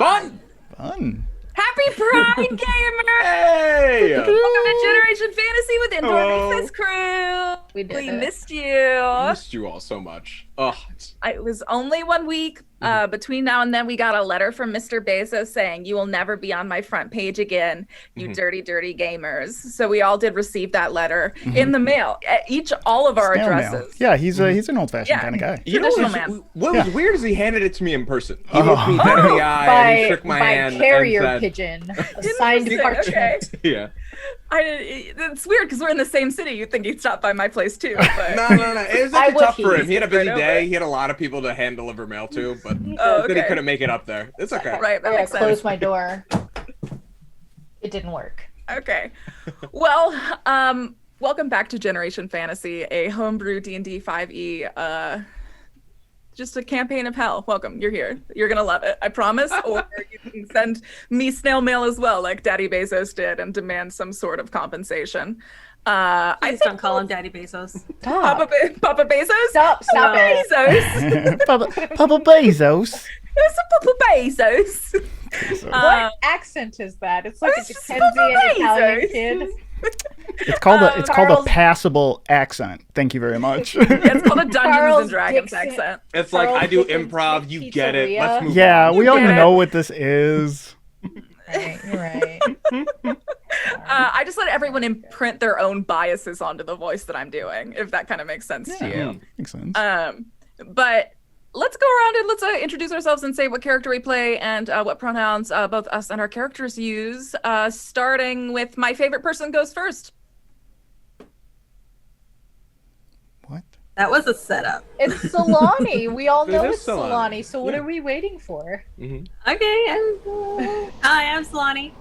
Fun! Happy Pride, gamers! Hey! Welcome to Generation Fantasy with Indoor Recess Crew. We missed you. I missed you all so much. Ugh. It was only 1 week. Between now and then, we got a letter from Mr. Bezos saying, "You will never be on my front page again, you dirty, dirty gamers." So we all did receive that letter in the mail. All of our Snail mail. addresses. Yeah, he's an old-fashioned kind of guy. Traditional man. What was weird is he handed it to me in person. He looked me dead in the eye and he shook my hand. By carrier and said, pigeon, a signed parchment. Okay. Yeah. It's weird because we're in the same city. You'd think he'd stop by my place too. But... No. It was actually tough for him. He had a busy day. He had a lot of people to hand deliver mail to, but then he couldn't make it up there. It's okay. Right, that makes sense. Close my door. It didn't work. Okay. Well, welcome back to Generation Fantasy, a homebrew D&D 5e, just a campaign of hell. Welcome. You're here. You're going to love it. I promise. Or you can send me snail mail as well, like Daddy Bezos did, and demand some sort of compensation. Please don't call him Daddy Bezos. Papa Bezos? Stop it. Bezos. Papa Bezos. It's a Papa Bezos. What accent is that? It's like a It's just Dickensian Papa Italian Bezos. kid. It's called a Charles- passable accent. Thank you very much. Yeah, it's called a Dungeons Charles and Dragons Dixon. accent. It's like, Charles I do Dickens improv, you get it. Pizzeria. Let's move Yeah, on. we all get it. know what this is. Right, you're right. I just let everyone imprint their own biases onto the voice that I'm doing, if that kind of makes sense to you. Makes sense. But let's go around and let's introduce ourselves and say what character we play and what pronouns both us and our characters use. Starting with my favorite person goes first. What? That was a setup. It's Solani. We all know It is it's Solani. Solani. So what Yeah. are we waiting for? Okay, hi, I'm Solani,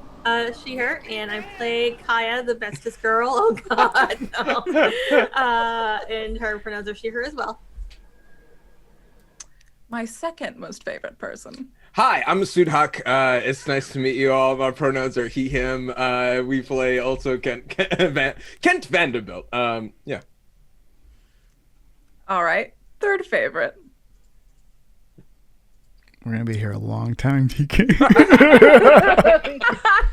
she, her, and I play Kaya, the bestest girl. Oh God, no. And her pronouns are she, her as well. My second most favorite person. Hi, I'm Masood Haq. It's nice to meet you all. My pronouns are he, him. We play also Kent Vanderbilt. Yeah. All right. Third favorite. We're gonna be here a long time, TK.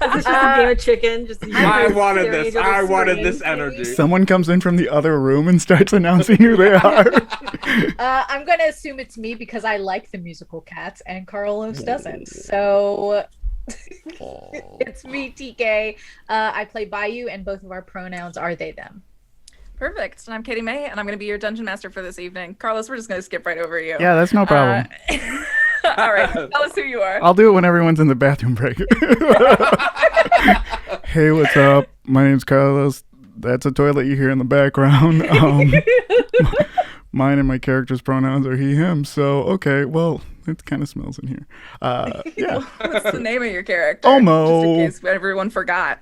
This is just a game of chicken. Just I wanted staring this. into the I wanted screen. this energy. Someone comes in from the other room and starts announcing who they are. I'm going to assume it's me because I like the musical Cats and Carlos doesn't. So it's me, TK. I play Bayou and both of our pronouns are they, them. Perfect. And I'm Katie Mae, and I'm going to be your Dungeon Master for this evening. Carlos, we're just going to skip right over you. Yeah, that's no problem. All right. Tell us who you are. I'll do it when everyone's in the bathroom break. Hey, what's up? My name's Carlos. That's a toilet you hear in the background. Mine and my character's pronouns are he, him. So, okay, well, it kind of smells in here. Yeah. What's the name of your character? Omo. Just in case everyone forgot.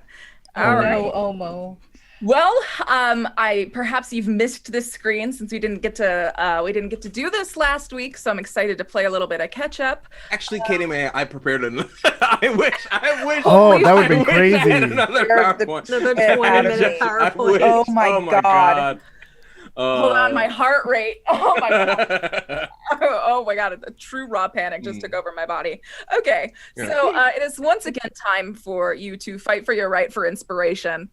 All right. Omo. Well, perhaps you've missed this screen since we didn't get to do this last week, so I'm excited to play a little bit of catch up. Actually, Katie Mae, I prepared another. I wish. Oh, that would've been I wish I crazy. had another PowerPoint. Another I 20-minute just- I PowerPoint. wish. Oh my God. Hold on, my Oh. heart rate. Oh my God. Oh my God, a true raw panic just took over my body. Okay, so it is once again time for you to fight for your right for inspiration.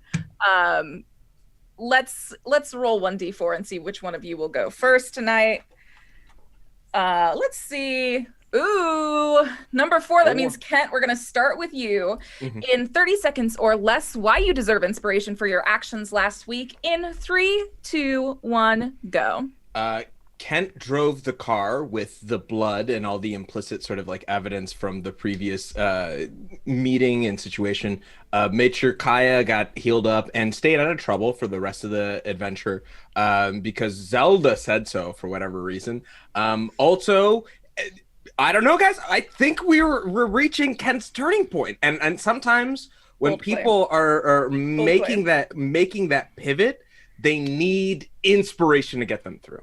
Let's roll 1d4 and see which one of you will go first tonight. Let's see. Ooh, number 4. That means Kent, we're gonna start with you. In 30 seconds or less, why you deserve inspiration for your actions last week. In 3, 2, 1, go. Kent drove the car with the blood and all the implicit sort of like evidence from the previous meeting and situation. Made sure Kaya got healed up and stayed out of trouble for the rest of the adventure because Zelda said so for whatever reason. Also, I don't know, guys. I think we're reaching Kent's turning point, and sometimes when Bold play. people are making play. that pivot, they need inspiration to get them through.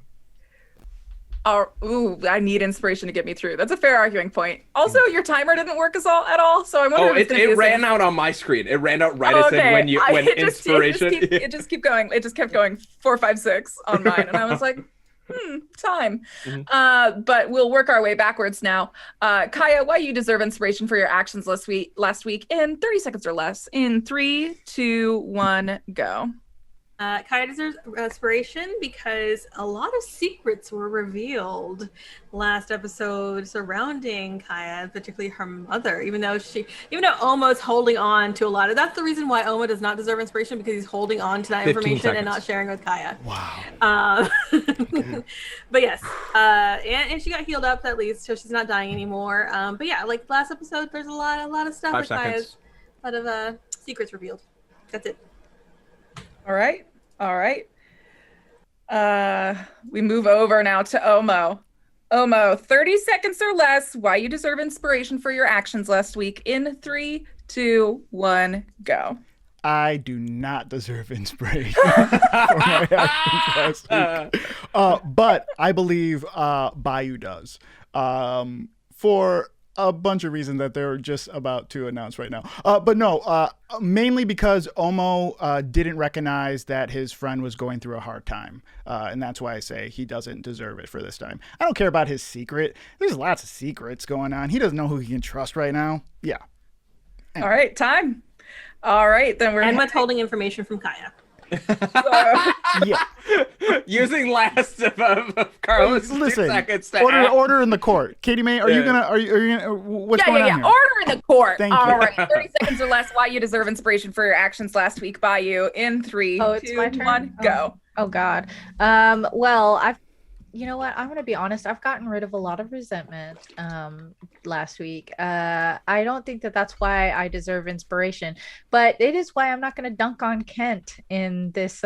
I need inspiration to get me through. That's a fair arguing point. Also, your timer didn't work at all, so I wonder if it's gonna be it the same. ran out on my screen. It ran out right Oh, as it okay. when It just inspiration. kept going. It just kept going 4, 5, 6 on mine, and I was like, Time. But we'll work our way backwards now. Kaya, why you deserve inspiration for your actions last week in 30 seconds or less. In 3, 2, 1, go. Kaya deserves inspiration because a lot of secrets were revealed last episode surrounding Kaya, particularly her mother, even though Omo's holding on to a lot of, that's the reason why Omo does not deserve inspiration, because he's holding on to that information and not sharing with Kaya. Wow. But yes, and she got healed up at least, so she's not dying anymore. But yeah, like last episode, there's a lot of stuff with Kaya's, a lot of secrets revealed. That's it. All right. We move over now to Omo. Omo, 30 seconds or less, why you deserve inspiration for your actions last week. In 3, 2, 1, go. I do not deserve inspiration for my actions last week. But I believe Bayou does. For a bunch of reasons that they're just about to announce right now. But no, mainly because Omo didn't recognize that his friend was going through a hard time. And that's why I say he doesn't deserve it for this time. I don't care about his secret. There's lots of secrets going on. He doesn't know who he can trust right now. Yeah. All right, time. All right, then we're withholding information from Kaya. Yeah. Using last of Carlos. Listen, 2 seconds to order in the court. Katie Mae, are you gonna what's going on here? Order in the court. Thank All you. right, 30 seconds or less, why you deserve inspiration for your actions last week by you. In 3, it's 2, my turn? 1, go. Oh God. Well, you know what? I'm gonna be honest. I've gotten rid of a lot of resentment last week. I don't think that that's why I deserve inspiration, but it is why I'm not gonna dunk on Kent in this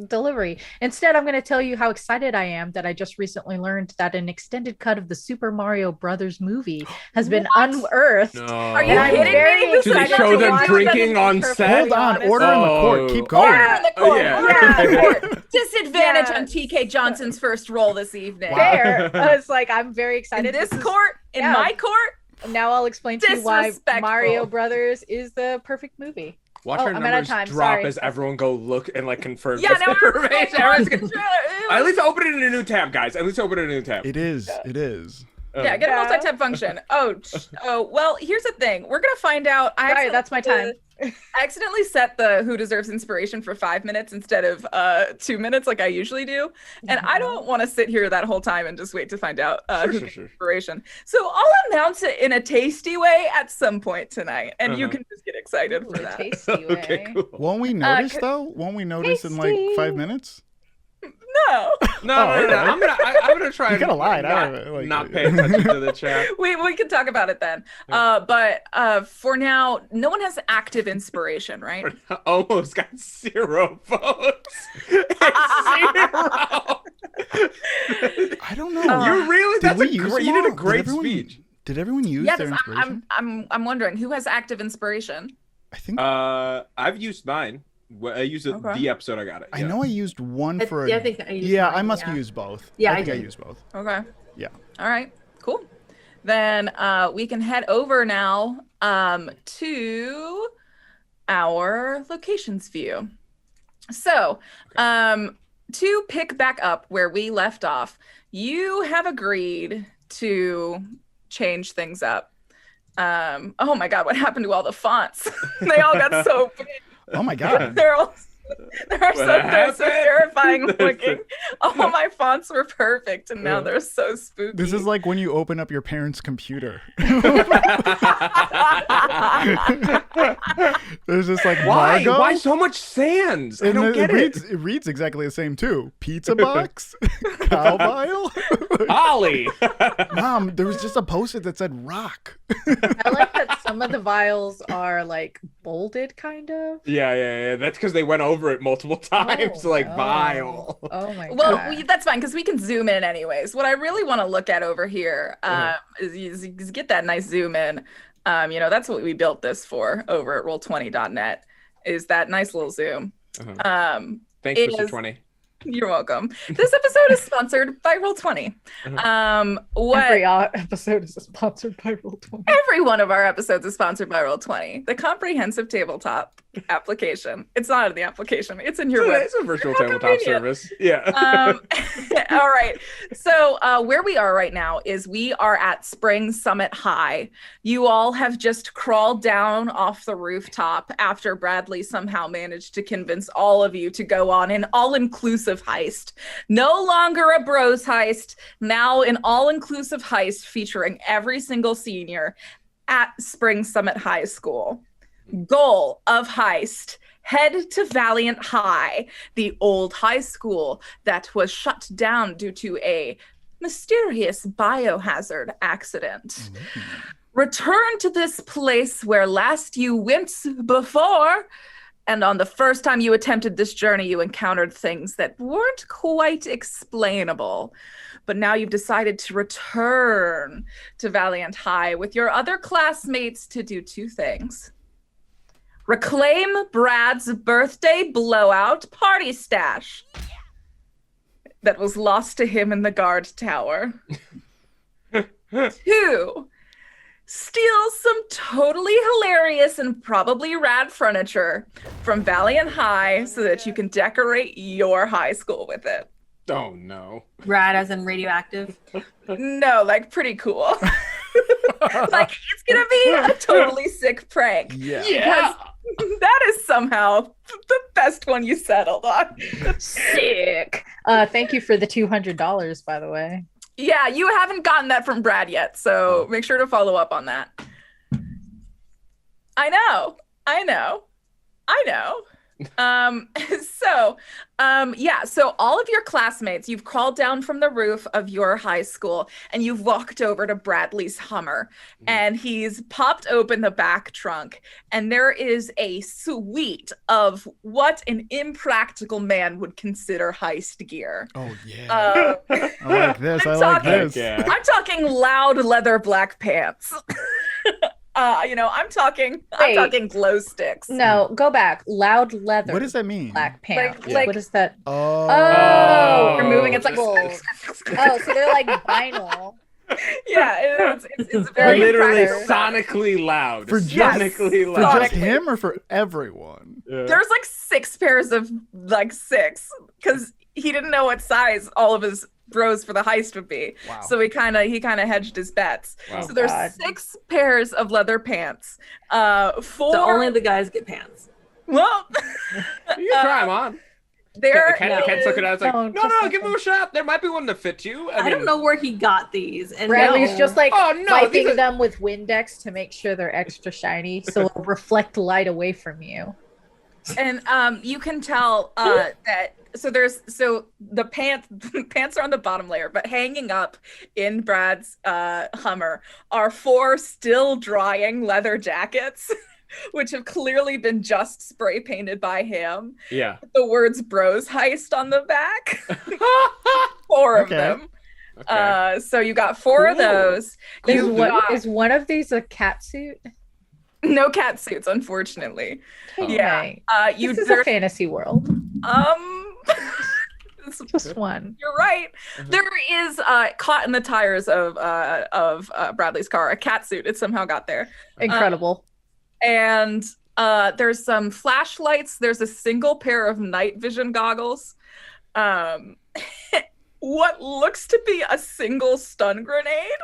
delivery. Instead, I'm gonna tell you how excited I am that I just recently learned that an extended cut of the Super Mario Brothers movie has been unearthed. No. Are you And I'm kidding very me? Do they excited show to them watch it. drinking on set? Hold on, order in the court. Keep going. Order in the court. yeah. Order in the court. Disadvantage Yeah. on TK Johnson's first roll this evening. Wow. Fair. It's like I'm very In excited. this is- court, in yeah. my court, Now I'll explain to you why Disrespectful. Mario Brothers is the perfect movie. Watch Oh, our I'm out of numbers time, drop sorry. as everyone go look and like confirm yeah, this now we're information. Everyone's gonna- At least open it in a new tab, guys. At least open it in a new tab. It is. It is. Yeah, get a Yeah. multi-tab function. Oh, well, here's the thing. We're going to find out. Sorry, that's my time. I accidentally set the who deserves inspiration for 5 minutes instead of 2 minutes like I usually do. And I don't want to sit here that whole time and just wait to find out who gets inspiration. So I'll announce it in a tasty way at some point tonight. And you can just get excited for that. Tasty Okay, way. cool. Won't we notice though? Won't we notice in like 5 minutes? No. No. okay. I'm gonna try You and gotta lie, not, like- not pay attention to the chat. We can talk about it then. But for now, no one has active inspiration, right? Almost got 0 votes. It's 0. I don't know. You're really Did that's we a use great. them You did a all? great everyone- speech. Did everyone use Yes, their inspiration? I'm wondering who has active inspiration. I think I've used mine. I used it Okay. the episode I got it. I know I used one for. Yeah, I think I used yeah, mine, I must yeah. use both. Yeah, I I think I did. used both. Okay. Yeah. All right. Cool. Then we can head over now to our locations view. So to pick back up where we left off, you have agreed to change things up. Oh my God, what happened to all the fonts? They all got so big. Oh my god. They're so happened? terrifying looking. All my fonts were perfect, and now they're so spooky. This is like when you open up your parents' computer. There's this like Why? Margo. Why so much sands? I And don't get it. It reads exactly the same too. Pizza box, cow vial. Ollie. Mom, there was just a post-it that said rock. I like that some of the vials are like bolded, kind of. Yeah. That's because they went over it multiple times. Vile. Oh my Well, god. that's fine because we can zoom in anyways. What I really want to look at over here is get that nice zoom in. That's what we built this for over at Roll20.net is that nice little zoom. Thanks, It Mr. is- 20. You're welcome. This episode is sponsored by Roll20. Every episode is sponsored by Roll20. Every one of our episodes is sponsored by Roll20, the comprehensive tabletop application. It's not in the application. It's in your web. It's a virtual How tabletop convenient. service. Yeah. All right. So where we are right now is we are at Spring Summit High. You all have just crawled down off the rooftop after Bradley somehow managed to convince all of you to go on an all-inclusive heist. No longer a bros heist, now an all-inclusive heist featuring every single senior at Spring Summit High School. Goal of heist: head to Valiant High, the old high school that was shut down due to a mysterious biohazard accident. Return to this place where last you went before, and on the first time you attempted this journey, you encountered things that weren't quite explainable. But now you've decided to return to Valiant High with your other classmates to do two things. Reclaim Brad's birthday blowout party stash that was lost to him in the guard tower. 2, steal some totally hilarious and probably rad furniture from Valiant High so that you can decorate your high school with it. Oh no. Rad as in radioactive. No, like pretty cool. Like it's gonna be a totally sick prank. Yeah. Because that is somehow the best one you settled on. Sick. Thank you for the $200, by the way. Yeah, you haven't gotten that from Brad yet, so make sure to follow up on that. I know. So all of your classmates, you've crawled down from the roof of your high school and you've walked over to Bradley's Hummer, and he's popped open the back trunk, and there is a suite of what an impractical man would consider heist gear. Oh yeah. I like this. Yeah. I'm talking loud leather black pants. I'm talking glow sticks. No, go back. Loud leather. What does that mean? Black pants. Like- What is that? Oh. You're moving. It's like, Oh, so they're like vinyl. yeah, it's very Literally impressive. sonically loud. For just- sonically For loud. just him or for everyone? Yeah. There's like 6 pairs of six, because he didn't know what size all of his bros for the heist would be. Wow. So he kind of hedged his bets. Wow. So there's God. 6 pairs of leather pants. 4. So only the guys get pants. Well, You can try them on. there Ken's looking at it, it's like, No, no, just give him a shot. There might be one to fit you. I don't know where he got these. And Bradley's no. just like Oh, no, wiping these are- them with Windex to make sure they're extra shiny, so it'll reflect light away from you. And you can tell that the pants are on the bottom layer, but hanging up in Brad's Hummer are 4 still drying leather jackets, which have clearly been just spray painted by him. Yeah. The words "Bros Heist" on the back. 4 of Okay. them. Okay. So you got 4 of Cool. those. You got Is one of these a cat suit? no cat suits, unfortunately. Yeah. Okay. You This is a there, fantasy world. Just one. You're right. There is caught in the tires of Bradley's car, a cat suit. It somehow got there. Incredible. And there's some flashlights. There's a single pair of night vision goggles. What looks to be a single stun grenade.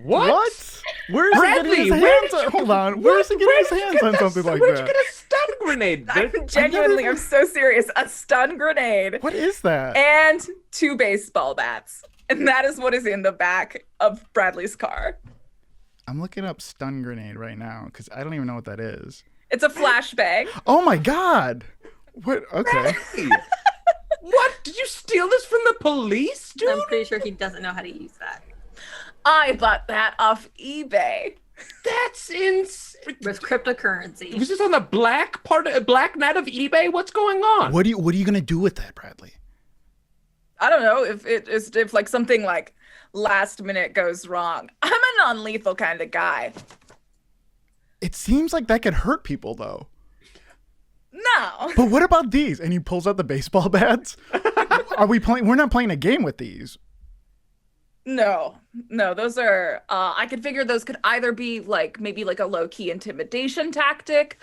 What? Where is Bradley, he getting his where hands did on? Hold on. Where is he getting his hands on something like Where'd you that? get a stun grenade? I'm so serious. A stun grenade What is that? and 2 baseball bats. And that is what is in the back of Bradley's car. I'm looking up stun grenade right now because I don't even know what that is. It's a flashbang. Oh my god! What? Okay. Hey, what? Did you steal this from the police, dude? I'm pretty sure he doesn't know how to use that. I bought that off eBay. That's insane. With cryptocurrency. Was this on the black net of eBay? What's going on? What are you gonna do with that, Bradley? I don't know if like something like last minute goes wrong. I'm a non-lethal kind of guy. It seems like that could hurt people though. No. But what about these? And he pulls out the baseball bats. Are we playing? We're not playing a game with these. No, those are, I could figure those could either be like, maybe like a low-key intimidation tactic,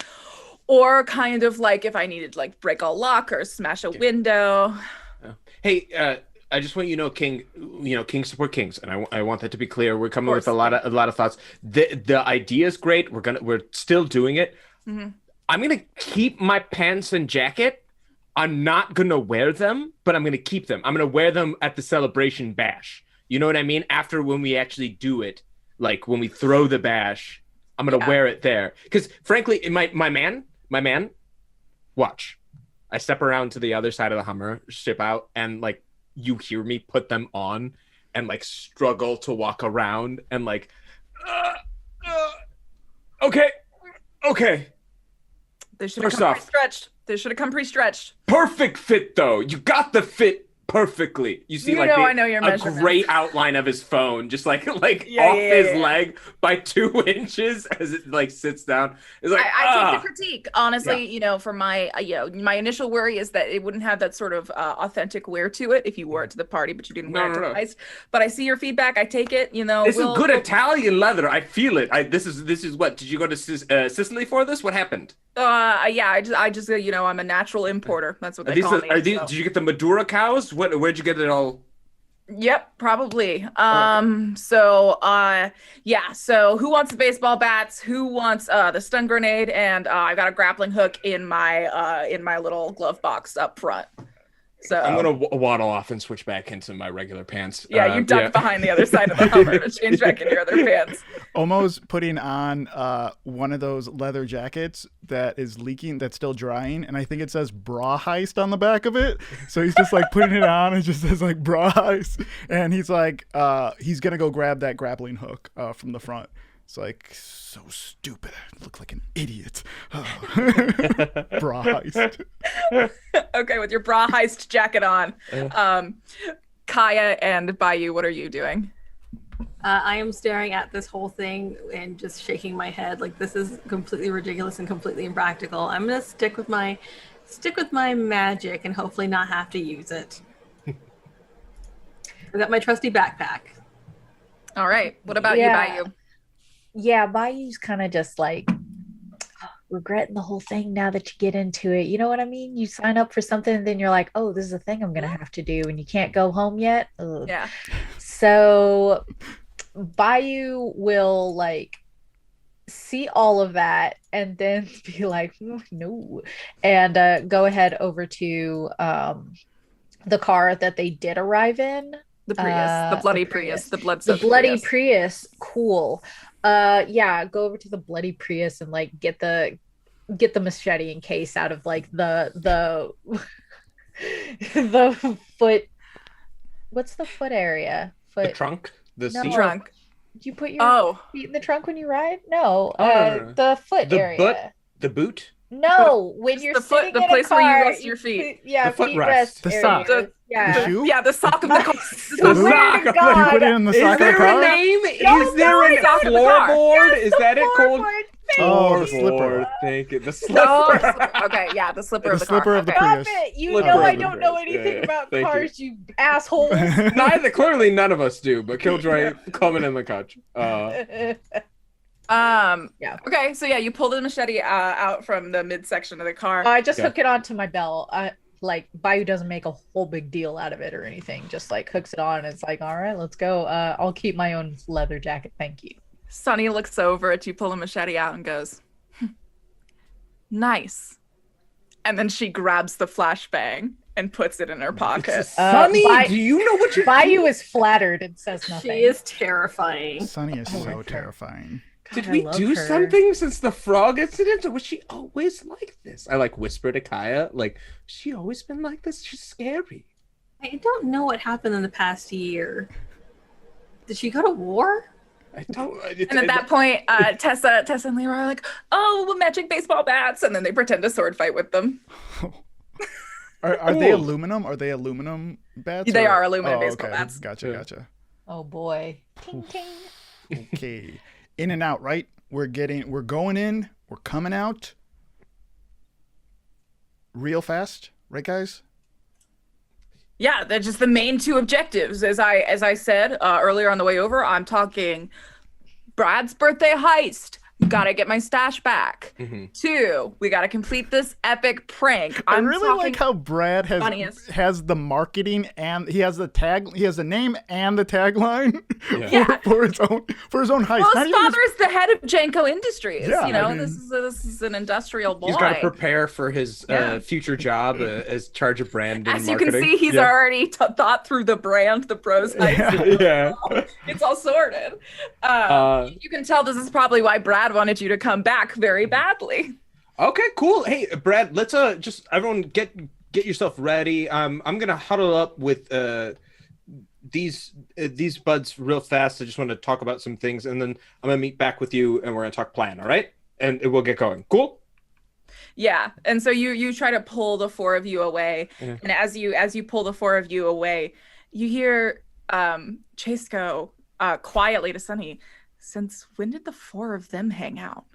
Or kind of like if I needed to like break a lock or smash a window. Hey, I just want you to know, King. Kings support kings, and I want that to be clear. We're coming with a lot of thoughts. The idea is great. We're still doing it. Mm-hmm. I'm gonna keep my pants and jacket. I'm not gonna wear them, but I'm gonna keep them. I'm gonna wear them at the celebration bash. You know what I mean? After when we actually do it, like when we throw the bash, I'm gonna wear it there. Because frankly, my man, watch. I step around to the other side of the Hummer, ship out, and like you hear me put them on, and like struggle to walk around, and like, okay. They should have come pre-stretched. They should have come pre-stretched. Perfect fit, though. You got the fit perfectly. You see, I know your a measurements. great outline of his phone, just like off his leg by 2 inches as it like sits down. It's like I take the critique honestly. For my my initial worry is that it wouldn't have that sort of authentic wear to it if you wore it to the party, but you didn't wear it to the heist. But I see your feedback. I take it. This is good Italian leather. I feel it. This is what did you go to Sicily for this? What happened? I just I'm a natural importer. That's what they call me. Did you get the Madura cows? Where'd you get it all? Yep, probably. So who wants the baseball bats? Who wants the stun grenade? And I got a grappling hook in my little glove box up front. So I'm gonna waddle off and switch back into my regular pants. Yeah, you ducked behind the other side of the Hummer to change back into your other pants. Omo's putting on one of those leather jackets that is leaking, that's still drying, and I think it says bra heist on the back of it. So he's just like putting it on and just says like bra heist, and he's like he's gonna go grab that grappling hook from the front. It's like, so stupid. I look like an idiot. Bra heist. Okay, with your bra heist jacket on. Kaya and Bayou, what are you doing? I am staring at this whole thing and just shaking my head like this is completely ridiculous and completely impractical. I'm gonna stick with my magic and hopefully not have to use it. I got my trusty backpack. All right. What about you, Bayou? Yeah, Bayou's kind of just like regretting the whole thing now that you get into it. You know what I mean? You sign up for something and then you're like, oh, this is a thing I'm going to have to do, and you can't go home yet. Ugh. Yeah. So Bayou will like see all of that and then be like, no, and go ahead over to the car that they did arrive in. The Prius, the bloody Prius, the bloody Prius. Cool. Go over to the bloody Prius and like get the machete and case out of like the the foot. What's the foot area? The trunk. The seat. Trunk. Do you put your feet in the trunk when you ride? No. No. The foot area. The boot. No, when you're sitting the in place a car, where you rest your feet. The foot rest. The sock. The shoe? The sock of the car. The sock. You put it in the sock of the car? Is there a floorboard? Is that it called? Oh, the slipper. Thank you. The slipper. Okay, yeah, the slipper of the slipper car. of the Stop Prius. it. You Slipper know of I the don't know Prius. anything about Thank cars, you assholes. Clearly none of us do, but Killjoy coming in the couch. Okay, so you pull the machete out from the midsection of the car. I just hook it onto my belt. Like Bayou doesn't make a whole big deal out of it or anything. Just like hooks it on and it's like, all right, let's go. I'll keep my own leather jacket. Thank you. Sunny looks over at you, pull a machete out and goes, nice. And then she grabs the flashbang and puts it in her pocket. Sunny, do you know what you're Bayou is flattered and says nothing. She is terrifying. Sunny is so terrifying. God, Did we do something since the frog incident, or was she always like this? I like whisper to Kaya, like, she always been like this? She's scary. I don't know what happened in the past year. Did she go to war? I don't. And at that point, Tessa and Leroy are like, oh, magic baseball bats, and then they pretend to sword fight with them. Are they aluminum? Are they aluminum bats? They are aluminum baseball okay. bats. Gotcha. Oh boy. Ting, ting. Okay. In and out, right? We're going in, we're coming out real fast, right guys? Yeah, they're just the main two objectives. As I said earlier on the way over, I'm talking Brad's birthday heist, gotta get my stash back. 2, we gotta complete this epic prank. I really like how Brad has the marketing and he has the name and the tagline for his own heist. Well, his father is the head of Janko Industries. Yeah, you know, this is an industrial boy. He's got to prepare for his future job as charge of brand and marketing. As you can see, he's already thought through the brand, the bros heist. It's all sorted. You can tell this is probably why Brad wanted you to come back very badly. Okay, cool. Hey, Brad, let's just everyone get yourself ready. I'm gonna huddle up with these buds real fast. I just want to talk about some things, and then I'm gonna meet back with you, and we're gonna talk plan. All right, and we'll get going. Cool. Yeah, and so you try to pull the 4 of you away, and as you pull the 4 of you away, you hear Chase go quietly to Sunny, "Since when did the 4 of them hang out?"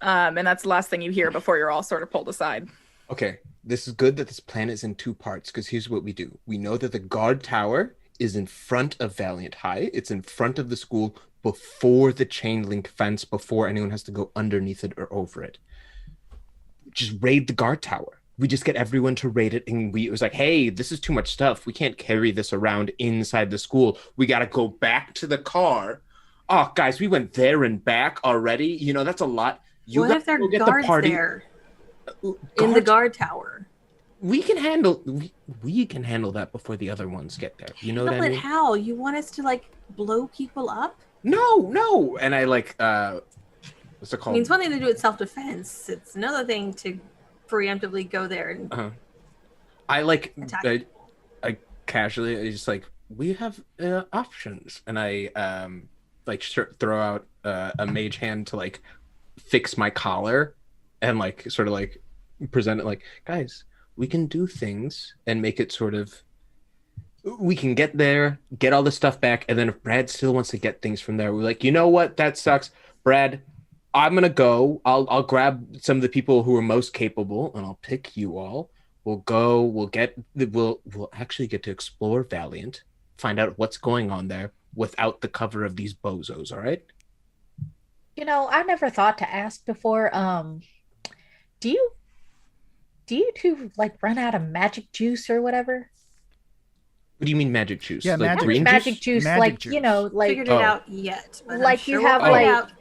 And that's the last thing you hear before you're all sort of pulled aside. Okay, this is good that this plan is in 2 parts, because here's what we do. We know that the guard tower is in front of Valiant High. It's in front of the school before the chain link fence, before anyone has to go underneath it or over it. Just raid the guard tower. We just get everyone to raid it, and it was like, hey, this is too much stuff. We can't carry this around inside the school. We got to go back to the car. Oh, guys, we went there and back already. You know, that's a lot. What if there are guards there in the guard tower? We can handle that before the other ones get there. You know what I mean? But how? You want us to like blow people up? No. And I like what's it called? I mean, it's one thing to do it self-defense. It's another thing to preemptively go there and I like attack. I casually just like, we have options, and I like throw out a mage hand to like fix my collar and like sort of like present it like, guys, we can do things and make it sort of, we can get there, get all the stuff back, and then if Brad still wants to get things from there, we're like, you know what, that sucks, Brad, I'm gonna go, I'll grab some of the people who are most capable and I'll pick you all. We'll go, we'll actually get to explore Valiant, find out what's going on there without the cover of these bozos. All right. You know, I never thought to ask before. Do you two like run out of magic juice or whatever? What do you mean magic juice? Yeah, like magic juice. Magic Like juice. you know, like Figured it out yet. But like I'm sure you have we'll find like. out.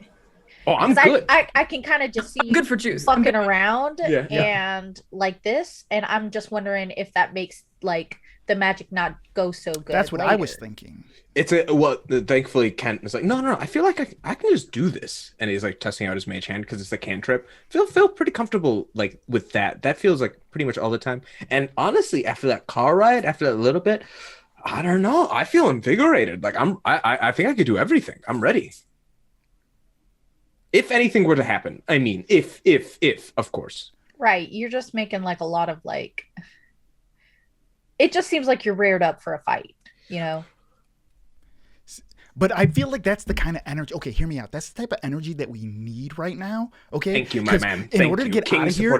Oh, I'm 'Cause good. I can kind of just see I'm good for juice. fucking around Yeah. and like this, and I'm just wondering if that makes like the magic not go so good. That's what I was thinking. It's thankfully Kent was like, no, I feel like I can just do this, and he's like testing out his mage hand because it's a cantrip. Feel pretty comfortable like with that. That feels like pretty much all the time. And honestly, after that car ride, after that little bit, I don't know. I feel invigorated. Like I think I could do everything. I'm ready. If anything were to happen, I mean, if of course. Right. You're just making like a lot of like. It just seems like you're reared up for a fight, you know? But I feel like that's the kind of energy. Okay, hear me out. That's the type of energy that we need right now. Okay. Thank you, my man. In order to get out of here,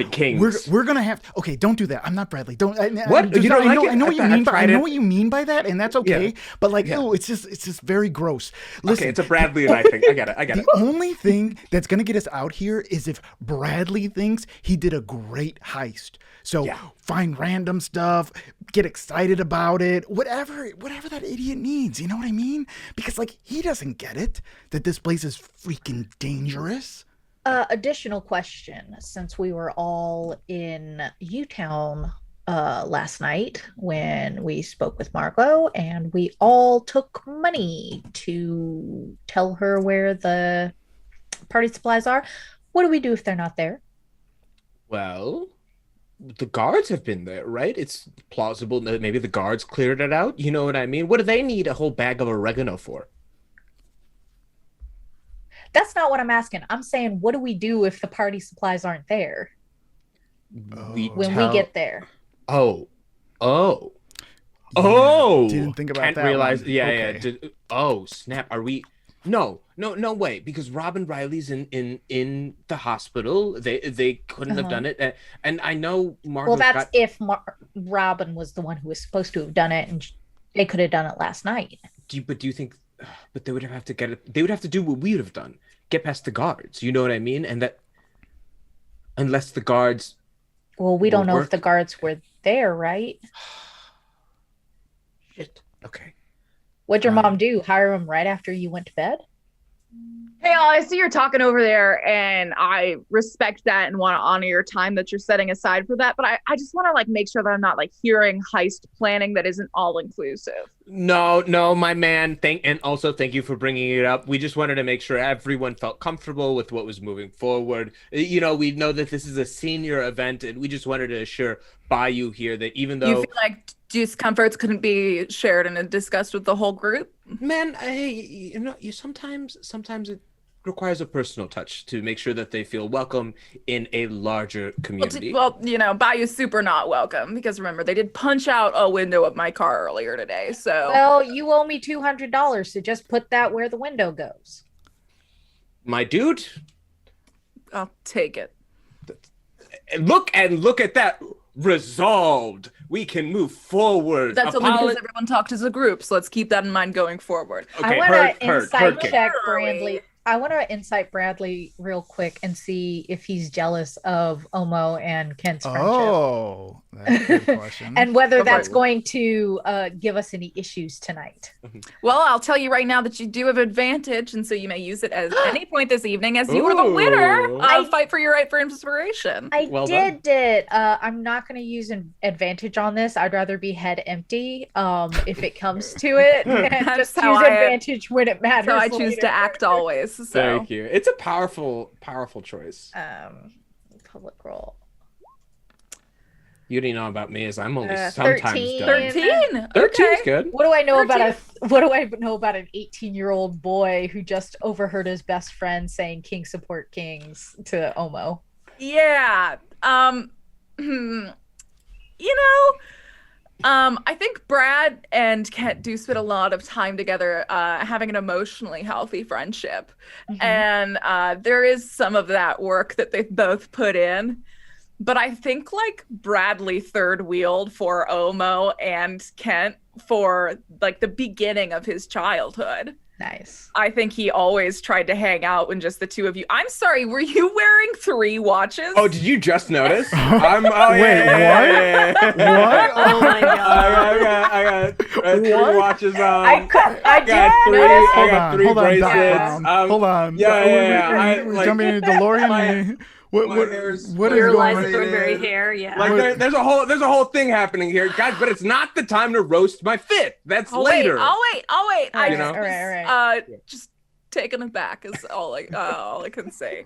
we're gonna have. Okay, don't do that. I'm not Bradley. Don't. What? You don't like it? I know what you mean. I know what you mean by that, and that's okay. Yeah. But like, oh, it's just very gross. Listen, okay, it's a Bradley and I thing. I get it. The only thing that's gonna get us out here is if Bradley thinks he did a great heist. So find random stuff, get excited about it, whatever that idiot needs. You know what I mean? Because like he doesn't get it that this place is freaking dangerous. Additional question: since we were all in U-Town last night when we spoke with Margot, and we all took money to tell her where the party supplies are, what do we do if they're not there? Well, the guards have been there, right? It's plausible that maybe the guards cleared it out. You know what I mean? What do they need a whole bag of oregano for? That's not what I'm asking. I'm saying, what do we do if the party supplies aren't there when we get there? Oh. Didn't think about Can't that. realize. One. Yeah, Okay. yeah. Oh, snap. Are we? No way. Because Robin Riley's in the hospital. They couldn't have done it. And I know Margot. Well, that's if Robin was the one who was supposed to have done it, and they could have done it last night. Do you think? But they would have to get it. They would have to do what we would have done. get past the guards. You know what I mean? And that unless the guards. Well, we don't know work. if the guards were there, right? Shit. Okay. What'd your mom do? Hire him right after you went to bed? Hey, I see you're talking over there, and I respect that and want to honor your time that you're setting aside for that. But I just want to like make sure that I'm not like hearing heist planning that isn't all inclusive. No, my man. And also thank you for bringing it up. We just wanted to make sure everyone felt comfortable with what was moving forward. You know, we know that this is a senior event, and we just wanted to assure Bayou here that even though you feel like discomforts couldn't be shared and discussed with the whole group, man, you sometimes it requires a personal touch to make sure that they feel welcome in a larger community. Well, Bayou's super not welcome because remember they did punch out a window of my car earlier today. So well, you owe me $200, so just put that where the window goes. My dude, I'll take it. Look at that. Resolved. We can move forward. That's only because everyone talked as a group, so let's keep that in mind going forward. Okay, I want to insight Kate. check Bradley. I want to insight Bradley real quick and see if he's jealous of Omo and Kent's friendship. Oh, that's a good question. And whether that's going to give us any issues tonight. Well, I'll tell you right now that you do have advantage, and so you may use it at any point this evening as you are the winner of Fight for Your Right for Inspiration. I did it. I'm not going to use an advantage on this. I'd rather be head empty if it comes to it. And just use advantage when it matters. So I choose to act always. So. Thank you. It's a powerful choice. Public roll. You didn't know about me as I'm only 13. sometimes done. 13. 13's good. What do I know about an 18-year-old boy who just overheard his best friend saying "King support kings" to Omo? Yeah. I think Brad and Kent do spend a lot of time together having an emotionally healthy friendship. Mm-hmm. And there is some of that work that they've both put in. But I think like Bradley third wheeled for Omo and Kent for like the beginning of his childhood. Nice. I think he always tried to hang out when just the two of you. I'm sorry, were you wearing 3 watches? Oh, did you just notice? Wait, what? What? Oh my god! I got 3 watches on. I got 3 bracelets. Hold on. Yeah. We're jumping into DeLorean. What is Your going lies on? Thornberry hair, yeah. Like there's a whole thing happening here, guys. But it's not the time to roast my fit. That's later. I'll wait. All right. Just taken aback is all I can say.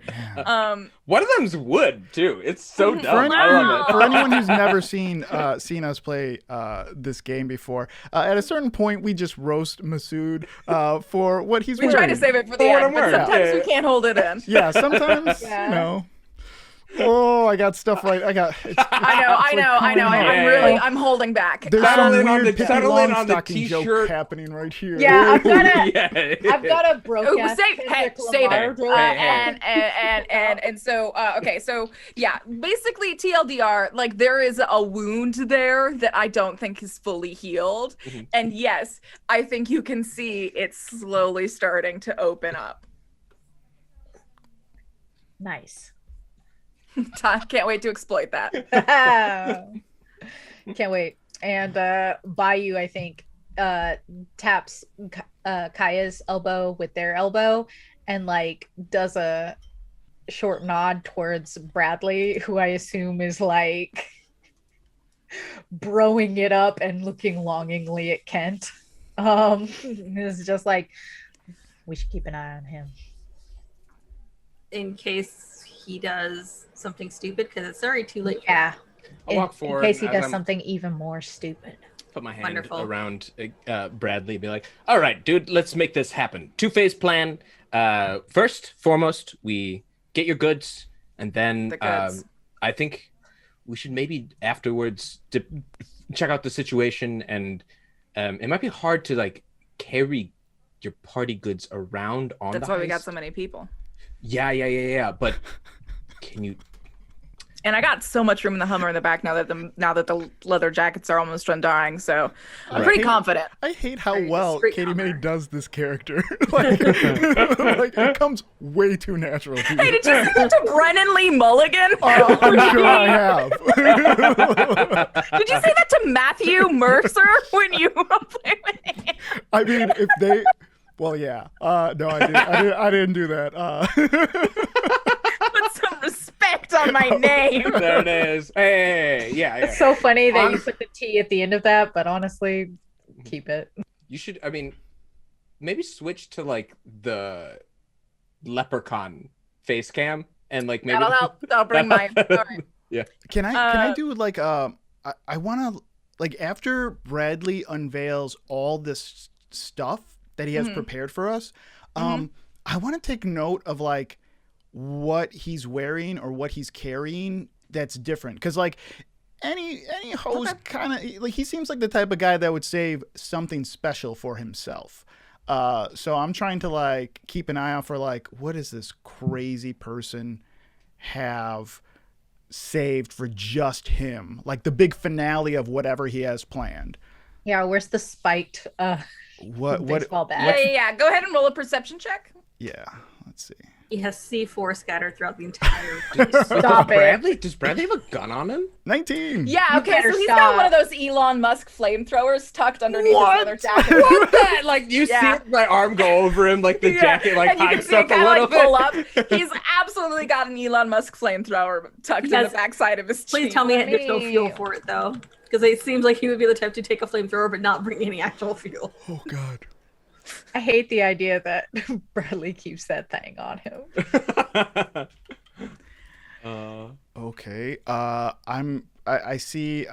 One of them's wood too. It's so dumb. For anyone who's never seen us play this game before, at a certain point we just roast Masood for what he's wearing. We try to save it for the end, but sometimes we can't hold it in. Yeah, sometimes you know. Oh, I got stuff right. I know. I'm holding back. There's some weird Pippi settle in on the Longstocking t-shirt joke happening right here. Yeah, I've got a broken. Save it. And so okay, so yeah, basically TLDR, like there is a wound there that I don't think is fully healed, and yes, I think you can see it's slowly starting to open up. Nice. Can't wait to exploit that. Can't wait. And Bayou, I think, taps Kaya's elbow with their elbow and like does a short nod towards Bradley, who I assume is like broing it up and looking longingly at Kent. It's just like, we should keep an eye on him. In case he does something stupid, because it's already too late. Yeah. I'll walk forward. In case he does something even more stupid. Put my hand around Bradley and be like, all right, dude, let's make this happen. 2-phase plan. First, foremost, we get your goods, and then I think we should maybe afterwards check out the situation, and it might be hard to like carry your party goods around on That's the why heist. we got so many people. Yeah. But can you And I got so much room in the Hummer in the back now that the leather jackets are almost undying, so I'm pretty confident. I hate how Very well discreet Katie Mae Hummer. does this character. like it comes way too natural to Hey, you. did you say that to Brennan Lee Mulligan? I'm sure I have. Did you say that to Matthew Mercer when you were playing with him? I mean, if they, well, yeah. No, I didn't do that. Put some respect on my name. There it is. Hey, yeah. It's so funny that you Honest- put the T at the end of that, but honestly, keep it. You should, I mean, maybe switch to like the leprechaun face cam and like maybe That'll help. That'll bring my. All right. Can I do like I want to like after Bradley unveils all this stuff that he has prepared for us, I want to take note of like what he's wearing or what he's carrying that's different because like any host kind of like he seems like the type of guy that would save something special for himself. So I'm trying to like keep an eye out for like what does this crazy person have saved for just him, like the big finale of whatever he has planned. Yeah, where's the spiked What baseball bat? Yeah. Go ahead and roll a perception check. Yeah, let's see. He has C4 scattered throughout the entire Stop it. Does Bradley have a gun on him? 19. Yeah. You Okay. better So he's stop. got one of those Elon Musk flamethrowers tucked underneath his leather jacket. What that? Like you Yeah. see my arm go over him, like the jacket like and you can hikes see up it a kind little of like pull bit. up. He's absolutely got an Elon Musk flamethrower tucked in the Yes. backside of his Please jeans. tell me there's no fuel for it though, because it seems like he would be the type to take a flamethrower but not bring any actual fuel. Oh God. I hate the idea that Bradley keeps that thing on him. Okay. I see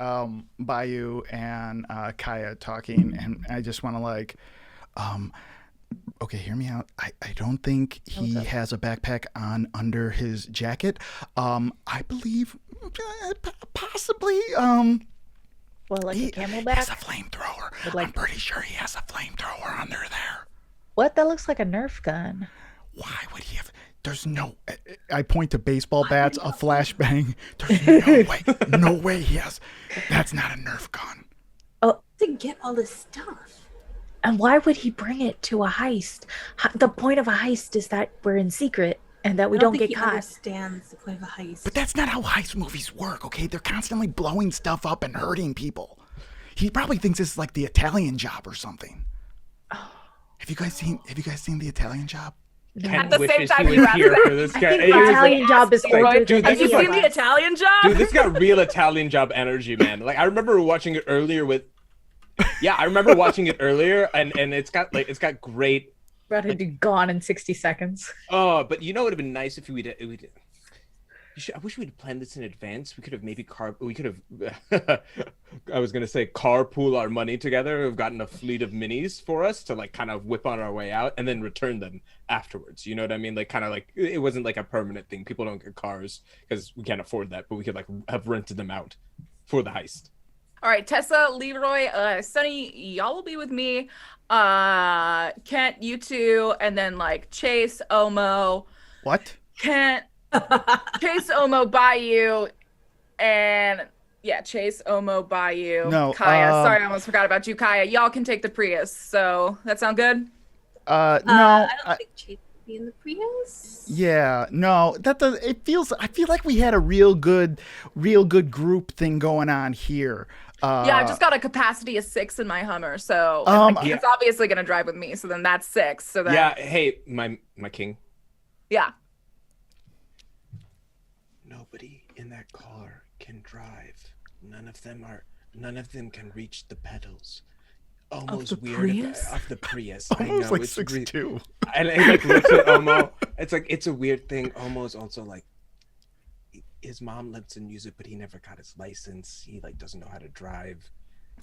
Bayou and Kaya talking, and I just want to like, okay, hear me out. I don't think he has a backpack on under his jacket. I believe possibly Well, like a he camelback? has a flamethrower. With, like- I'm pretty sure he has a flamethrower under there. What? That looks like a Nerf gun. Why would he have? There's no. I point to baseball bats, a flashbang. There's no way he has. That's not a Nerf gun. To get all this stuff. And why would he bring it to a heist? The point of a heist is that we're in secret and that we I don't don't think get he caught. understands the point of a heist. But that's not how heist movies work, okay? They're constantly blowing stuff up and hurting people. He probably thinks this is like the Italian Job or something. Have you guys seen the Italian Job? At the same wishes time, he you was asked here that. for this I guy. think He the was Italian like, Job is like, older dude, than Have you this is seen like- the Italian Job? Dude, this got real Italian Job energy, man. Like I remember watching it earlier with. Yeah, I remember watching it earlier, and it's got great. Brad would be gone in 60 seconds. Oh, but you know, it would have been nice if we'd. I wish we'd planned this in advance. We could have maybe We could have. I was gonna say carpool our money together. We've gotten a fleet of minis for us to like kind of whip on our way out and then return them afterwards. You know what I mean? Like kind of like it wasn't like a permanent thing. People don't get cars because we can't afford that, but we could like have rented them out for the heist. All right, Tessa, Leroy, Sunny, y'all will be with me. Kent, you two, and then like Chase, Omo, What? Kent, Chase, Omo, Bayou, and yeah, Chase, Omo, Bayou, No, Kaya. Sorry, I almost forgot about you, Kaya. Y'all can take the Prius. So that sound good? No. I don't think Chase would be in the Prius. Yeah, no. That does. It feels. I feel like we had a real good group thing going on here. Yeah, I just got a capacity of 6 in my Hummer, so it's obviously gonna drive with me. So then that's 6. So then Yeah. Hey, my king. yeah. Nobody in that car can drive. None of them can reach the pedals. Almost the weird Prius? of the Prius. I almost know, like it's 6'2". And he like looks at Omo. It's like it's a weird thing. Omo's also like his mom lives in music, but he never got his license. He like doesn't know how to drive.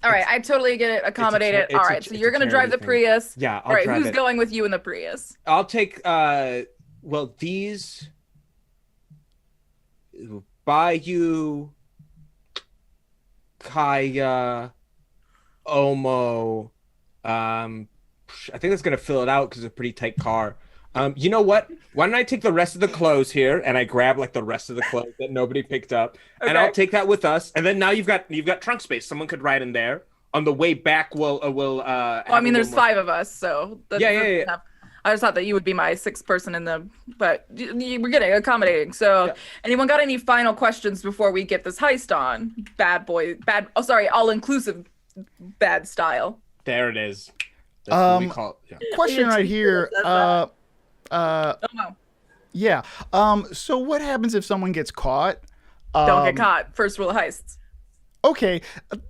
All right, I totally get it. Accommodate it. All right, so you're gonna drive the Prius. Yeah, I'll All right, drive who's it. going with you in the Prius? I'll take well these Bayou, Kaya, Omo. I think that's gonna fill it out because it's a pretty tight car. You know what? Why don't I take the rest of the clothes here, and I grab like the rest of the clothes that nobody picked up, and I'll take that with us. And then now you've got trunk space. Someone could ride in there. On the way back, we'll. I mean, there's 5 of us, so yeah. I just thought that you would be my 6th person in the, but we're getting accommodating. So, anyone got any final questions before we get this heist on? All inclusive, bad style. There it is. That's what we call it. Yeah. Question right here. Yeah. So what happens if someone gets caught? Don't get caught. First rule of heists. Okay,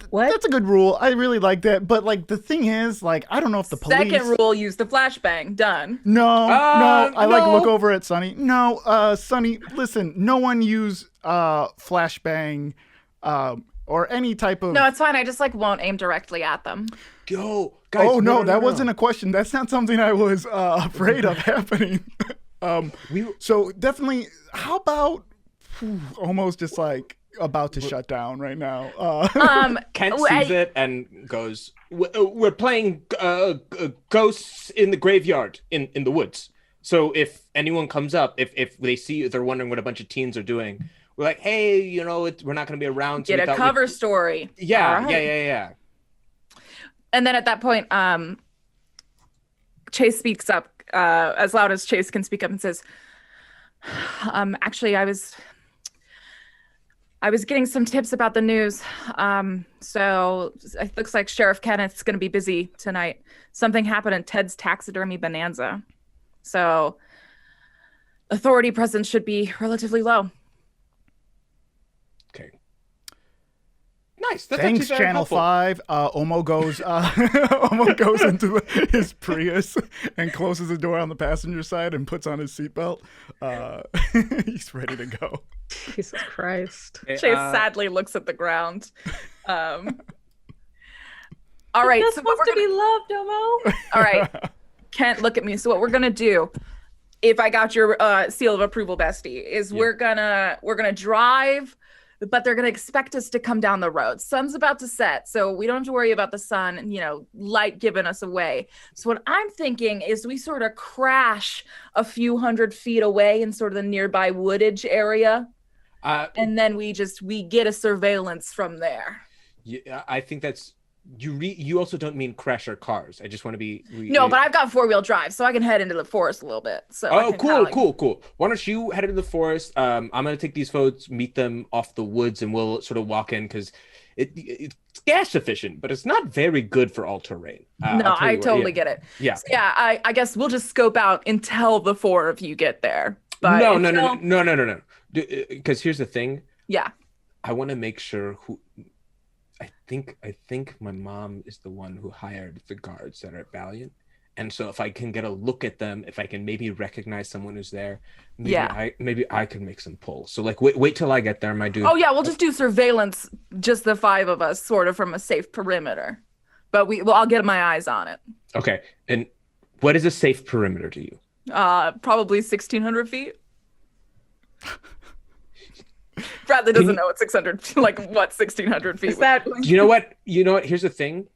What? that's a good rule. I really like that. But like the thing is, like I don't know if the police. Second rule: use the flashbang. Done. No. I like no. look over at Sunny. No, Sunny. Listen, no one use flashbang or any type of. No, it's fine. I just won't aim directly at them. Yo, guys. Oh no, that wasn't a question. That's not something I was afraid of happening. So definitely. How about almost just like. About to shut down right now. Kent sees it and goes, "We're playing ghosts in the graveyard in the woods. So if anyone comes up, if they see, if they're wondering what a bunch of teens are doing, we're like, hey, we're not going to be around. So get a cover story. Yeah, right. yeah. And then at that point, Chase speaks up as loud as Chase can speak up and says, actually, I was getting some tips about the news. So it looks like Sheriff Kenneth's going to be busy tonight. Something happened in Ted's taxidermy bonanza. So authority presence should be relatively low. Okay. Nice. That's Thanks, actually very Channel helpful. 5. Omo goes into his Prius and closes the door on the passenger side and puts on his seatbelt. He's ready to go. Jesus Christ. Chase sadly looks at the ground. All right. You're So what supposed to be loved, Domo. all right. Kent, look at me. So what we're gonna do, if I got your seal of approval, bestie, is we're gonna drive, but they're gonna expect us to come down the road. Sun's about to set, so we don't have to worry about the sun and light giving us away. So what I'm thinking is we sort of crash a few hundred feet away in sort of the nearby woodage area, and then we get a surveillance from there. Yeah, I think that's you. Also don't mean crash our cars. I just want to be. No, but I've got 4-wheel drive, so I can head into the forest a little bit. So cool. Why don't you head into the forest? I'm gonna take these folks, meet them off the woods, and we'll sort of walk in because it's gas efficient, but it's not very good for all terrain. No, I totally get it. Yeah. So I guess we'll just scope out until the 4 of you get there. But No. Because here's the thing. Yeah. I want to make sure who. I think my mom is the one who hired the guards that are at Valiant. And so if I can get a look at them, if I can maybe recognize someone who's there, maybe I can make some pulls. So wait till I get there, my dude. Oh yeah, we'll just do surveillance, just the 5 of us, sort of from a safe perimeter. But I'll get my eyes on it. Okay. And what is a safe perimeter to you? Probably 1,600 feet. Bradley doesn't know what 600, what 1,600 feet. Is that? You know what? Here's the thing.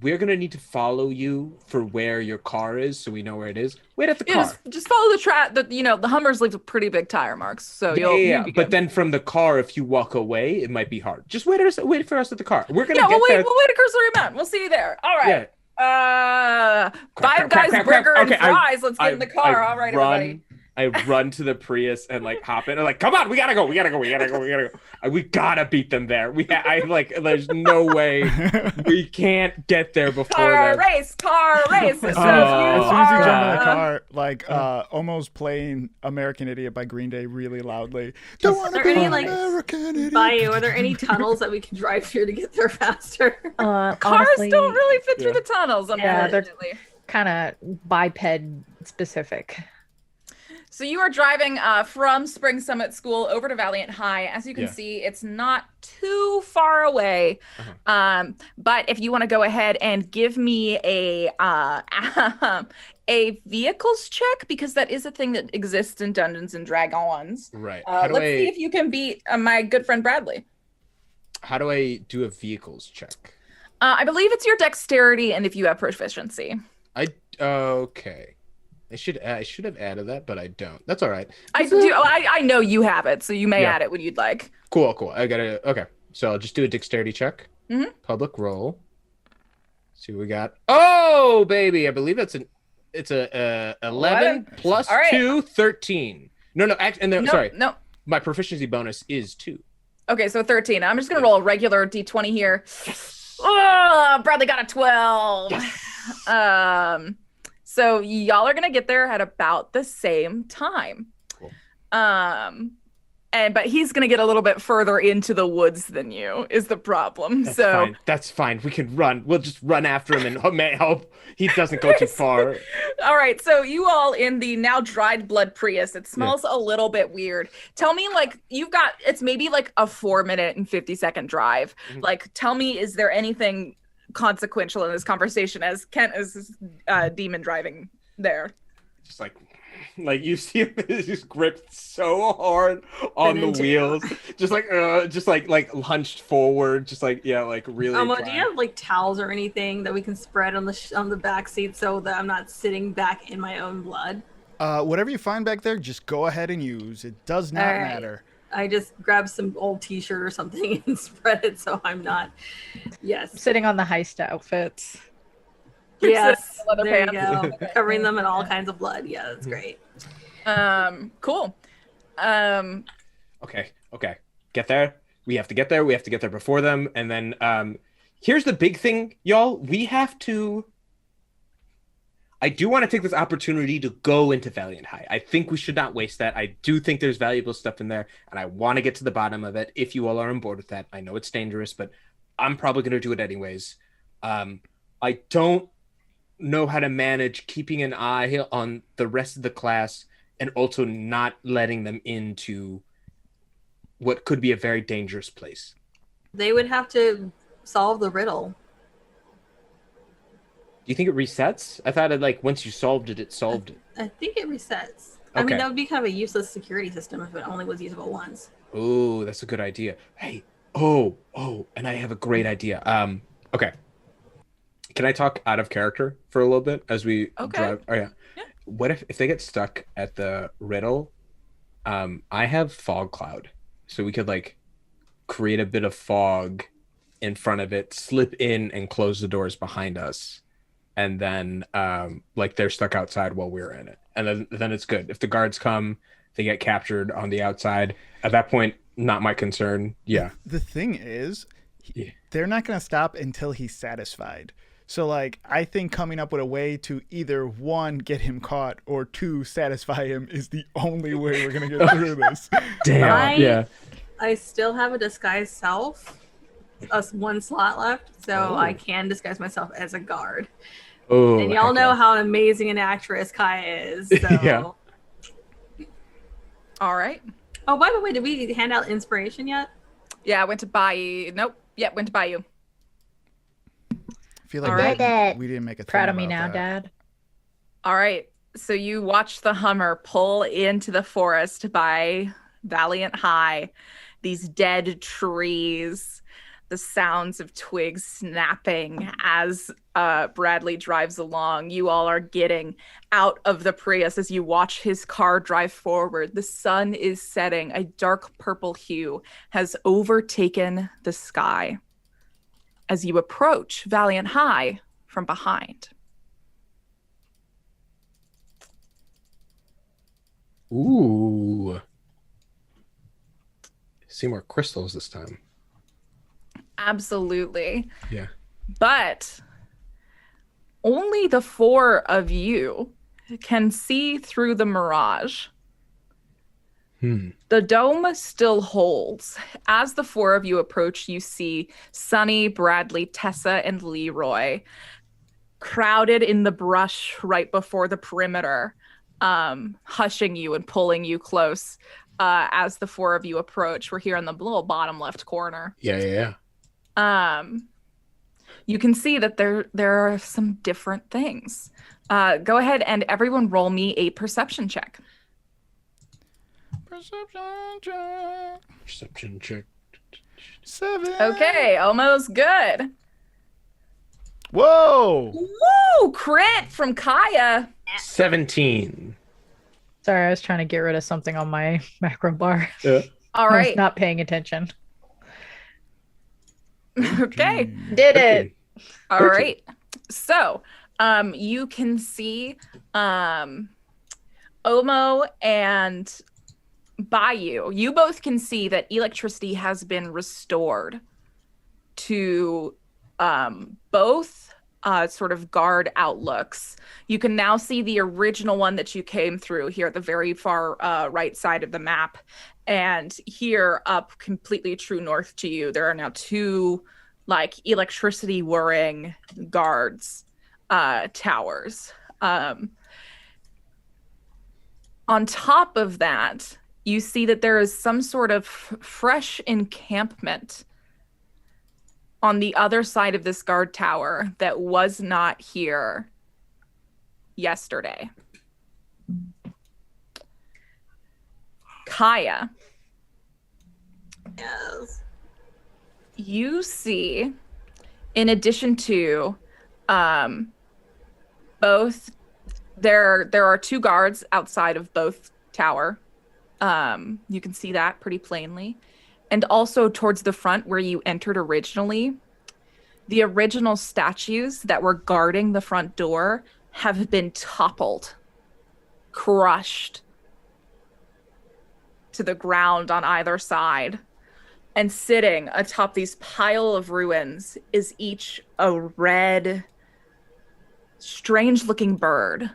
We're gonna need to follow you for where your car is, so we know where it is. Wait at the car. Just follow the track. The Hummers leave pretty big tire marks, so you'll be good. But then from the car, if you walk away, it might be hard. Just wait for us at the car. We're gonna we'll get there. We'll wait a cursory amount. We'll see you there. All right. Yeah. 5 guys, burger, and fries. Let's get in the car. All right, everybody. I run to the Prius and hop in. I'm like, come on, we gotta go. We gotta beat them there. There's no way we can't get there before car race. As soon as you jump in the car, almost playing American Idiot by Green Day really loudly. Are there any tunnels that we can drive through to get there faster? Cars Honestly, don't really fit through the tunnels, unfortunately. They're kind of biped specific. So you are driving from Spring Summit School over to Valiant High. As you can see, it's not too far away. But if you want to go ahead and give me a vehicles check, because that is a thing that exists in Dungeons and Dragons. Right. Let's see if you can beat my good friend Bradley. How do I do a vehicles check? I believe it's your dexterity and if you have proficiency. Okay. I should have added that, but I don't. That's all right. I do. I know you have it, so you may Yeah. add it when you'd like. Cool. I gotta. Okay, so I'll just do a dexterity check. Mhm. Public roll. See what we got. Oh, baby! I believe it's a 11 plus All right. 2, 13. No, No, sorry. No. My proficiency bonus is 2. Okay, so 13. I'm just gonna roll a regular d20 here. Oh, Bradley got a 12. So y'all are gonna get there at about the same time. Cool. But he's gonna get a little bit further into the woods than you is the problem. That's fine. We can run. We'll just run after him and hope he doesn't go too far. All right, so you all in the now dried blood Prius. It smells a little bit weird. Tell me, like, it's maybe like a 4-minute and 50-second drive. Mhm. Like, tell me, is there anything consequential in this conversation as Kent is demon driving there? Just like you see him just gripped so hard on the wheels, just like hunched forward, just like really. Do you have like towels or anything that we can spread on the back seat so that I'm not sitting back in my own blood? Whatever you find back there, just go ahead and use. It does not matter. I just grab some old t-shirt or something and spread it so I'm not. Yes. Sitting on the heist outfits. Yes. Leather There you pants. go. Covering them in all kinds of blood. Yeah, that's great. Cool. Okay. Get there. We have to get there. We have to get there before them. And then here's the big thing, y'all. I do want to take this opportunity to go into Valiant High. I think we should not waste that. I do think there's valuable stuff in there, and I want to get to the bottom of it if you all are on board with that. I know it's dangerous, but I'm probably going to do it anyways. I don't know how to manage keeping an eye on the rest of the class and also not letting them into what could be a very dangerous place. They would have to solve the riddle. Do you think it resets? I thought once you solved it, it solved it. I think it resets. I mean, that would be kind of a useless security system if it only was usable once. Oh, that's a good idea. Hey, and I have a great idea. Okay. Can I talk out of character for a little bit as we drive? Oh, yeah. What if they get stuck at the riddle? I have fog cloud, so we could create a bit of fog in front of it, slip in and close the doors behind us. And then they're stuck outside while we're in it. And then it's good. If the guards come, they get captured on the outside. At that point, not my concern. Yeah. The thing is, they're not going to stop until he's satisfied. So I think coming up with a way to either 1, get him caught, or 2, satisfy him is the only way we're going to get through this. Damn. I still have a disguise self. Us 1 slot left, so I can disguise myself as a guard. Oh, and y'all know how amazing an actress Kaya is. So. Yeah. All right. Oh, by the way, did we hand out inspiration yet? Yeah, I went to buy you. Nope. Yep, went to buy you. I feel like we didn't make a thing Proud of me about now, that. Dad. All right. So you watch the Hummer pull into the forest by Valiant High. These dead trees, the sounds of twigs snapping as Bradley drives along. You all are getting out of the Prius as you watch his car drive forward. The sun is setting. A dark purple hue has overtaken the sky as you approach Valiant High from behind. Ooh. See more crystals this time. Absolutely. Yeah. But only the 4 of you can see through the mirage. The dome still holds. As the 4 of you approach, you see Sunny, Bradley, Tessa, and Leroy crowded in the brush right before the perimeter, hushing you and pulling you close as the 4 of you approach. We're here in the little bottom left corner. Yeah. You can see that there are some different things. Go ahead and everyone roll me a perception check. Perception check. 7. 7. Okay, almost good. Whoa! Woo! Crit from Kaya. 17. Sorry, I was trying to get rid of something on my macro bar. Yeah. All I was right. not paying attention. Okay. Did it. All right. So, you can see Omo and Bayou. You both can see that electricity has been restored to both sort of guard outlooks. You can now see the original one that you came through here at the very far right side of the map. And here up completely true north to you, there are now two like electricity whirring guards towers. On top of that, you see that there is some sort of fresh encampment on the other side of this guard tower that was not here yesterday. Kaya. Yes. You see, in addition to both, there are two guards outside of both tower. You can see that pretty plainly. And also towards the front where you entered originally, the original statues that were guarding the front door have been toppled, crushed to the ground on either side. And sitting atop these pile of ruins is each a red, strange-looking bird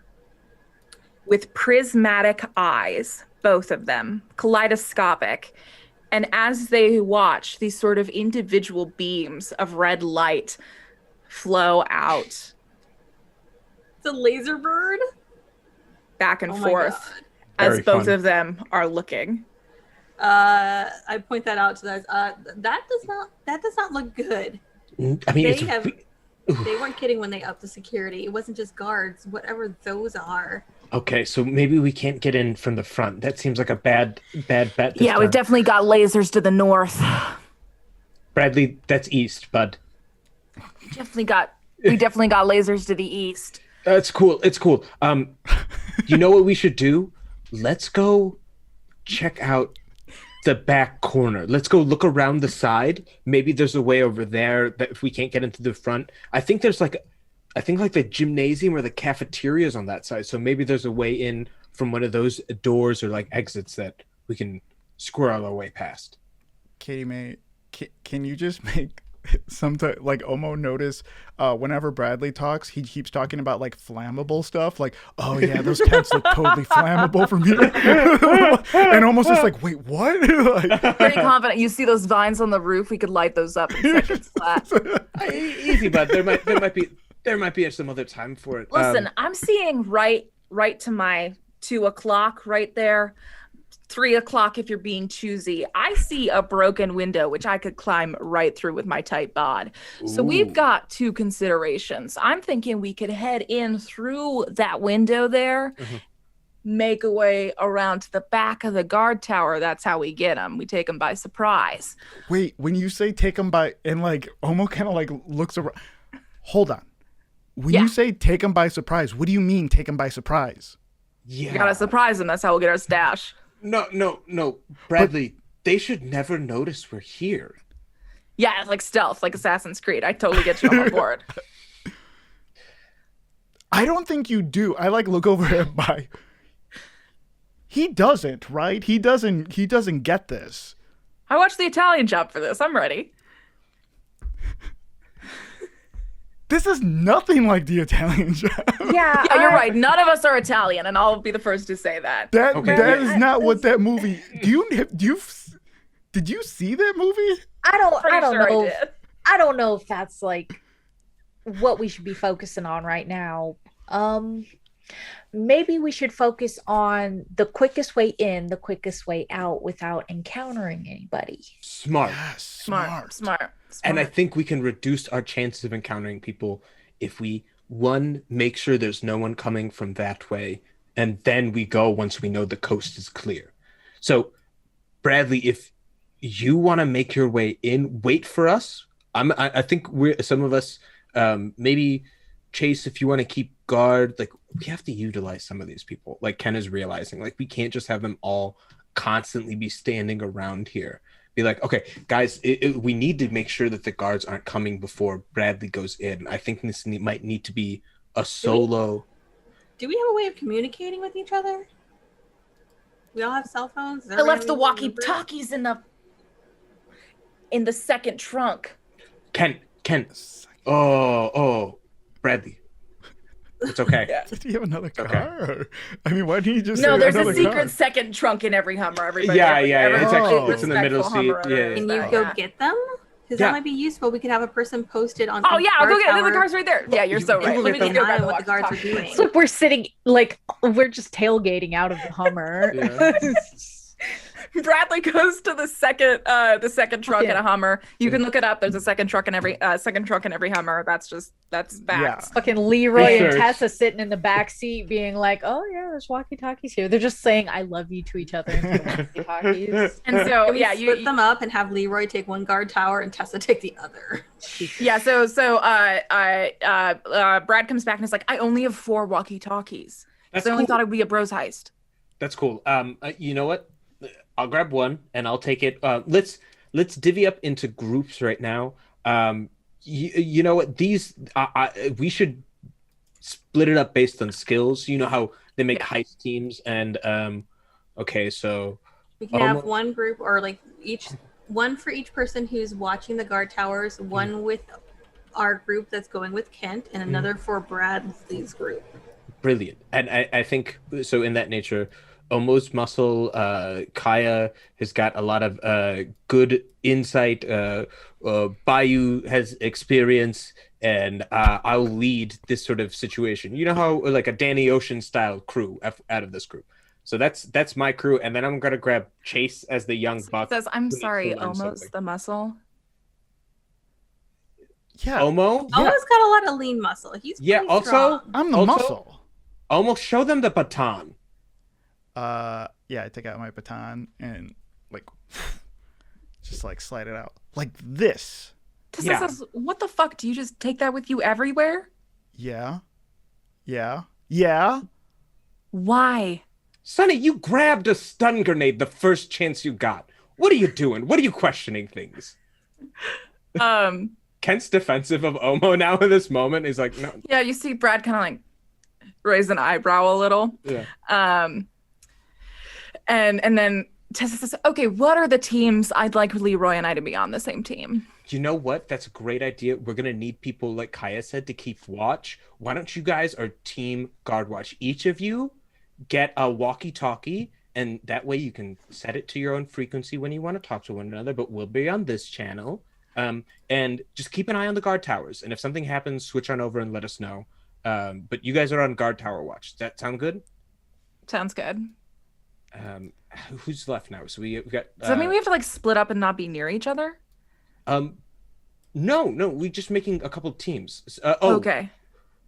with prismatic eyes, both of them, kaleidoscopic. And as they watch, these sort of individual beams of red light flow out. It's a laser bird? Back and Oh my forth God. as Very both fun. of them are looking. I point that out to those. That does not look good. I mean, They weren't kidding when they upped the security. It wasn't just guards, whatever those are. okay, so maybe we can't get in from the front. That seems like a bad bet. This Yeah, we've time. definitely got lasers to the north. Bradley, that's east, bud. We definitely got lasers to the east. It's cool. It's cool. You know what we should do? Let's go check out the back corner. Let's go look around the side. Maybe there's a way over there that if we can't get into the front. I think the gymnasium or the cafeteria is on that side. So maybe there's a way in from one of those doors or like exits that we can squirrel our way past. Katie Mae, can you just make sometimes like Omo notice whenever Bradley talks, he keeps talking about like flammable stuff, like, oh yeah, those tents look totally flammable from here. And almost just like, wait, what? Like, Pretty confident. You see those vines on the roof? We could light those up in seconds flat. Easy, bud. There might be some other time for it. Listen, I'm seeing right to my 2 o'clock right there. 3 o'clock if you're being choosy. I see a broken window which I could climb right through with my tight bod. So we've got two considerations. I'm thinking we could head in through that window there, make a way around to the back of the guard tower. That's how we get them. We take them by surprise. wait, when you say take him by, and like Omo kind of like looks around. Hold on. When Yeah. you say take him by surprise, what do you mean take him by surprise? Yeah. We gotta surprise them. That's how we'll get our stash. No. Bradley, they should never notice we're here. Yeah, it's like stealth, like Assassin's Creed. I totally get you on board. I don't think you do. I like look over at by. He doesn't, right? He doesn't get this. I watched the Italian Job for this. I'm ready. This is nothing like the Italian Job. Yeah, Yeah, you're right. None of us are Italian, and I'll be the first to say that. That Okay. that is not what that movie. Did you see that movie? I don't Pretty sure know. I did. I don't know if that's like what we should be focusing on right now. Maybe we should focus on the quickest way in, the quickest way out without encountering anybody. Smart. Yes, Smart. And I think we can reduce our chances of encountering people if we, one, make sure there's no one coming from that way, and then we go once we know the coast is clear. So, Bradley, if you want to make your way in, wait for us. I think some of us maybe Chase, if you want to keep guard, like we have to utilize some of these people. Like Ken is realizing, like we can't just have them all constantly be standing around here. Be like, okay, guys, we need to make sure that the guards aren't coming before Bradley goes in. I think this might need to be a solo. Do we have a way of communicating with each other? We all have cell phones. I left the walkie-talkies in the second trunk. Ken. Oh, Bradley. It's okay. Yeah. Did he have another car? Okay. I mean, why didn't he just No, say there's a another secret car? second trunk in every Hummer. Everybody. Yeah. every It's actually it's in the middle respectful seat. Hummer owner Yeah. is Can you that, go yeah. get them? Because Yeah. that might be useful. We could have a person posted on. Oh each yeah, I'll go guard get it. The tower. car's right there. Yeah, you're so You right. go Let me get just them. go grab the What the guards are walkie-talkie. doing. It's like we're sitting, like we're just tailgating out of the Hummer. Yeah. Bradley goes to the second truck in a Hummer. You can look it up. There's a second truck in every Hummer. That's facts. Fucking Leroy and Research. Tessa sitting in the back seat being like, oh yeah, there's walkie-talkies here. They're just saying I love you to each other into the walkie-talkies. And so Can we yeah, split them up and have Leroy take one guard tower and Tessa take the other. Yeah, Brad comes back and is like, I only have 4 walkie-talkies. That's So I only cool. thought it would be a bros heist. That's cool. You know what? I'll grab one and I'll take it. Let's divvy up into groups right now. You know what? These we should split it up based on skills. You know how they make heist teams and okay, so We can have one group or like one for each person who's watching the guard towers, one with our group that's going with Kent, and another for Bradley's group. brilliant. And I think so in that nature. Almost muscle. Kaya has got a lot of good insight. Bayou has experience, and I'll lead this sort of situation. You know how like a Danny Ocean style crew out of this group. So that's my crew, and then I'm gonna grab Chase as the young buck. Says, I'm who needs to sorry, learn almost something. the muscle. Yeah. Omo. Almost got a lot of lean muscle. He's Yeah, pretty also- strong. I'm the Also- muscle. Almost show them the baton. Yeah, I take out my baton and like just like slide it out like this. Tessa Yeah. says, what the fuck? Do you just take that with you everywhere? Yeah. Why? Sonny, you grabbed a stun grenade the first chance you got. What are you doing? What are you questioning things? Kent's defensive of Omo now in this moment. He's like, no. Yeah, you see Brad kind of like raise an eyebrow a little. Yeah. And then Tessa says, okay, what are the teams? I'd like Leroy and I to be on the same team. You know what? That's a great idea. We're going to need people, like Kaya said, to keep watch. Why don't you guys are team guard watch? Each of you get a walkie-talkie, and that way you can set it to your own frequency when you want to talk to one another, but we'll be on this channel. And just keep an eye on the guard towers. And if something happens, switch on over and let us know. But you guys are on guard tower watch. Does that sound good? Sounds good. Who's left now? So we got. Does that mean we have to like split up and not be near each other? No, we're just making a couple teams. Okay.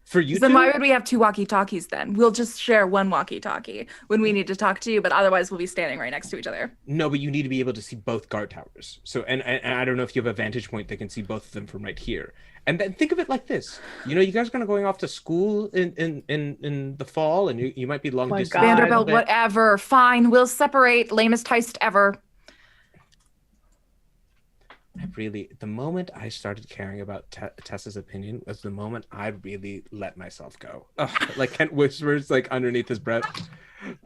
For you Then two? why would we have 2 walkie-talkies then? We'll just share one walkie-talkie when we need to talk to you, but otherwise we'll be standing right next to each other. No, but you need to be able to see both guard towers. So, and I don't know if you have a vantage point that can see both of them from right here. And then think of it like this: you know, you guys are gonna going off to school in the fall, and you might be long My distance. God. Vanderbilt, whatever. Fine, we'll separate. Lamest heist ever. The moment I started caring about Tessa's opinion was the moment I really let myself go. Ugh, like Kent whispers, like underneath his breath.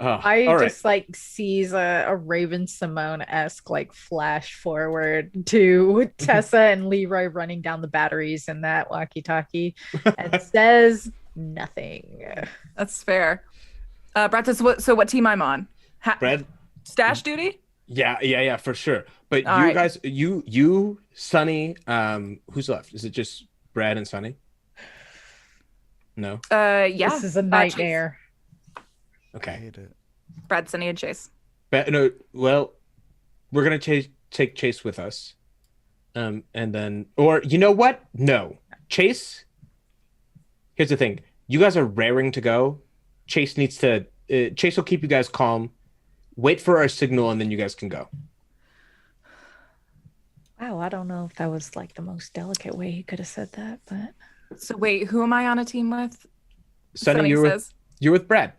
I all right. just like sees a Raven Simone-esque like flash forward to Tessa and Leroy running down the batteries in that walkie-talkie and says nothing. That's fair. Brad says, what team I'm on? Brad. Stash duty? Yeah, for sure. But All you right. guys, you, Sonny, who's left? Is it just Brad and Sonny? No. Yeah. This is a Chase. nightmare. I Okay. hate it. Brad, Sunny, and Chase. But no. Well, we're gonna take Chase with us, and then, or you know what? No, Chase. Here's the thing: you guys are raring to go. Chase needs to. Chase will keep you guys calm. Wait for our signal, and then you guys can go. Wow, I don't know if that was like the most delicate way he could have said that, but So wait, who am I on a team with? Sonny, says. you're with Brad.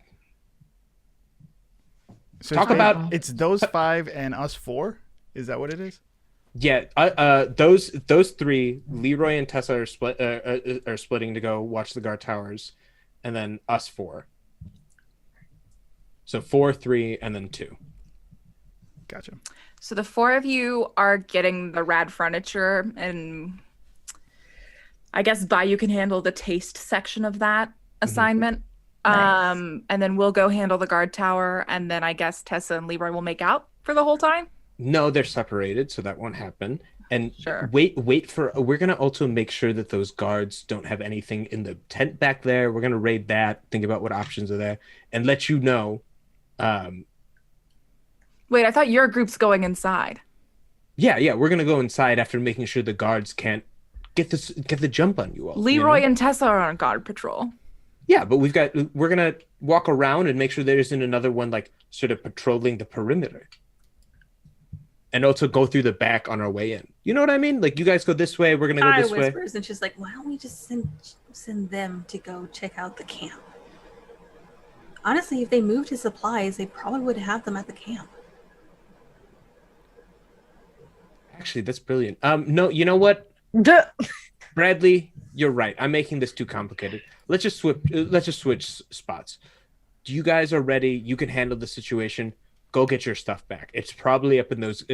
So Talk about it's those 5 and us 4. Is that what it is? yeah. Those 3, Leroy and Tessa are splitting to go watch the guard towers, and then us 4. So 4, 3, and then 2. Gotcha. So the 4 of you are getting the rad furniture, and I guess Bayou can handle the taste section of that assignment. Nice. And then we'll go handle the guard tower, and then I guess Tessa and Leroy will make out for the whole time. No, they're separated, so that won't happen. And Sure. wait for. We're gonna also make sure that those guards don't have anything in the tent back there. We're gonna raid that. Think about what options are there, and let you know. Wait, I thought your group's going inside. Yeah, we're gonna go inside after making sure the guards can't get the jump on you all. Leroy you know? and Tessa are on guard patrol. Yeah, but we're gonna walk around and make sure there isn't another one like sort of patrolling the perimeter. And also go through the back on our way in. You know what I mean? Like you guys go this way, we're gonna go this way. Whispers, and she's like, "Why don't we just send them to go check out the camp?" Honestly, if they moved his supplies, they probably would have them at the camp. Actually, that's brilliant. No, you know what? Bradley, you're right. I'm making this too complicated. Let's just switch spots. You guys are ready. You can handle the situation. Go get your stuff back. It's probably up in those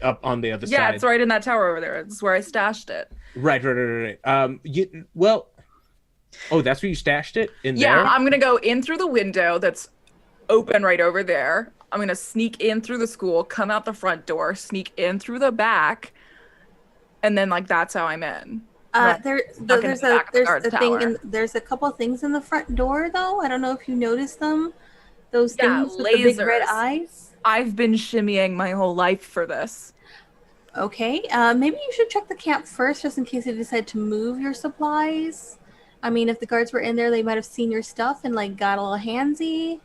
up on the other side. Yeah, it's right in that tower over there. It's where I stashed it. Right. Oh, that's where you stashed it? In Yeah, there? I'm gonna go in through the window that's open right over there. I'm gonna sneak in through the school, come out the front door, sneak in through the back, and then like that's how I'm in. There's a couple of things in the front door though. I don't know if you noticed them. Those things with the big red eyes. I've been shimmying my whole life for this. Okay, maybe you should check the camp first, just in case they decide to move your supplies. I mean, if the guards were in there, they might have seen your stuff and like got a little handsy.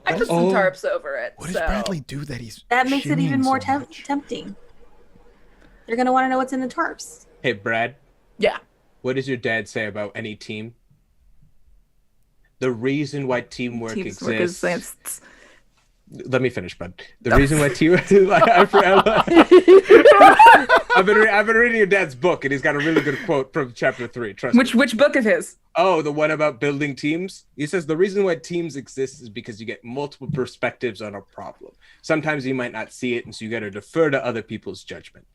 I put some tarps over it. What does Bradley do that that makes it even more so tempting? They're gonna want to know what's in the tarps. Hey, Brad. Yeah. What does your dad say about any team? The reason why teamwork exists. Let me finish, bud. The reason why teamwork. I've been reading your dad's book, and he's got a really good quote from chapter 3. Trust me. Which book of his? Oh, the one about building teams. He says the reason why teams exist is because you get multiple perspectives on a problem. Sometimes you might not see it, and so you got to defer to other people's judgment.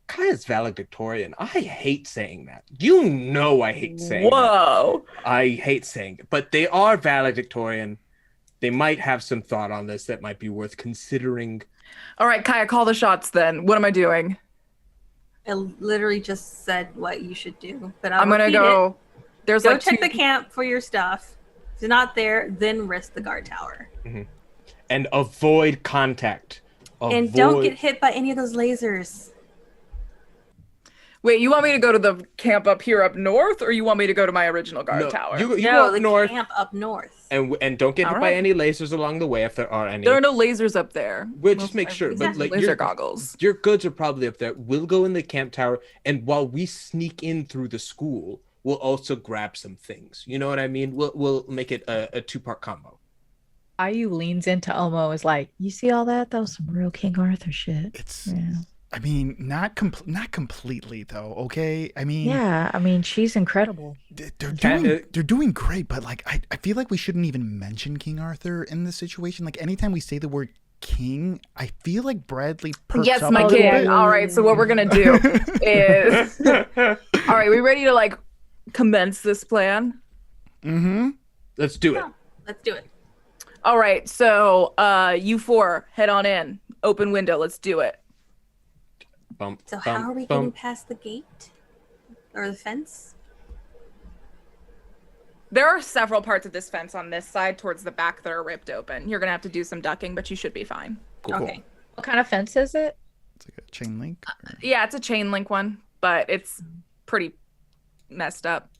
Kaya's valedictorian. I hate saying that. You know I hate saying Whoa. that. I hate saying it. But they are valedictorian. They might have some thought on this that might be worth considering. All right, Kaya, call the shots then. What am I doing? I literally just said what you should do, but I'm gonna go. There's go like check the camp for your stuff. If it's not there, then risk the guard tower. Mm-hmm. And avoid contact. And don't get hit by any of those lasers. Wait, you want me to go to the camp up here up north, or you want me to go to my original guard tower? You go up north. Camp up north. And don't get hit by any lasers along the way if there are any. There are no lasers up there. We'll just make sure. But like laser goggles. Your goods are probably up there. We'll go in the camp tower, and while we sneak in through the school, we'll also grab some things. You know what I mean? We'll make it a 2-part combo. Ayu leans into Elmo, is like, "You see all that? That was some real King Arthur shit." I mean, not completely though. Okay, I mean, yeah, I mean, she's incredible. They're doing great, but like, I feel like we shouldn't even mention King Arthur in this situation. Like, anytime we say the word king, I feel like Bradley perks yes, up my a little king. bit. All right, so what we're gonna do is, all right, we ready to like commence this plan? Mm-hmm. Let's do it. Let's do it. All right, so you 4 head on in. Open window. Let's do it. So how are we getting past the gate or the fence? There are several parts of this fence on this side towards the back that are ripped open. You're gonna have to do some ducking, but you should be fine. Cool. Okay. What kind of fence is it? It's like a chain link. Yeah, it's a chain link one, but it's pretty messed up.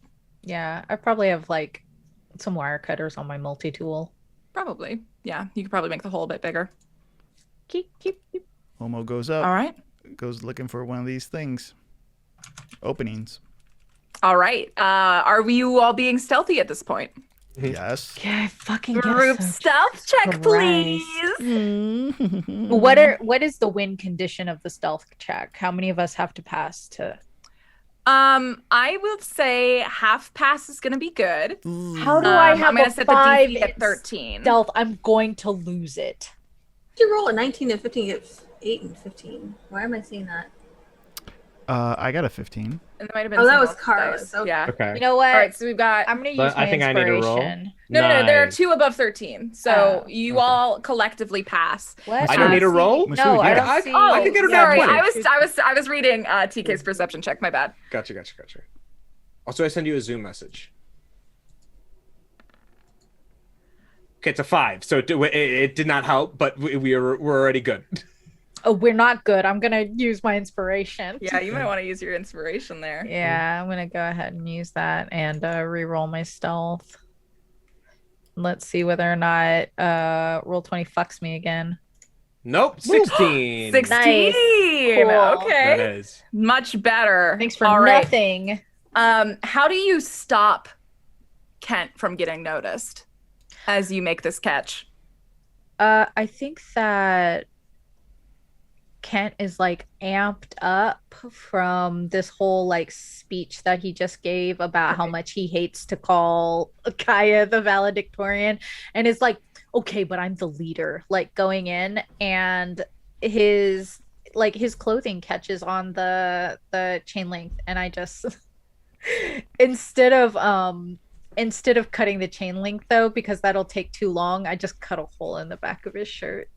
Yeah, I probably have like some wire cutters on my multi-tool. Probably. Yeah, you could probably make the hole a bit bigger. Keep. Momo goes up. All right. Goes looking for one of these things. Openings. All right. Are you all being stealthy at this point? Yes. Yeah, I fucking Group guess so. stealth check, Christ. please. What is the win condition of the stealth check? How many of us have to pass to? I would say half pass is gonna be good. How do I have I'm gonna a set 5 the DC at in 13. stealth? I'm going to lose it. If you roll a 19 and 15, it's 8 and 15. Why am I seeing that? I got a 15. And there might have been Oh, that some was else Carlos. dice. Okay. Yeah. Okay. You know what? All right, so we've got. I'm gonna use But my I think I need to roll. inspiration. No, there are Nice. 2 above 13. So Oh. you Okay. all collectively pass. What? I don't need to roll? Let's No, do it I again. don't see. I could get a nat Sorry, 20. I was reading TK's perception check. My bad. Gotcha. Also, I send you a Zoom message. Okay, it's a 5, so it did not help, but we're already good. Oh, we're not good. I'm gonna use my inspiration. Yeah, you might want to use your inspiration there. Yeah, I'm gonna go ahead and use that and re-roll my stealth. Let's see whether or not roll 20 fucks me again. Nope, 16. 16. Cool. That Okay. is. Much better. Thanks for All right. nothing. How do you stop Kent from getting noticed as you make this catch? I think that Kent is like amped up from this whole like speech that he just gave about how much he hates to call Kaya the valedictorian, and is like, okay, but I'm the leader, like going in, and his clothing catches on the chain link, and I just instead of cutting the chain link though, because that'll take too long, I just cut a hole in the back of his shirt.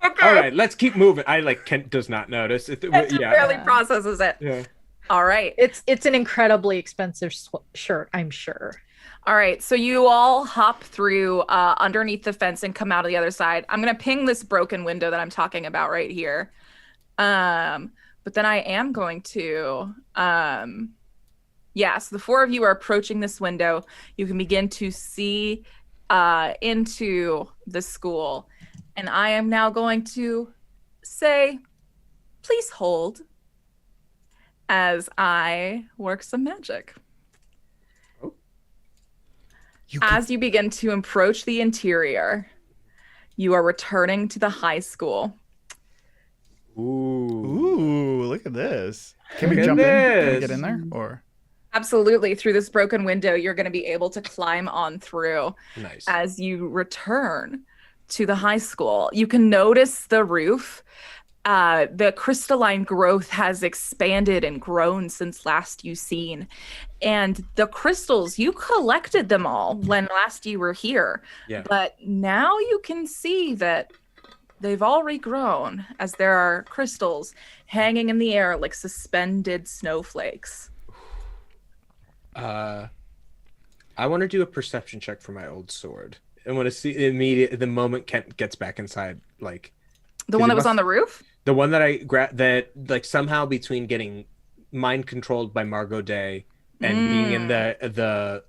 Okay. All right, let's keep moving. Kent does not notice. Kent just barely processes it. Yeah. All right. It's an incredibly expensive shirt, I'm sure. All right, so you all hop through underneath the fence and come out of the other side. I'm gonna ping this broken window that I'm talking about right here. But then I am going to, so the 4 of you are approaching this window. You can begin to see into the school. And I am now going to say, please hold as I work some magic. As you begin to approach the interior, you are returning to the high school. Ooh. Look at this. Can we Look at jump in? Can we this. get in there? Or Absolutely. Through this broken window, you're going to be able to climb on through Nice. as you return to the high school. You can notice the roof. The crystalline growth has expanded and grown since last you seen. And the crystals, you collected them all when last you were here. Yeah. But now you can see that they've all regrown as there are crystals hanging in the air like suspended snowflakes. I want to do a perception check for my old sword. I want to see immediate the moment Kent gets back inside, like The one that was on the roof? the one that I grabbed, that like somehow between getting mind controlled by Margot Day and being in the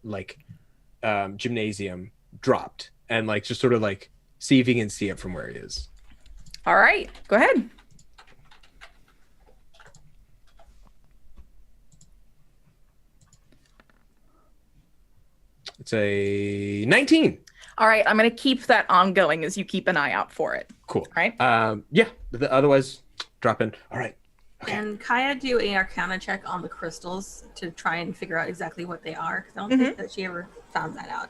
gymnasium dropped, and like just sort of like see if he can see it from where he is. All right, go ahead. It's a 19. All right, I'm going to keep that ongoing as you keep an eye out for it. Cool. All right. Yeah. Otherwise, drop in. All right. Okay. And Kaya do a Arcana check on the crystals to try and figure out exactly what they are, because I don't think that she ever found that out.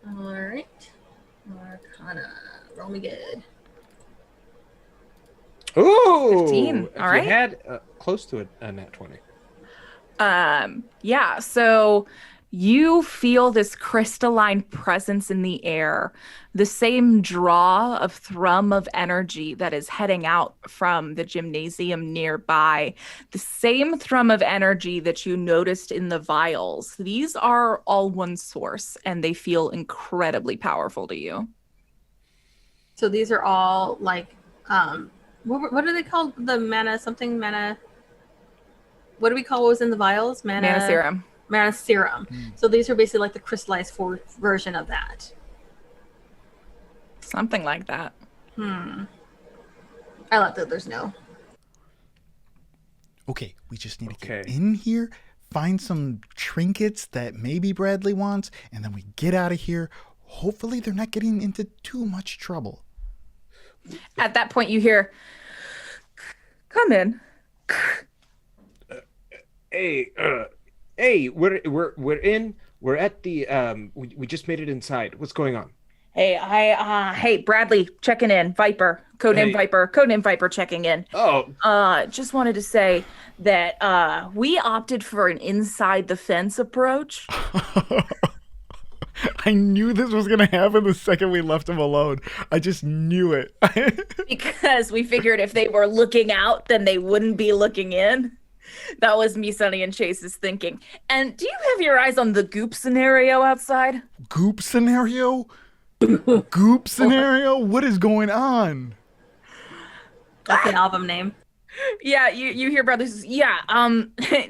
All right. Arcana. Roll me good. Ooh. 15. If All right. You had close to a nat 20. Yeah, so you feel this crystalline presence in the air, the same draw of thrum of energy that is heading out from the gymnasium nearby, the same thrum of energy that you noticed in the vials. These are all one source, and they feel incredibly powerful to you. So these are all like, what are they called? The mana. What do we call what was in the vials? Mana serum. Mana serum. So these are basically like the crystallized version of that. Something like that. I let the others know. Okay, we just need to Okay. get in here, find some trinkets that maybe Bradley wants, and then we get out of here. Hopefully they're not getting into too much trouble. At that point, you hear, "Come in." Hey, we're in. We're at the we just made it inside. What's going on? Hey, Bradley, checking in. Viper, codename Hey. Viper checking in. Oh, Just wanted to say that we opted for an inside the fence approach. I knew this was going to happen the second we left him alone. I just knew it. Because we figured if they were looking out, then they wouldn't be looking in. That was me, Sonny, and Chase's thinking. And do you have your eyes on the goop scenario outside? Goop scenario? Goop scenario? What is going on? That's an album name. Yeah, you hear brothers. Yeah,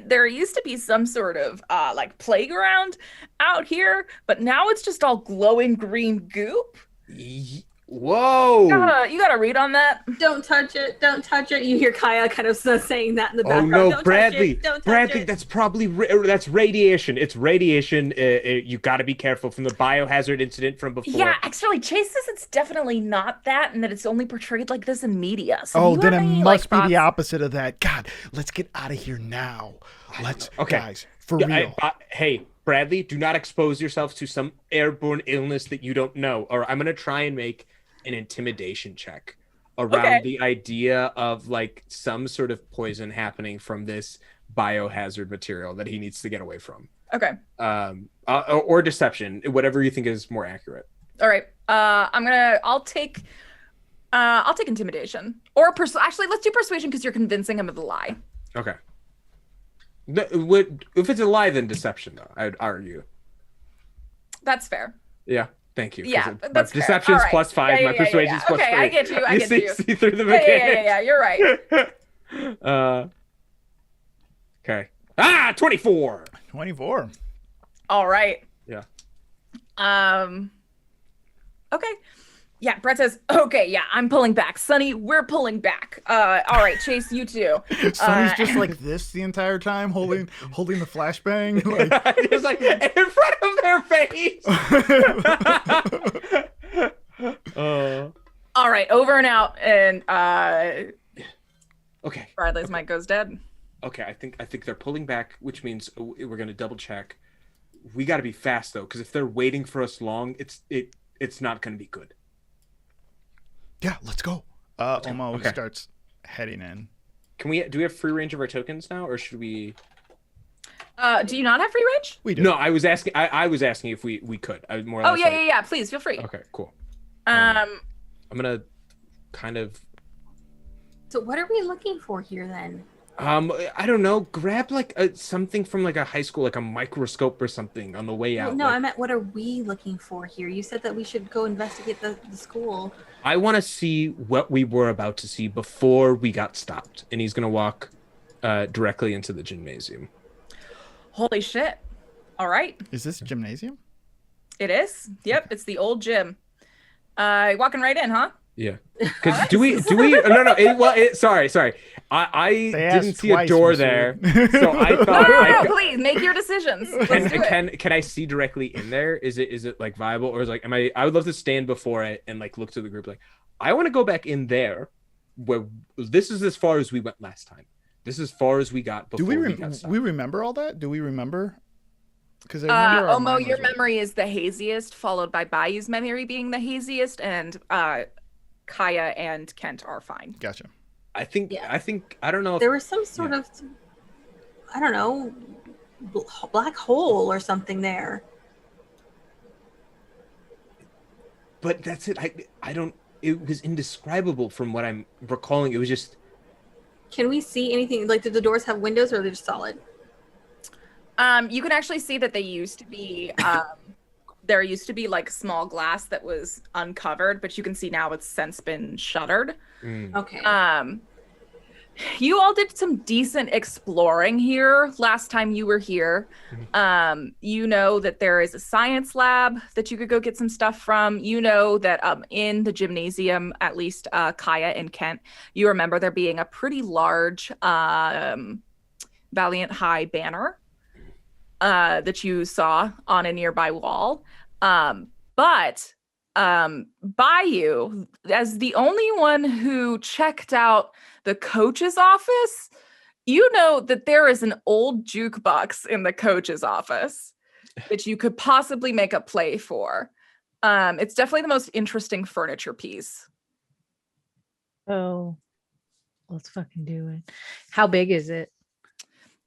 there used to be some sort of like playground out here, but now it's just all glowing green goop. whoa! You gotta read on that. Don't touch it. Don't touch it. You hear Kaya kind of saying that in the Oh background. no, Don't Bradley! touch it. Don't touch Bradley, it. that's probably that's radiation. It's radiation. You got to be careful from the biohazard incident from before. Yeah, actually, Chase says it's definitely not that, and that it's only portrayed like this in media. So Oh, do you then it have any, must be thoughts? the opposite of that. God, let's get out of here now. Let's, Okay. guys, for Yeah, real. Hey, Bradley, do not expose yourself to some airborne illness that you don't know. Or I'm gonna try and make an intimidation check around Okay. the idea of like some sort of poison happening from this biohazard material that he needs to get away from. Okay. Or deception, whatever you think is more accurate. All right. I'll take intimidation or actually let's do persuasion because you're convincing him of the lie. Okay. If it's a lie, then deception, though, I'd argue. That's fair. Yeah. Thank you. 'cause Yeah, my that's fair. deception's All right. plus 5, Yeah, my yeah, yeah, persuasion's yeah. plus Okay, 3. I get you, I get you. See through the Yeah, mechanics. you're right. Okay. 24. 24. All right. Yeah. Okay. Yeah, Brett says, okay, yeah, I'm pulling back. Sonny, we're pulling back. All right, Chase, you too. Sonny's just like this the entire time, holding the flashbang. Like, Just like in front of their face. All right, over and out. And Okay. Bradley's mic goes dead. Okay, I think they're pulling back, which means we're gonna double check. We got to be fast though, because if they're waiting for us long, it's not gonna be good. yeah, let's go. Omo Okay. starts heading in. Do we have free range of our tokens now, or should we? Do you not have free range? We do. No, I was asking. I was asking if we could. I more or Oh, less yeah, like- yeah, yeah. Please feel free. Okay, cool. Um, I'm gonna kind of So what are we looking for here then? I don't know, grab like something from like a high school, like a microscope or something on the way out. No, like, I meant what are we looking for here? You said that we should go investigate the school. I want to see what we were about to see before we got stopped. And he's gonna walk directly into the gymnasium. holy shit. All right. Is this gymnasium? It is. Yep, it's the old gym. Walking right in, huh? Yeah. Because do we no sorry. I They asked didn't see a twice, door Mr. there, Reed. so I No, thought please make your decisions. Let's do it. can I see directly in there? Is it like viable, or is like I would love to stand before it and like look to the group like I want to go back in there where this is as far as we went last time. This is as far as we got before Do we got stopped. we remember all that? Do we remember? Because our Omo, mind your was right. memory is the haziest, followed by Bayou's memory being the haziest, and Kaya and Kent are fine. Gotcha. I think Yeah. I don't know if There was some sort of, I don't know, black hole or something there. but that's it. I don't it was indescribable from what I'm recalling. It was just Can we see anything? Like, did the doors have windows or are they just solid? You can actually see that they used to be there used to be like small glass that was uncovered, but you can see now it's since been shuttered. Okay. You all did some decent exploring here last time you were here. You know that there is a science lab that you could go get some stuff from. You know that in the gymnasium, at least Kaya and Kent, you remember there being a pretty large Valiant High banner that you saw on a nearby wall. But Bayou, as the only one who checked out the coach's office, you know that there is an old jukebox in the coach's office that you could possibly make a play for. It's definitely the most interesting furniture piece. Oh, let's fucking do it. How big is it?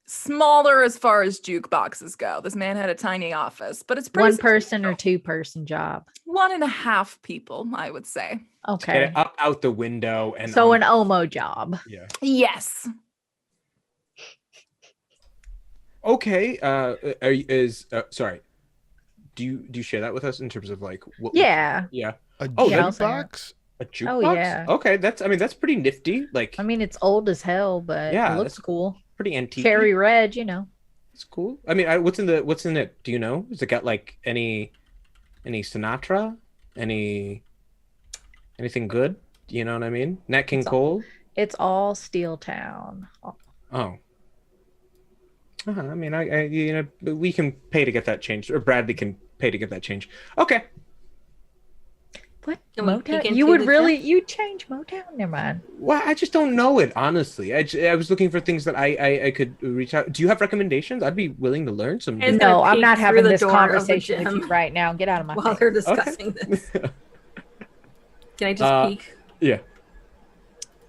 Smaller as far as jukeboxes go. This man had a tiny office, but it's pretty One person or two person job? 1.5 people, I would say. Get Okay. it up out the window and So on- an Omo job. yeah. Yes. Okay. Sorry. Do you share that with us in terms of like what? Yeah. Yeah. A Oh, jukebox? A jukebox. Oh, yeah. Okay, that's pretty nifty. Like I mean, it's old as hell, but Yeah, it looks that's- cool. pretty antique. Cherry red, you know. It's cool. I mean, what's in it? Do you know? Has it got like any Sinatra? Anything good? You know what I mean? Nat King It's all- Cole. It's all Steel Town. Oh. I mean, I we can pay to get that changed, or Bradley can pay to get that changed. Okay. What? Can we peek Motown? into You would the really? You change Motown? Never mind. Well, I just don't know it, honestly. I was looking for things that I could reach out. Do you have recommendations? I'd be willing to learn some. And- No, I'm peek not through having the this door of the conversation with gym. you right now. Get out of my While face. they're discussing this. Can I just peek? Yeah.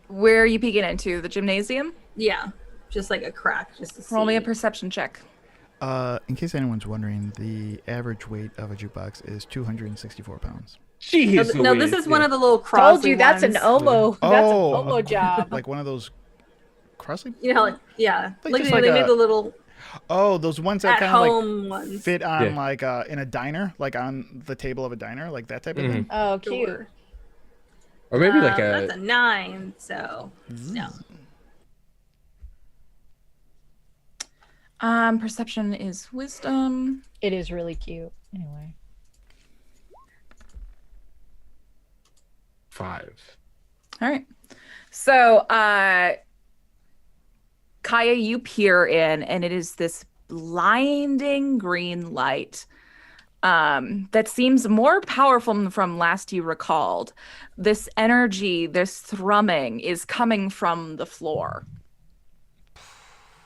Where are you peeking into? The gymnasium? Yeah. Just like a crack, just to see. Roll me a perception check. In case anyone's wondering, the average weight of a jukebox is 264 pounds. Jeez. No, this Louise. is one of the little crossy Told you that's an ones. Omo. That's Oh. an Omo job. Like one of those crossly. You know, like, yeah. Like Like, just they like made a- the little Oh, those ones that at kind of like home ones. fit on Yeah. like in a diner, like on the table of a diner, like that type of Mhm. thing. Oh, cute. Door. Or maybe like That's a. a 9, so no. Perception is wisdom. It is really cute. Anyway. 5. All right. So, Kaya, you peer in, and it is this blinding green light that seems more powerful from last you recalled. This energy, this thrumming is coming from the floor.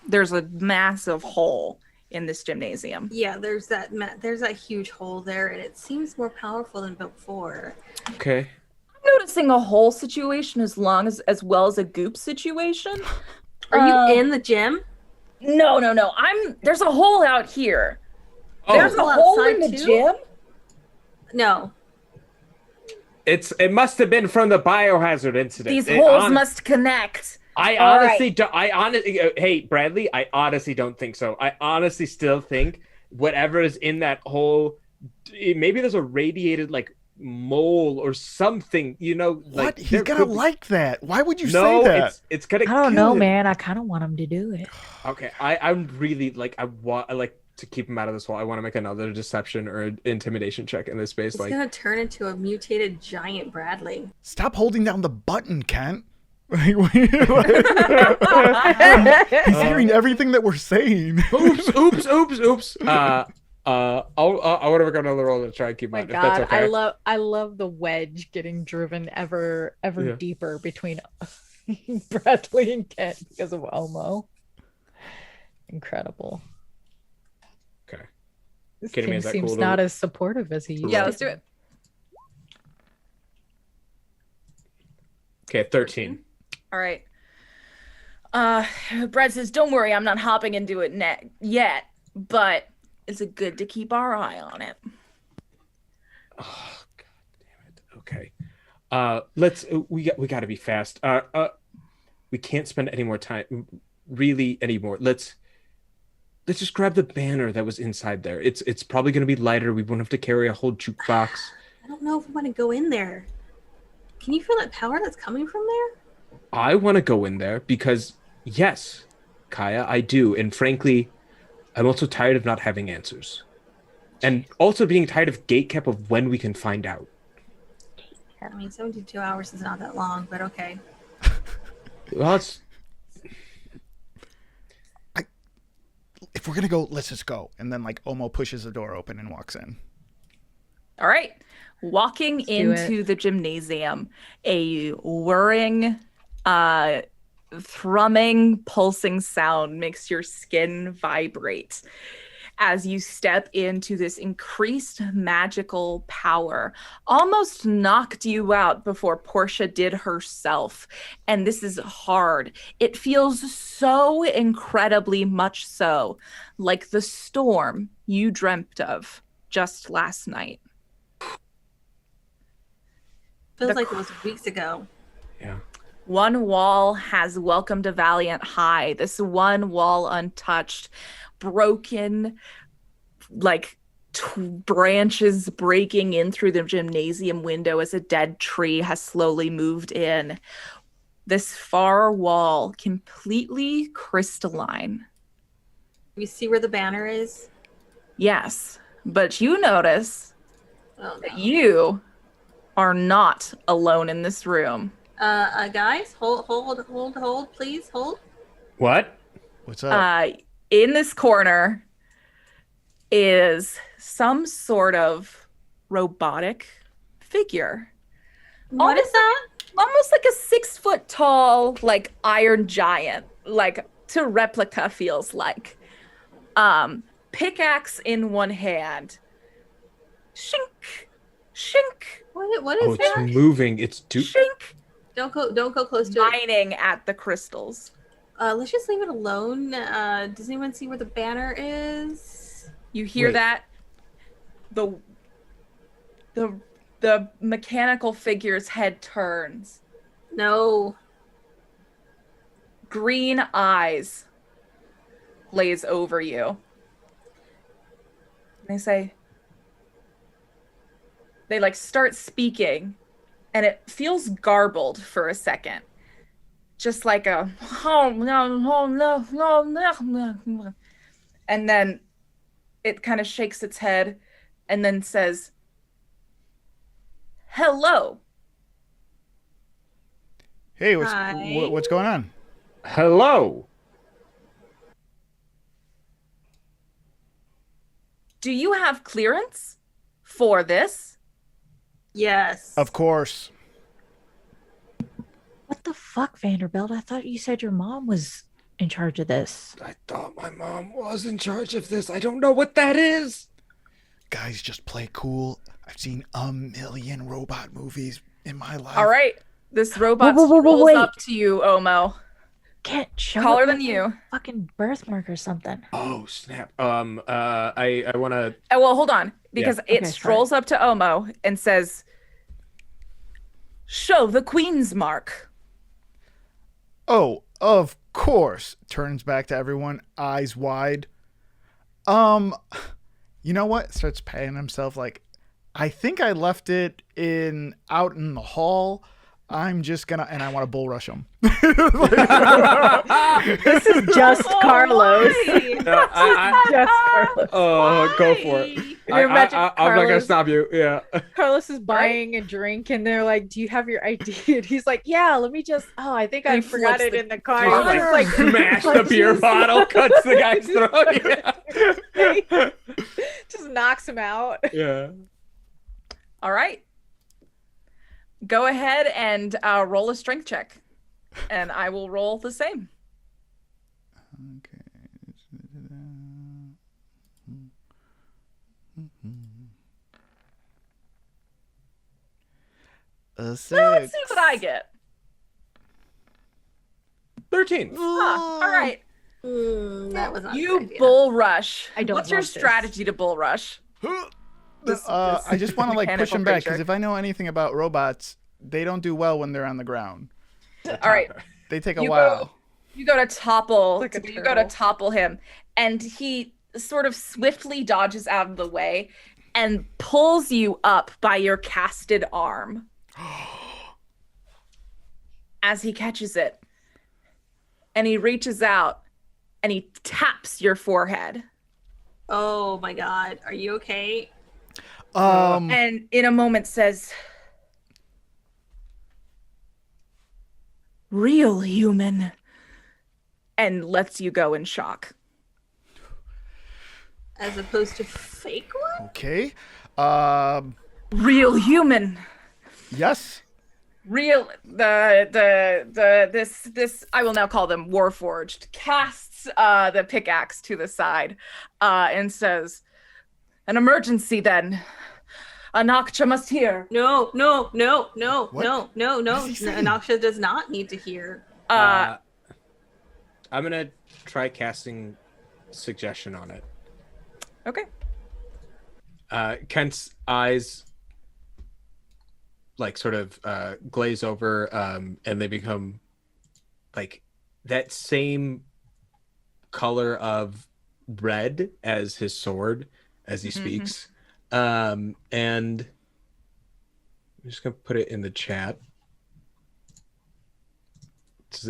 There's a massive hole in this gymnasium. Yeah, there's that huge hole there, and it seems more powerful than before. Okay. I'm noticing a hole situation as well as a goop situation. Are you in the gym? No. There's a hole out here. Oh, There's a hole hole in the outside too? gym? No. it must have been from the biohazard incident. These holes must connect. I All honestly don't. Hey, Bradley, I honestly don't think so. I honestly still think whatever is in that hole, maybe there's a radiated like mole or something. You know, like What? He's there gonna could be- like that. Why would you No, say that? it's gonna. I don't kill know, him. man. I kind of want him to do it. Okay, I'm really like I like to keep him out of this hole. I want to make another deception or intimidation check in this space. It's Like, gonna turn into a mutated giant Bradley. Stop holding down the button, Kent. He's hearing everything that we're saying. oops. I want to make another roll to try and keep My mine. If that's God, okay. I love the wedge getting driven ever Yeah. deeper between Bradley and Kent because of Omo. Incredible. Okay. This Katie Mae, king is that seems cool to- not as supportive as he used Yeah, to let's do it. Okay, 13. All right. Brad says, "Don't worry, I'm not hopping into it yet, but is it good to keep our eye on it?" Oh, God damn it. Okay. Let's. We got to be fast. We can't spend any more time. Really anymore. Let's just grab the banner that was inside there. It's probably going to be lighter. We won't have to carry a whole jukebox. I don't know if we want to go in there. Can you feel that power that's coming from there? I want to go in there because, yes, Kaya, I do. And frankly, I'm also tired of not having answers. And also being tired of gatekeep of when we can find out. I mean, 72 hours is not that long, but okay. Well, it's... if we're gonna go, let's just go. And then like Omo pushes the door open and walks in. All right. Walking do into the gymnasium, a whirring, thrumming, pulsing sound makes your skin vibrate as you step into this increased magical power. Almost knocked you out before Portia did herself. And this is hard. It feels so incredibly much so, like the storm you dreamt of just last night. Feels like it was weeks ago. Yeah. One wall has welcomed a valiant high. This one wall untouched, broken, like branches breaking in through the gymnasium window as a dead tree has slowly moved in. This far wall, completely crystalline. You see where the banner is? Yes, but you notice Oh, that no. you are not alone in this room. Guys, hold, please, hold. What? What's up? In this corner is some sort of robotic figure. What is that? Almost like a 6 foot tall, like iron giant, like to replica feels like. Pickaxe in one hand. Shink, shink, What Oh, is it's that? moving. It's shink. Don't go close to it. Mining at the crystals. Let's just leave it alone. Does anyone see where the banner is? You hear Wait. that? The mechanical figure's head turns. No. Green eyes glaze over you. They like start speaking, and it feels garbled for a second. Just like a and then it kind of shakes its head and then says, "Hello." Hey, Hi. what's going on? Hello. Do you have clearance for this? Yes. Of course. What the fuck, Vanderbilt? I thought you said your mom was in charge of this. I thought my mom was in charge of this. I don't know what that is. Guys, just play cool. I've seen a million robot movies in my life. All right. This robot Whoa, rolls wait. up to you, Omo. Can't show Taller it than like you. a fucking birthmark or something. Oh snap. I want to. Oh, well, hold on. Because it Okay, strolls up to Omo and says, "Show the Queen's mark." Oh, of course. Turns back to everyone, eyes wide. You know what? Starts patting himself like, I think I left it out in the hall. I'm just gonna, and I want to bull rush him. This is just Carlos. Just Carlos. Oh, go for it. You imagine I'm not gonna Carlos- stop you. Yeah. Carlos is buying a drink and they're like, "Do you have your ID?" And he's like, "Yeah, let me just. Oh, I think I He forgot flips it the- in the car." Just, He's like, just smash the beer bottle, cuts the guy's throat. Yeah. just knocks him out. Yeah. All right. Go ahead and roll a strength check. And I will roll the same. A six. Well, let's see what I get. 13. All right. That was not a You good idea. bull rush. I don't What's your love this. strategy to bull rush? This I just want to like push mechanical him back because creature. if I know anything about robots, they don't do well when they're on the ground. All right. They take a You while. You go to topple. Like a You go to turtle. topple him, and he sort of swiftly dodges out of the way and pulls you up by your casted arm as he catches it. And he reaches out and he taps your forehead. Oh my god. Are you okay? And in a moment says, "Real human," and lets you go in shock. as opposed to fake one. Okay. Real human. Yes. Real this I will now call them Warforged casts the pickaxe to the side and says, "An emergency then. Anaksha must hear." No. What? Anaksha does not need to hear. I'm gonna try casting suggestion on it. Okay. Kent's eyes like sort of glaze over and they become like that same color of red as his sword as he speaks. And I'm just gonna put it in the chat. It's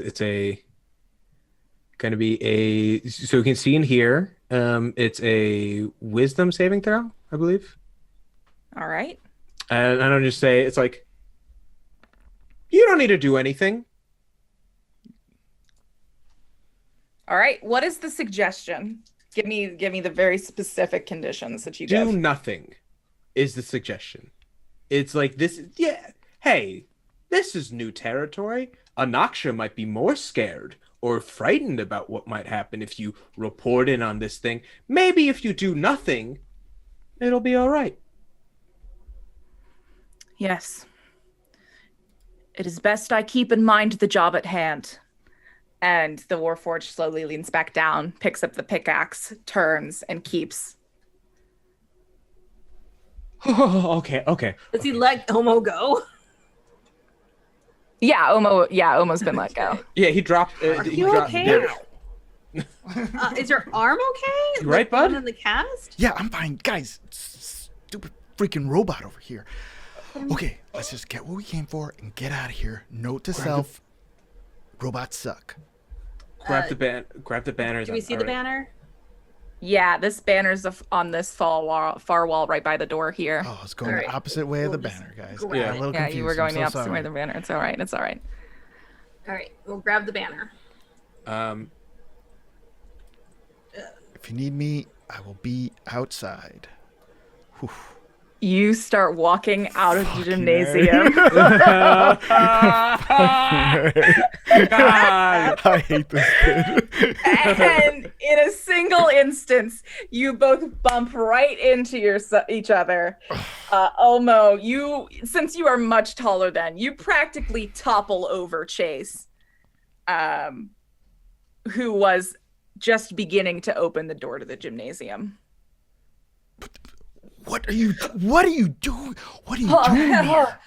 gonna be so you can see in here, it's a wisdom saving throw, I believe. All right. And I don't just say, it's like, you don't need to do anything. All right. What is the suggestion? Give me the very specific conditions that you Do give. nothing is the suggestion. It's like this. Yeah. Hey, this is new territory. Anaksha might be more scared or frightened about what might happen if you report in on this thing. Maybe if you do nothing, it'll be all right. Yes. It is best I keep in mind the job at hand. And the Warforged slowly leans back down, picks up the pickaxe, turns, and keeps. Okay. Does he let Omo go? Yeah, Omo's been let go. Yeah, he dropped. Are he you dropped okay? Is your arm okay? You right, Like the bud? one in the cast? Yeah, I'm fine. Guys, stupid freaking robot over here. Okay, let's just get what we came for and get out of here. Note to self, robots suck. Grab the banners. Do we see the banner? Yeah, this banner's on this far wall right by the door here. Oh, it's going All the right. opposite way of the We'll just banner, guys. grab Yeah, it. a little Yeah, confused. you were going I'm the so opposite sorry. way of the banner. It's all right. It's all right. All right, we'll grab the banner. If you need me, I will be outside. Whew. You start walking out of the Fucking gymnasium. I hate this kid. And in a single instance, you both bump right into each other. Omo, since you are much taller than, you practically topple over Chase, who was just beginning to open the door to the gymnasium. What are you doing? What are you doing here?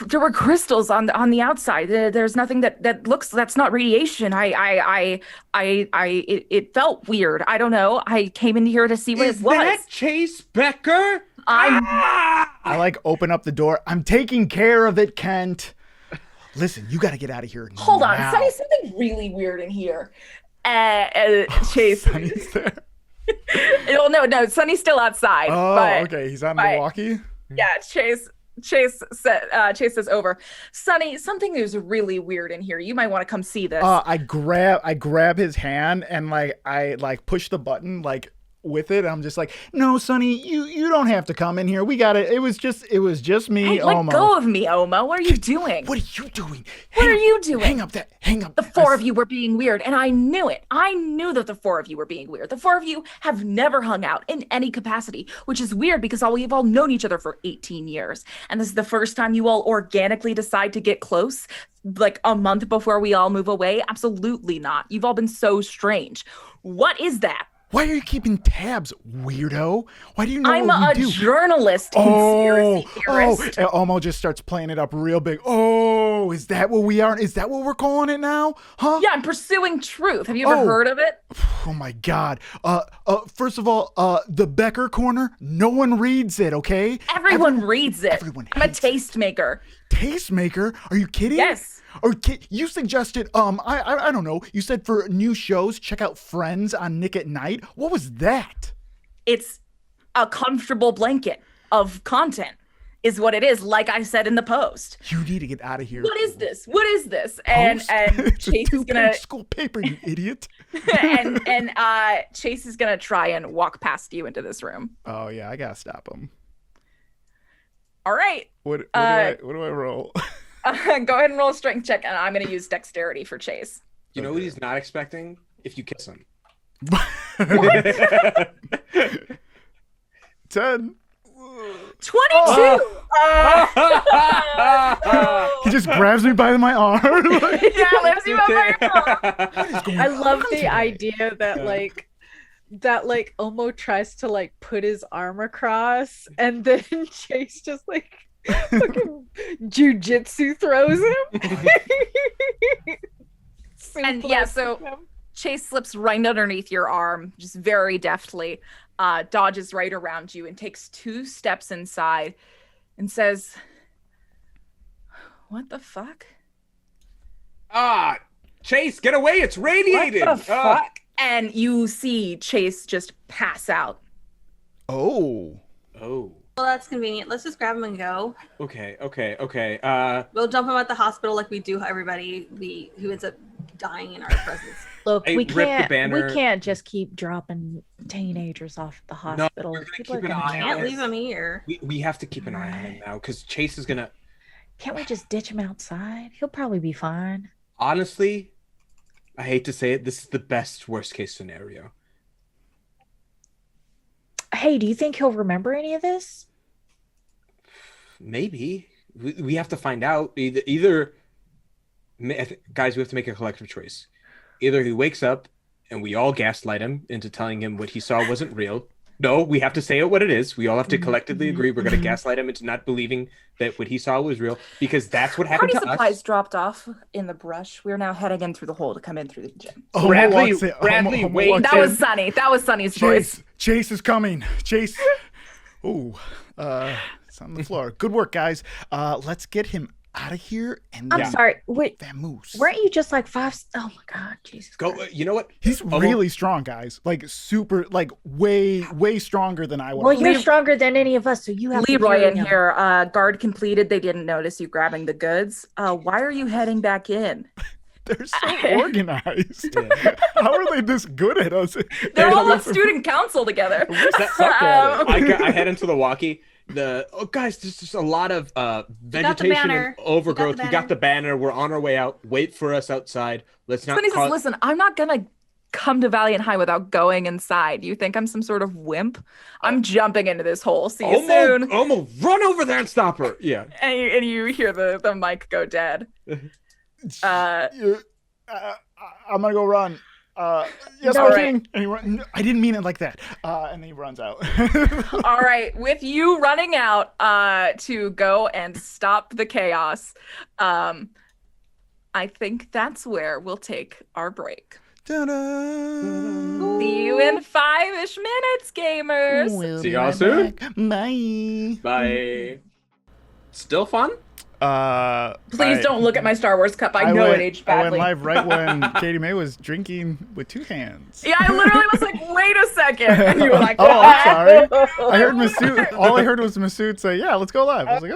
There were crystals on the outside. There's nothing that's not radiation. It felt weird. I don't know. I came in here to see what Is it was. that Chase Becker? I like open up the door. I'm taking care of it, Kent. Listen, you got to get out of here. Hold on, now. Sonny's something really weird in here. Chase. Sonny's there. Oh no, Sonny's still outside. Oh, but, okay. He's on Milwaukee. Yeah, Chase says over. Sonny, something is really weird in here. You might want to come see this. I grab his hand and I push the button with it. I'm just like, no, Sonny, you don't have to come in here. We got it. It was just me, hey, Omo. let go of me, Omo. What are you doing? What are you doing? What are you doing? Hang up. The four of you were being weird, and I knew it. I knew that the four of you were being weird. The four of you have never hung out in any capacity, which is weird because we've all known each other for 18 years. And this is the first time you all organically decide to get close, like a month before we all move away. Absolutely not. You've all been so strange. What is that? Why are you keeping tabs, weirdo? Why do you know I'm what we a do? journalist, conspiracy theorist. And Omo just starts playing it up real big. Oh, is that what we are? Is that what we're calling it now? Huh? Yeah, I'm pursuing truth. Have you ever heard of it? Oh my God. First of all, the Becker corner, no one reads it, okay? Everyone reads it. Everyone I'm a hates it. tastemaker. Tastemaker? Are you kidding? Yes. Or you suggested, I don't know. You said for new shows, check out Friends on Nick at Night. What was that? It's a comfortable blanket of content. is what it is, like I said in the post. You need to get out of here. What is this? What is this? And Post? and It's a Chase is 2-page gonna school paper, you idiot. and Chase is gonna try and walk past you into this room. Oh yeah, I gotta stop him. All right. What do I roll? Go ahead and roll a strength check, and I'm gonna use dexterity for Chase. You know what he's not expecting? If you kiss him. 10. 22. He just grabs me by my arm. Yeah, lifts you up by your arm. I love the idea that like Omo tries to like put his arm across, and then Chase just like fucking jujitsu throws him. And yeah, so Chase slips right underneath your arm, just very deftly, dodges right around you and takes 2 steps inside and says, "What the fuck?" Chase, get away! It's radiated. What the fuck? And you see Chase just pass out. Oh. Well, that's convenient. Let's just grab him and go. Okay. We'll dump him at the hospital like we do everybody who ends up dying in our presence. Look, Hey, we rip the can't. banner. We can't just keep dropping teenagers off at the hospital. we're gonna People are keep an gonna eye on die. Can't leave him here. We have to keep an eye on him now because Chase is gonna. Can't we just ditch him outside? He'll probably be fine. Honestly, I hate to say it, this is the best worst case scenario. Hey, do you think he'll remember any of this? Maybe we have to find out. Guys, we have to make a collective choice. Either he wakes up and we all gaslight him into telling him what he saw wasn't real. No, we have to say it what it is. We all have to collectively agree we're going to gaslight him into not believing that what he saw was real, because that's what happened Party to supplies us. dropped off in the brush. We're now heading in through the hole to come in through the gym. Bradley, Homo wait. walks That in. was Sunny. That was Sunny's voice. Chase is coming. Chase. Ooh. It's on the floor. Good work, guys. Let's get him out of here and I'm sorry. Wait, vamoose. weren't you just like 5? Oh my God, Jesus. Go. Christ. You know what? He's really strong, guys. Like super, like way stronger than I was. Well, you're stronger than any of us, so you have Leroy to in here. Guard completed. They didn't notice you grabbing the goods. Why are you heading back in? They're so organized. How are they this good at us? They're all on student council together. I head into the walkie. Guys, there's just a lot of vegetation and banner. overgrowth. We got the banner. We're on our way out. Wait for us outside. Let's not. Sunny says, "Listen, I'm not gonna come to Valiant High without going inside. You think I'm some sort of wimp? I'm jumping into this hole. See you soon." Omo, run over there and stop her. Yeah. And you hear the mic go dead. I'm gonna go run. Yes, All I'm right. kidding. And he I didn't mean it like that. And then he runs out. All right, with you running out to go and stop the chaos, I think that's where we'll take our break. Ta-da. See you in 5-ish minutes, gamers. We'll See be y'all right soon. back. Bye. Bye. Still fun? Please don't look at my Star Wars cup. I know it aged I badly. went live right when Katie Mae was drinking with 2 hands. Yeah, I literally was like, wait a second. And you were like, Oh, I'm sorry. I heard Masood. All I heard was Masood say, "Yeah, let's go live." I was like,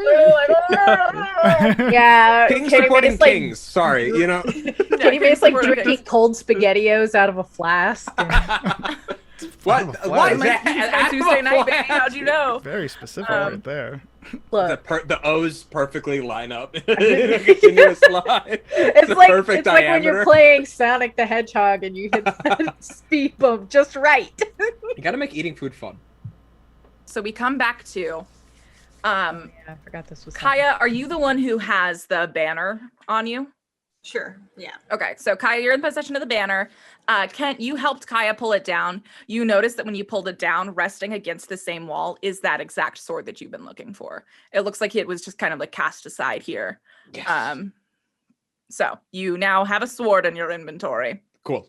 "Okay." Yeah, Kings Katie supporting Mae's like, kings. Sorry, you know. Katie Mae's like drinking cold SpaghettiOs out of a flask. What? Out of a What? flask. That Tuesday night, baby. How'd you know? Very specific right there. Look, The O's perfectly line up in a continuous line. it's the like perfect it's like when you're diameter. playing Sonic the Hedgehog and you hit the speed bump just right. You gotta make eating food fun. So we come back to Yeah, I forgot this was Kaya, are you the one who has the banner on you? Sure. Yeah. Okay, so Kaya, you're in possession of the banner. Kent, you helped Kaya pull it down. You noticed that when you pulled it down, resting against the same wall is that exact sword that you've been looking for. It looks like it was just kind of like cast aside here. Yes. So you now have a sword in your inventory. Cool.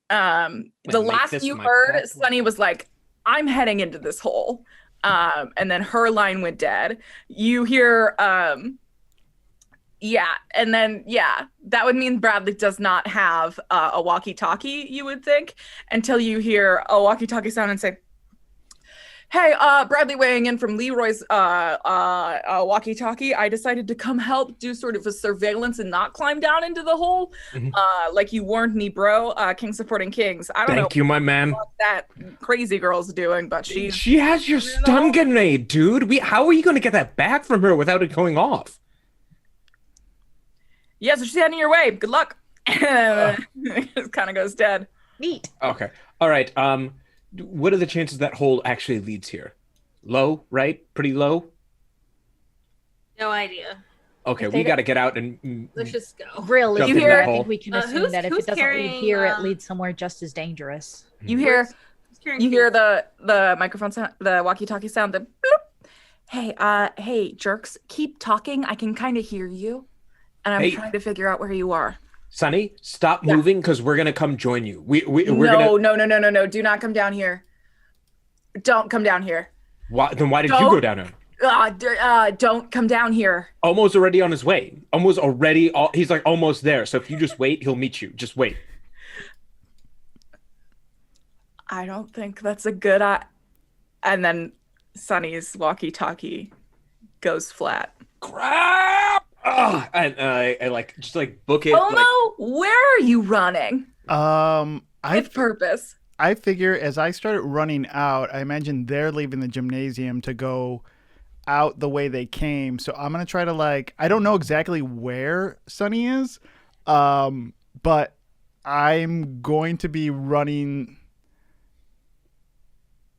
The make last this you my heard, pet. Sunny was like, I'm heading into this hole. And then her line went dead. You hear, yeah, and then, yeah, that would mean Bradley does not have a walkie-talkie, you would think, until you hear a walkie-talkie sound and say, Hey, Bradley weighing in from Leroy's walkie-talkie. I decided to come help do sort of a surveillance and not climb down into the hole. Like you warned me, bro. King supporting kings. I don't know Thank you, my man. what that crazy girl's doing, but She has your stun grenade, dude. How are you going to get that back from her without it going off? Yeah, so she's heading your way. Good luck. Just kind of goes dead. Neat. Okay. All right. What are the chances that hole actually leads here? Low, right? Pretty low? No idea. Okay, we got to get out and Let's just go. Realistically, I think we can assume who's- that if who's it doesn't lead carrying, here, it leads somewhere just as dangerous. You hear Who's the microphone sound, the walkie-talkie sound, the bloop. Hey, jerks, keep talking. I can kind of hear you, and I'm trying to figure out where you are. Sonny, stop moving because we're gonna come join you. We're No. Do not come down here. Don't come down here. Then why did you go down here? Don't come down here. Almost already on his way. He's like almost there. So if you just wait, he'll meet you. Just wait. I don't think that's a good And then Sonny's walkie-talkie goes flat. Crap! And I just book it. Where are you running? With purpose. I figure as I started running out, I imagine they're leaving the gymnasium to go out the way they came. So I'm gonna try to I don't know exactly where Sunny is, but I'm going to be running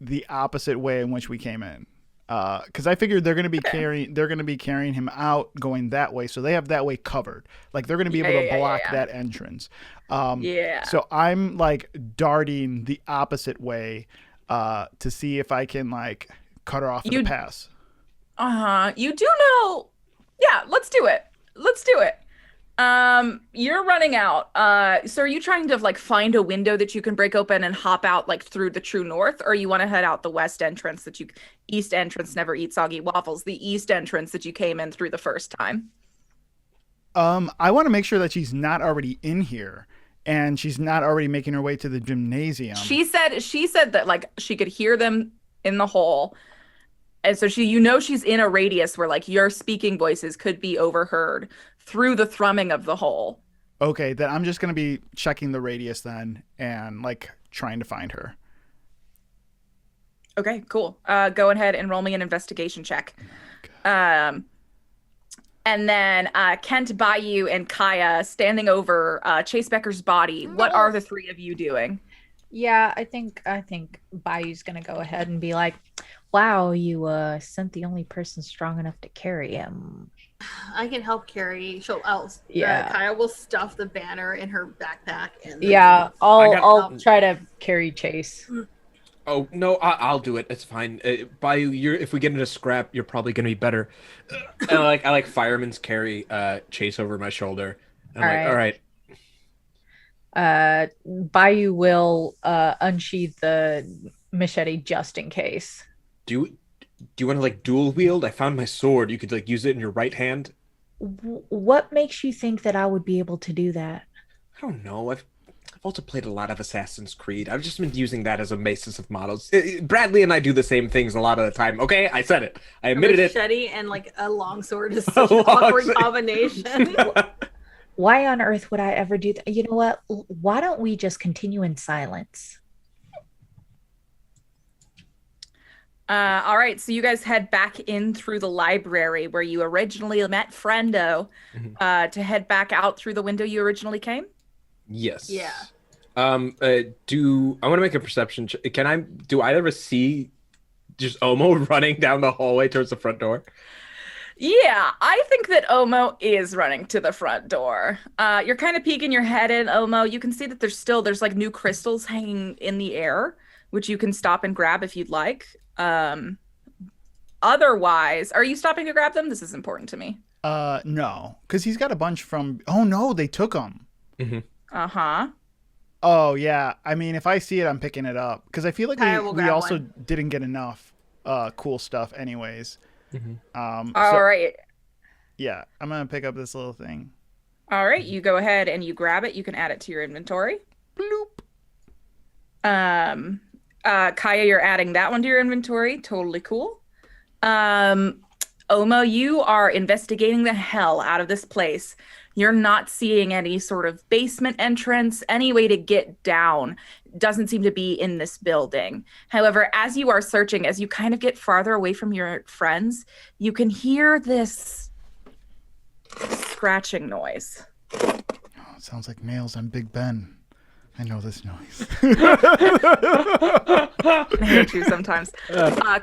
the opposite way in which we came in. Because I figured they're gonna be carrying him out going that way, so they have that way covered. Like they're gonna be able to block that entrance. So I'm darting the opposite way to see if I can cut her off at the pass. You do know. Yeah, let's do it. You're running out. So are you trying to find a window that you can break open and hop out through the true north, or you want to head out the west entrance east entrance never eat soggy waffles, the east entrance that you came in through the first time? I want to make sure that she's not already in here and she's not already making her way to the gymnasium. She said that she could hear them in the hole. And so she's in a radius where your speaking voices could be overheard through the thrumming of the hole. Okay, then I'm just going to be checking the radius then and trying to find her. Okay, cool. Go ahead and roll me an investigation check. And then Kent, Bayou, and Kaya standing over Chase Becker's body. What are the three of you doing? Yeah, I think Bayou's gonna go ahead and be like, "Wow, you sent the only person strong enough to carry him." I can help carry. Kaya will stuff the banner in her backpack. And I'll try to carry Chase. Oh no, I'll do it. It's fine. Bayou, if we get into scrap, you're probably gonna be better. And I like fireman's carry Chase over my shoulder. And all right. Bayou will unsheath the machete just in case. Do you want to dual wield? I found my sword. You could use it in your right hand. What makes you think that I would be able to do that? I don't know. I've also played a lot of Assassin's Creed. I've just been using that as a basis of models. Bradley and I do the same things a lot of the time. Okay, I said it. I admitted it. A machete and a longsword is such an awkward combination. Why on earth would I ever do that? You know what? Why don't we just continue in silence? All right, so you guys head back in through the library where you originally met Friendo to head back out through the window you originally came? Yes. Yeah. I want to make a perception check. Do either of us see just Omo running down the hallway towards the front door? Yeah, I think that Omo is running to the front door. You're kind of peeking your head in, Omo. You can see that there's new crystals hanging in the air, which you can stop and grab if you'd like. Otherwise, are you stopping to grab them? This is important to me. No, because he's got a bunch from. Oh no, they took them. Mm-hmm. Uh-huh. Oh yeah, I mean, if I see it, I'm picking it up because I feel like we also didn't get enough cool stuff, anyways. Mm-hmm. All right. Yeah, I'm gonna pick up this little thing. All right, you go ahead and you grab it. You can add it to your inventory. Bloop. Kaya, you're adding that one to your inventory. Totally cool. Omo, you are investigating the hell out of this place. You're not seeing any sort of basement entrance, any way to get down. Doesn't seem to be in this building. However, as you are searching, as you kind of get farther away from your friends, you can hear this scratching noise. Oh, it sounds like nails on Big Ben. I know this noise. I hate you sometimes.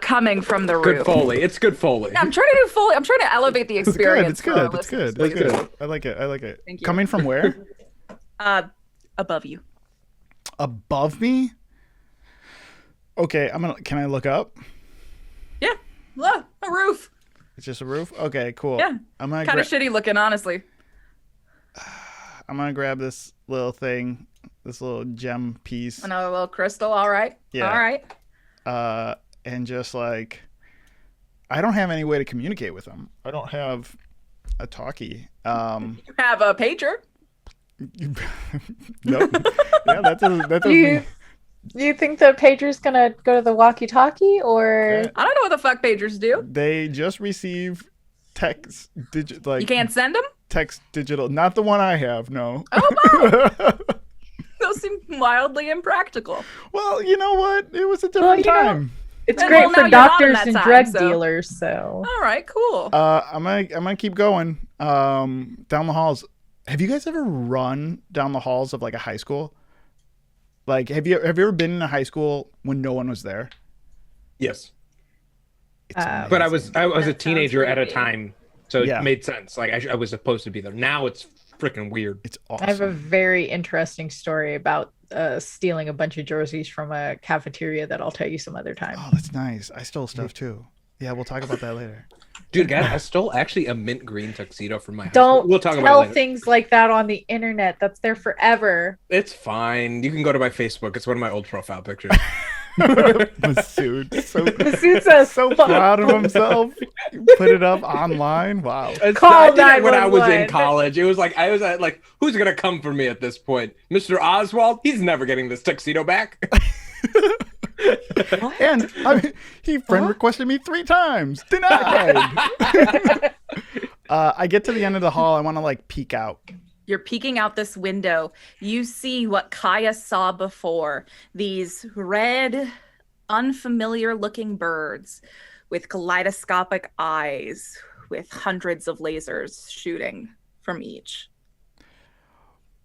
Coming from the roof. Good Foley. It's good Foley. Yeah, I'm trying to do Foley. I'm trying to elevate the experience. It's good. It's good. I like it. Thank you. Coming from where? Above you. Above me? Okay, can I look up? Yeah. Look, a roof. It's just a roof? Okay, cool. Yeah. I'm gonna kind of shitty looking, honestly. I'm gonna grab this little thing, this little gem piece. Another little crystal. All right. Yeah. All right. And just like, I don't have any way to communicate with them. I don't have a talkie. You have a pager. Nope. Yeah, that's You think the pager's gonna go to the walkie-talkie, or I don't know what the fuck pagers do. They just receive text like You can't send them? text digital, not the one I have. No. Oh, wow. Those seem wildly impractical. Well, you know what? It was a different time. it's Well, great now for you're not in doctors that and time, drug so- dealers. So All right, cool. I'm gonna keep going down the halls. Have you guys ever run down the halls of like a high school? Like, have you ever been in a high school when no one was there? Yes. It's But I amazing. was a That teenager sounds at a creepy. time, so Yeah. it made sense. Like I was supposed to be there. Now it's freaking weird. It's I have a awesome. very interesting story about stealing a bunch of jerseys from a cafeteria that I'll tell you some other time. Oh, that's nice. I stole stuff too. Yeah, we'll talk about that later. Dude, guys, I stole actually a mint green tuxedo from my high Don't school. We'll talk about it tell later. things like that on the internet. That's there forever. It's fine. You can go to my Facebook. It's one of my old profile pictures. Masood, so Masusa, so proud of himself. Put it up online. Wow. Call I did it when I was in 911. college. It was like I was like, who's gonna come for me at this point? Mr. Oswald? He's never getting this tuxedo back. And he friend requested me 3 times. Denied. I get to the end of the hall. I want to like peek out. You're peeking out this window. You see what Kaya saw before. These red, unfamiliar looking birds with kaleidoscopic eyes with hundreds of lasers shooting from each.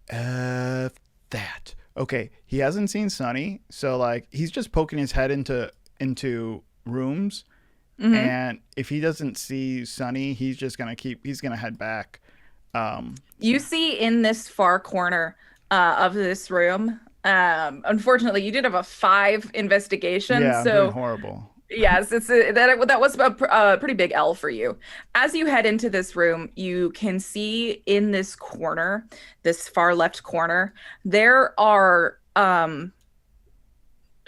That. Okay, he hasn't seen Sunny, so like he's just poking his head into rooms, Mhm. and if he doesn't see Sunny, he's gonna head back. You see in this far corner of this room, unfortunately, you did have a 5 investigation, Yeah, I'm so doing horrible. yes, that was a pretty big L for you. As you head into this room, you can see in this corner, this far left corner, there are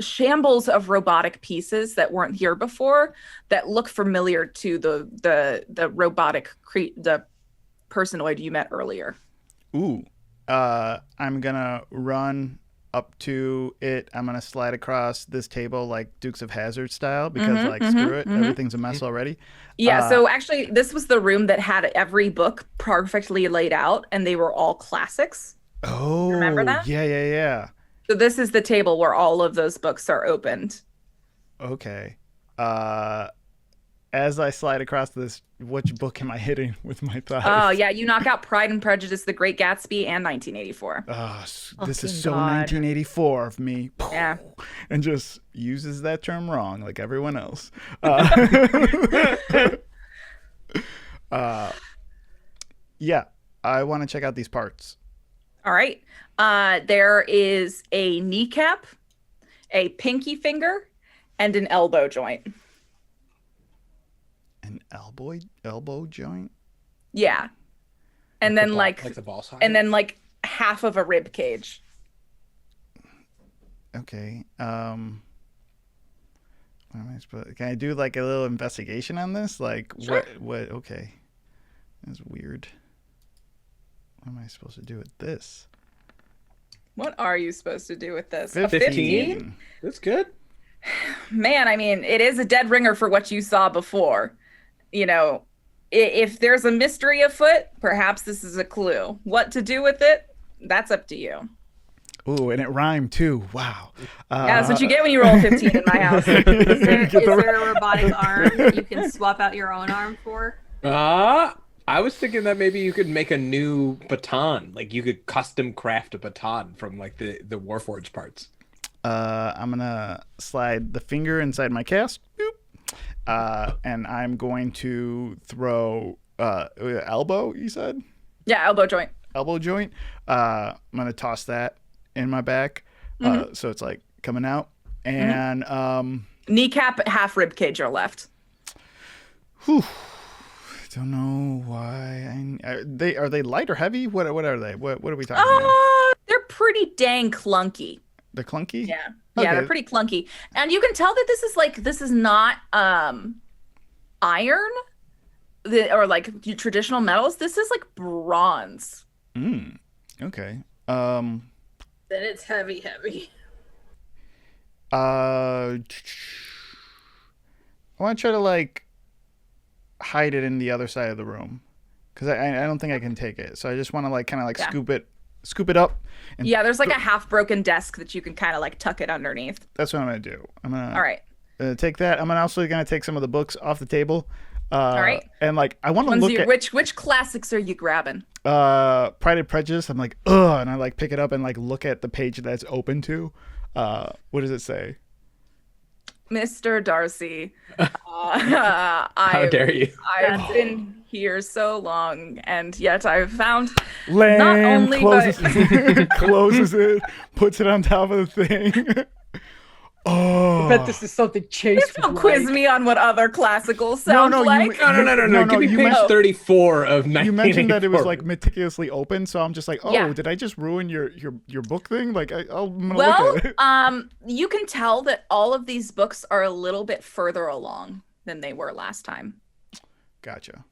shambles of robotic pieces that weren't here before that look familiar to the robotic the personoid you met earlier. Ooh, I'm gonna run up to it. I'm gonna slide across this table like Dukes of Hazzard style because screw it, everything's a mess already. Yeah, so actually this was the room that had every book perfectly laid out and they were all classics. Oh, Remember that? Yeah. So this is the table where all of those books are opened. Okay. As I slide across this, which book am I hitting with my thighs? Oh yeah, you knock out Pride and Prejudice, The Great Gatsby, and 1984. This is Fucking so God. 1984 of me. Yeah. And just uses that term wrong like everyone else. Yeah, I want to check out these parts. All right. There is a kneecap, a pinky finger, and an elbow joint. An elbow joint? Yeah. And then like the ball socket. and then like half of a rib cage. Okay. What am I supposed? Can I do like a little investigation on this? Like Sure. what okay. That's weird. What am I supposed to do with this? What are you supposed to do with this? 15. That's good. Man, I mean, it is a dead ringer for what you saw before. You know, if there's a mystery afoot, perhaps this is a clue. What to do with it, that's up to you. Ooh, and it rhymed too. Wow. Yeah, that's what you get when you roll 15 in my house. Is there a robotic arm that you can swap out your own arm for? I was thinking that maybe you could make a new baton. Like you could custom craft a baton from like the Warforged parts. I'm gonna slide the finger inside my cast. Boop. And I'm going to throw elbow, you said? Yeah, elbow joint. Elbow joint. I'm gonna toss that in my back. So it's like coming out. And kneecap, half rib cage are left. Whew. Don't know why. Are they light or heavy? What are they? What are we talking about? They're pretty dang clunky. They're clunky? Yeah. Okay. Yeah, they're pretty clunky. And you can tell that this is not iron or like traditional metals. This is like bronze. Okay. Then it's heavy. I want to try to like hide it in the other side of the room because I don't think I can take it. So I just want to like kind of like scoop it up. And there's like a half broken desk that you can kind of like tuck it underneath. That's what I'm gonna do. I'm gonna all right. Take that. I'm also gonna take some of the books off the table. All right. And like I want to look at which classics are you grabbing? Pride and Prejudice. I'm like and I like pick it up and like look at the page that's open to. What does it say? Mr. Darcy, how dare you? I've been here so long, and yet I've found Land not only closes it, puts it on top of the thing. I bet this is something Chase don't would quiz like. me on what other classical sounds like. No. Give me page 34 of 1984. You mentioned that it was like meticulously open, so I'm just like, Yeah. did I just ruin your book thing? Like, I'm gonna look at it. You can tell that all of these books are a little bit further along than they were last time. Gotcha.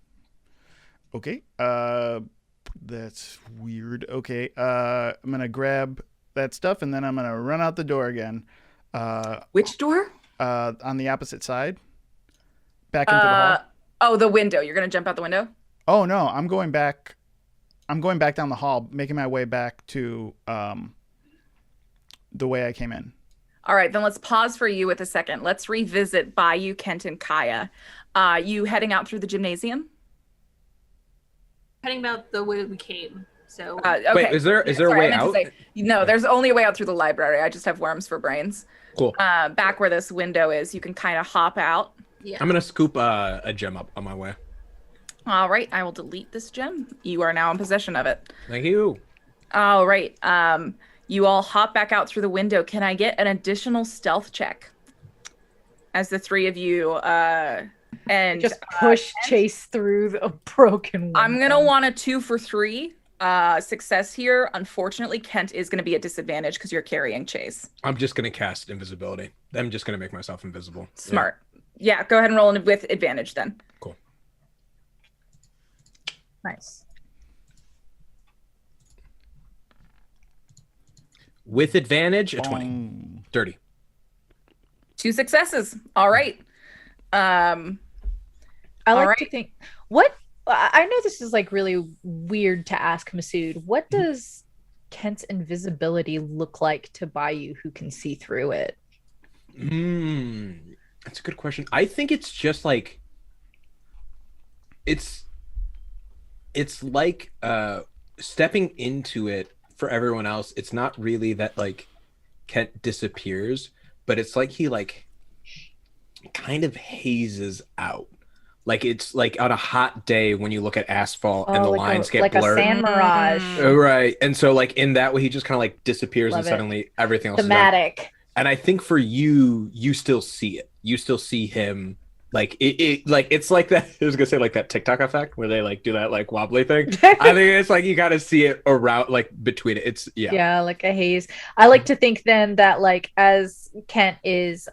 Okay. That's weird. Okay. I'm gonna grab that stuff and then I'm gonna run out the door again. Which door? On the opposite side. Back into the hall. Oh, the window. You're gonna jump out the window? Oh no, I'm going back down the hall, making my way back to the way I came in. All right, then let's pause for you with a second. Let's revisit Bayou, Kent, and Kaya. You heading out through the gymnasium? Heading about the way we came. So Okay. Wait, is there a way out? No, there's only a way out through the library. I just have worms for brains. Cool. Back where this window is, you can kind of hop out. yeah. I'm gonna scoop a gem up on my way. All right, I will delete this gem. You are now in possession of it. Thank you. All right. You all hop back out through the window. Can I get an additional stealth check? As the three of you and Just push Chase through a broken window. I'm gonna want a 2 for 3 success here. Unfortunately, Kent is gonna be at disadvantage because you're carrying Chase. I'm just gonna cast invisibility. I'm just gonna make myself invisible. Smart. Yeah, go ahead and roll in with advantage then. Cool. Nice. With advantage, a 20. Dirty. 2 successes. All right. I like to think what I know this is like really weird to ask Masood. What does Kent's invisibility look like to Bayou who can see through it? That's a good question. I think it's just like it's like stepping into it for everyone else. It's not really that like Kent disappears, but it's like he like kind of hazes out. Like it's like on a hot day when you look at asphalt and the like lines get like blurred. a sand mirage. Right. And so like in that way he just kind of like disappears Love and it. suddenly everything else is done. Thematic. And I think for you, you still see it. You still see him. Like it like it's like that. I was gonna say like that TikTok effect where they like do that like wobbly thing. I think it's like you gotta see it around like between it. It's Yeah, like a haze. I like to think then that like as Kent is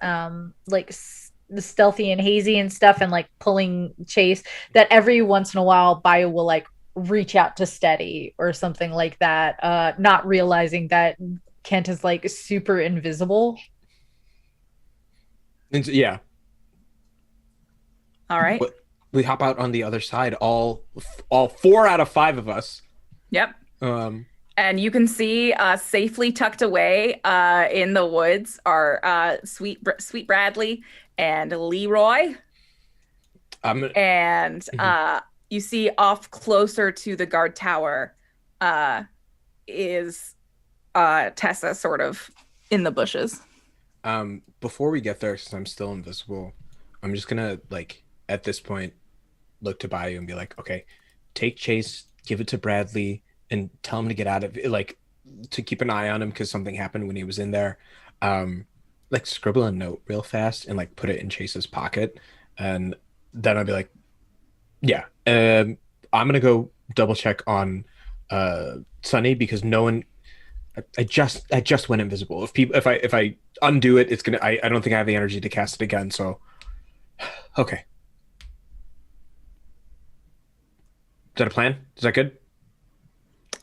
like the stealthy and hazy and stuff and like pulling Chase, that every once in a while Bayou will like reach out to Steady or something like that, not realizing that Kent is like super invisible. Yeah. All right. But we hop out on the other side. All 4 out of 5 of us. Yep. Um, And you can see safely tucked away in the woods are Sweet Bradley and Leroy. And you see off closer to the guard tower is Tessa sort of in the bushes. Before we get there, since I'm still invisible, I'm just gonna like at this point look to Bayou and be like, okay, take Chase, give it to Bradley, and tell him to get out of it, like to keep an eye on him because something happened when he was in there. Like scribble a note real fast and like put it in Chase's pocket, and then I'll be like, yeah, I'm gonna go double check on Sunny because no one. I just went invisible. If I undo it, it's gonna. I don't think I have the energy to cast it again. So, okay. Is that a plan? Is that good?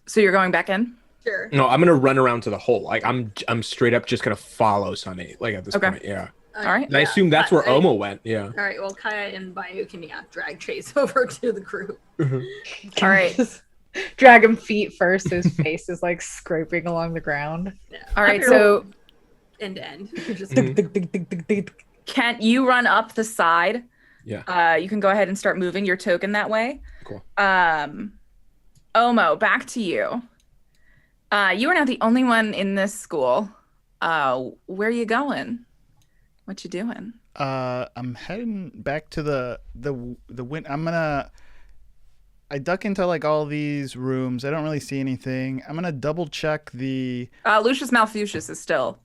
So you're going back in? Sure. No, I'm gonna run around to the hole. Like I'm straight up just gonna follow Sunny. Like at this point, yeah. All right. And I assume that's where Omo went. Yeah. All right. Well, Kaya and Bayou can drag Chase over to the group. All right. Drag him feet first. His face is like scraping along the ground. Yeah. All right. So end to end. Just Kent, you run up the side. Yeah. You can go ahead and start moving your token that way. Cool. Omo, back to you. You are now the only one in this school. Where are you going? What you doing? I'm heading back to the wind. I duck into like all these rooms. I don't really see anything. I'm gonna double check the Lucius Malfucius is still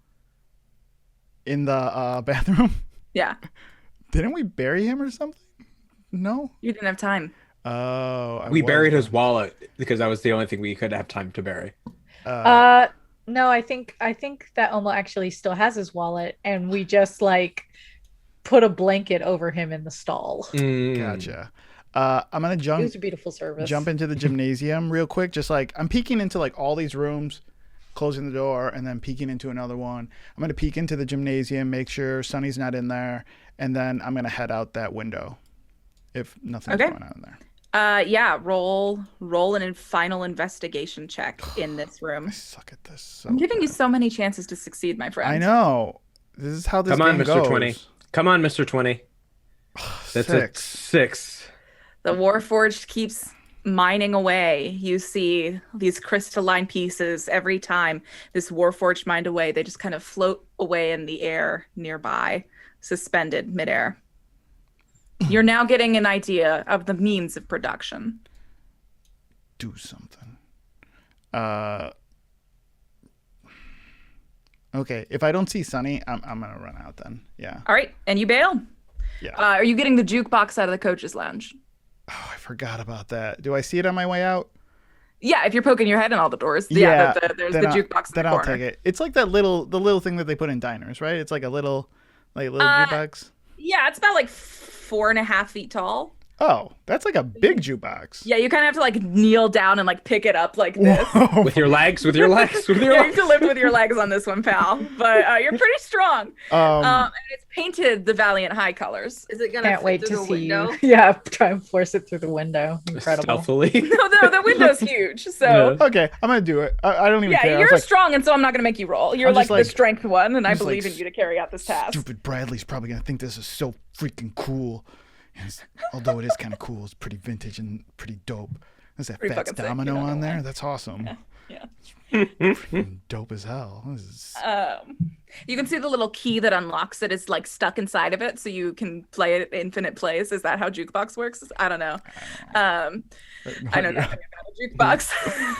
in the bathroom. Yeah. Didn't we bury him or something? No. You didn't have time. Oh. We buried his wallet because that was the only thing we could have time to bury. No, I think that Omo actually still has his wallet, and we just like put a blanket over him in the stall. Gotcha. I'm gonna It was a beautiful service. jump into the gymnasium real quick. Just like I'm peeking into like all these rooms, closing the door, and then peeking into another one. I'm gonna peek into the gymnasium, make sure Sunny's not in there, and then I'm gonna head out that window if nothing's going on in there. Yeah, roll an final investigation check in this room. I suck at this. So I'm giving you so many chances to succeed, my friend. I know. This is how this Come on, game Mr. goes. 20. Come on, Mr. 20. That's a 6. The Warforged keeps mining away. You see these crystalline pieces every time this Warforged mined away. They just kind of float away in the air nearby, suspended midair. You're now getting an idea of the means of production. Do something. Okay, if I don't see Sunny, I'm gonna run out then. Yeah. All right, and you bail. Yeah. Are you getting the jukebox out of the coach's lounge? Oh, I forgot about that. Do I see it on my way out? Yeah, if you're poking your head in all the doors. Yeah, Yeah, there's the jukebox in then the I'll corner. take it. It's like the little thing that they put in diners, right? It's like a little jukebox. Yeah, it's about like 4.5 feet tall. Oh, that's like a big jukebox. Yeah, you kind of have to like kneel down and like pick it up like this. Whoa. With your legs, with your legs, with your Yeah, you legs. have to lift with your legs on this one, pal. But you're pretty strong. And it's painted the Valiant High colors. Is it gonna Can't fit wait through to the see window? you. Yeah, try and force it through the window. Incredible. Stealthily. No, the window's huge. So Okay, I'm gonna do it. I don't even care. I you're was like, strong, and so I'm not going to make you roll. You're I'm like just the like- strength one, and I just believe like, in you to carry out this task. Stupid Bradley's probably gonna think this is so freaking cool. Although it is kind of cool, it's pretty vintage and pretty dope. There's that Pretty Fats fucking sick, Domino you're not on gonna there. lie. That's awesome. Yeah. Freaking dope as hell. This is... You can see the little key that unlocks it is like stuck inside of it, so you can play it infinite plays. Is that how jukebox works? I don't know. I know nothing about a jukebox.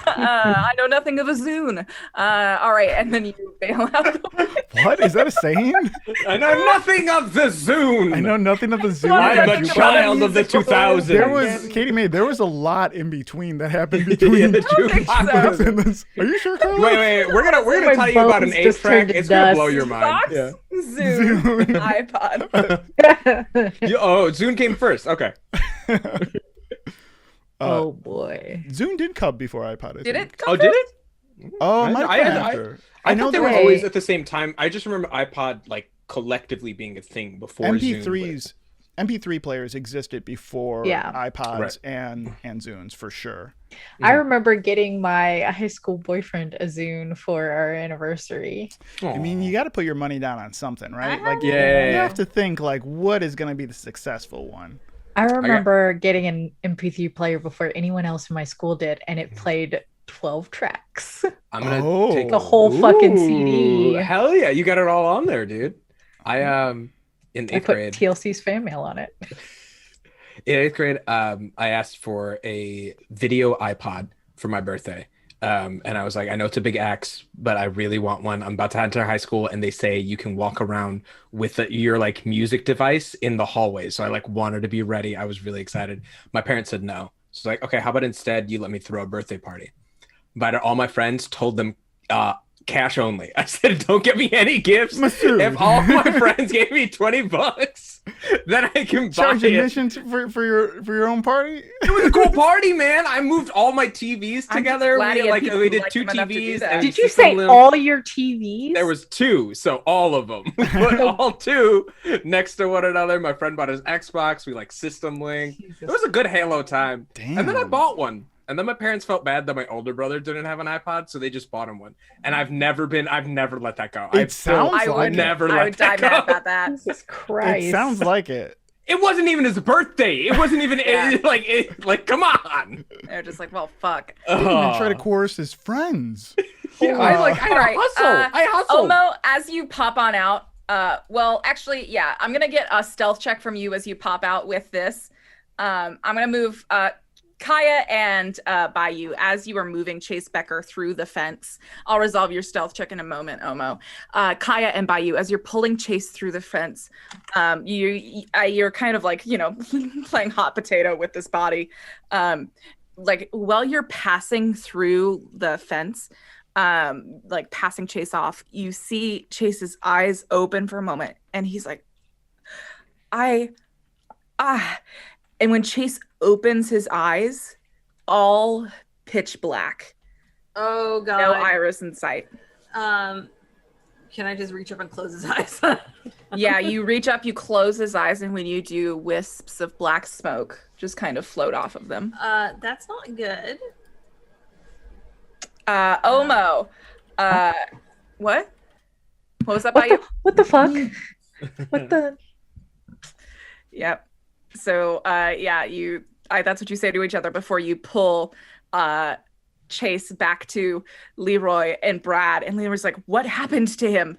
I know nothing of a Zune. All right, and then you bail out. What is that a saying? I know nothing of the Zune. I know nothing of the Zoom. I'm a child of the 2000s. There was Katie Mae. There was a lot in between that happened between the jukebox and this. Are you sure, Carlos? Wait. We're gonna My tell you about an bones just 8-track. turned to It's gonna dust. blow your mind. Box, Yeah. Zune, iPod. Zune came first. Okay. Oh boy. Zoom did come before iPod. I Did think. it? Come Did first? it? Oh, I- my I- after. I know thought they there were was- always at the same time. I just remember iPod like collectively being a thing before MP3s. MP3 players existed before iPods Right. and Zunes for sure. I remember getting my high school boyfriend a Zune for our anniversary. I mean, you got to put your money down on something, right? Like, Yeah. you have to think like, what is going to be the successful one? I remember getting an MP3 player before anyone else in my school did, and it played 12 tracks. I'm gonna take the whole fucking CD. Hell yeah, you got it all on there, dude. In eighth put grade, TLC's fan mail on it. in eighth grade, I asked for a video iPod for my birthday. And I was like, I know it's a big axe, but I really want one. I'm about to enter high school, and they say you can walk around with your like music device in the hallway. So I like wanted to be ready. I was really excited. My parents said no. So it's like, okay, how about instead you let me throw a birthday party? Invited all my friends, told them cash only. I said, don't get me any gifts. If all my friends gave me $20, then I can charge buy admission for your own party. It was a cool party, man. I moved all my TVs together. glad he had people We who did liked 2 him enough to do TVs. that. and Did you system say limit. all your TVs? There was 2, so all of them. We put all 2 next to one another. My friend bought his Xbox. We like system linked. It was a good Halo time. Damn. And then I bought one. And then my parents felt bad that my older brother didn't have an iPod, so they just bought him one. And I've never let that go. It sounds I like would it. I would die mad about that. Jesus Christ. It sounds like it. It wasn't even his birthday. It wasn't even Yeah. like come on. They're just like, well, fuck. He didn't even try to coerce his friends. Yeah, I had All right, to hustle. I hustled. Omo, as you pop on out, well, actually, yeah, I'm gonna get a stealth check from you as you pop out with this. I'm gonna move Kaya and Bayou as you are moving Chase Becker through the fence. I'll resolve your stealth check in a moment, Omo. Kaya and Bayou, as you're pulling Chase through the fence, you're kind of like, playing hot potato with this body. Like while you're passing through the fence, like passing Chase off, you see Chase's eyes open for a moment, and he's like, and when Chase opens his eyes, all pitch black. Oh god. No iris in sight. Can I just reach up and close his eyes? Yeah, you reach up, you close his eyes, and when you do, wisps of black smoke just kind of float off of them. That's not good. Omo. What? What was that by you? What the fuck? What the? Yep. So, that's what you say to each other before you pull Chase back to Leroy and Brad. And Leroy's like, what happened to him?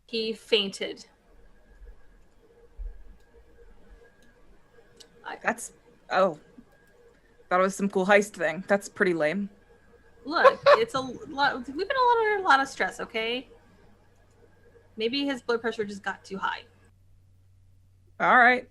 He fainted. Thought it was some cool heist thing. That's pretty lame. Look, it's a lot. We've been under a lot of stress, okay? Maybe his blood pressure just got too high. All right.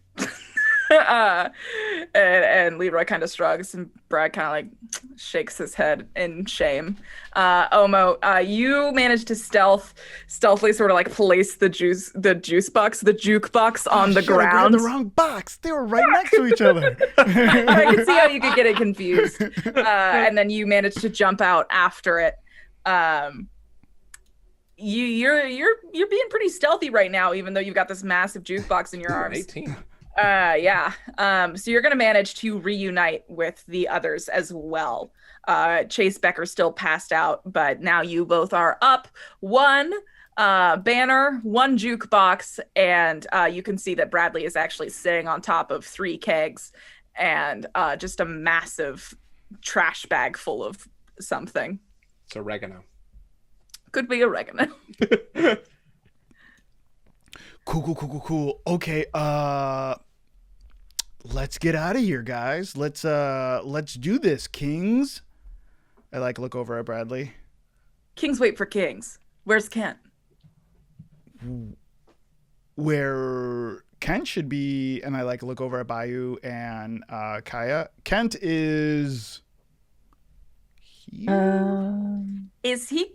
and Leroy kind of shrugs, and Brad kind of like shakes his head in shame. Omo, you managed to stealthily sort of like place the jukebox on the Shit, I grabbed ground. the wrong box. They were right next to each other. I can see how you could get it confused. And then you managed to jump out after it. You're being pretty stealthy right now, even though you've got this massive jukebox in your arms. 18. Yeah. So you're gonna manage to reunite with the others as well. Chase Becker still passed out, but now you both are up. One banner, one jukebox, and you can see that Bradley is actually sitting on top of 3 kegs and just a massive trash bag full of something. It's oregano. Could be oregano. Cool. Okay, let's get out of here, guys. Let's do this, kings. I like look over at Bradley. Kings wait for kings. Where's Kent? Where Kent should be, and I like look over at Bayou and Kaya. Kent is here. Is he?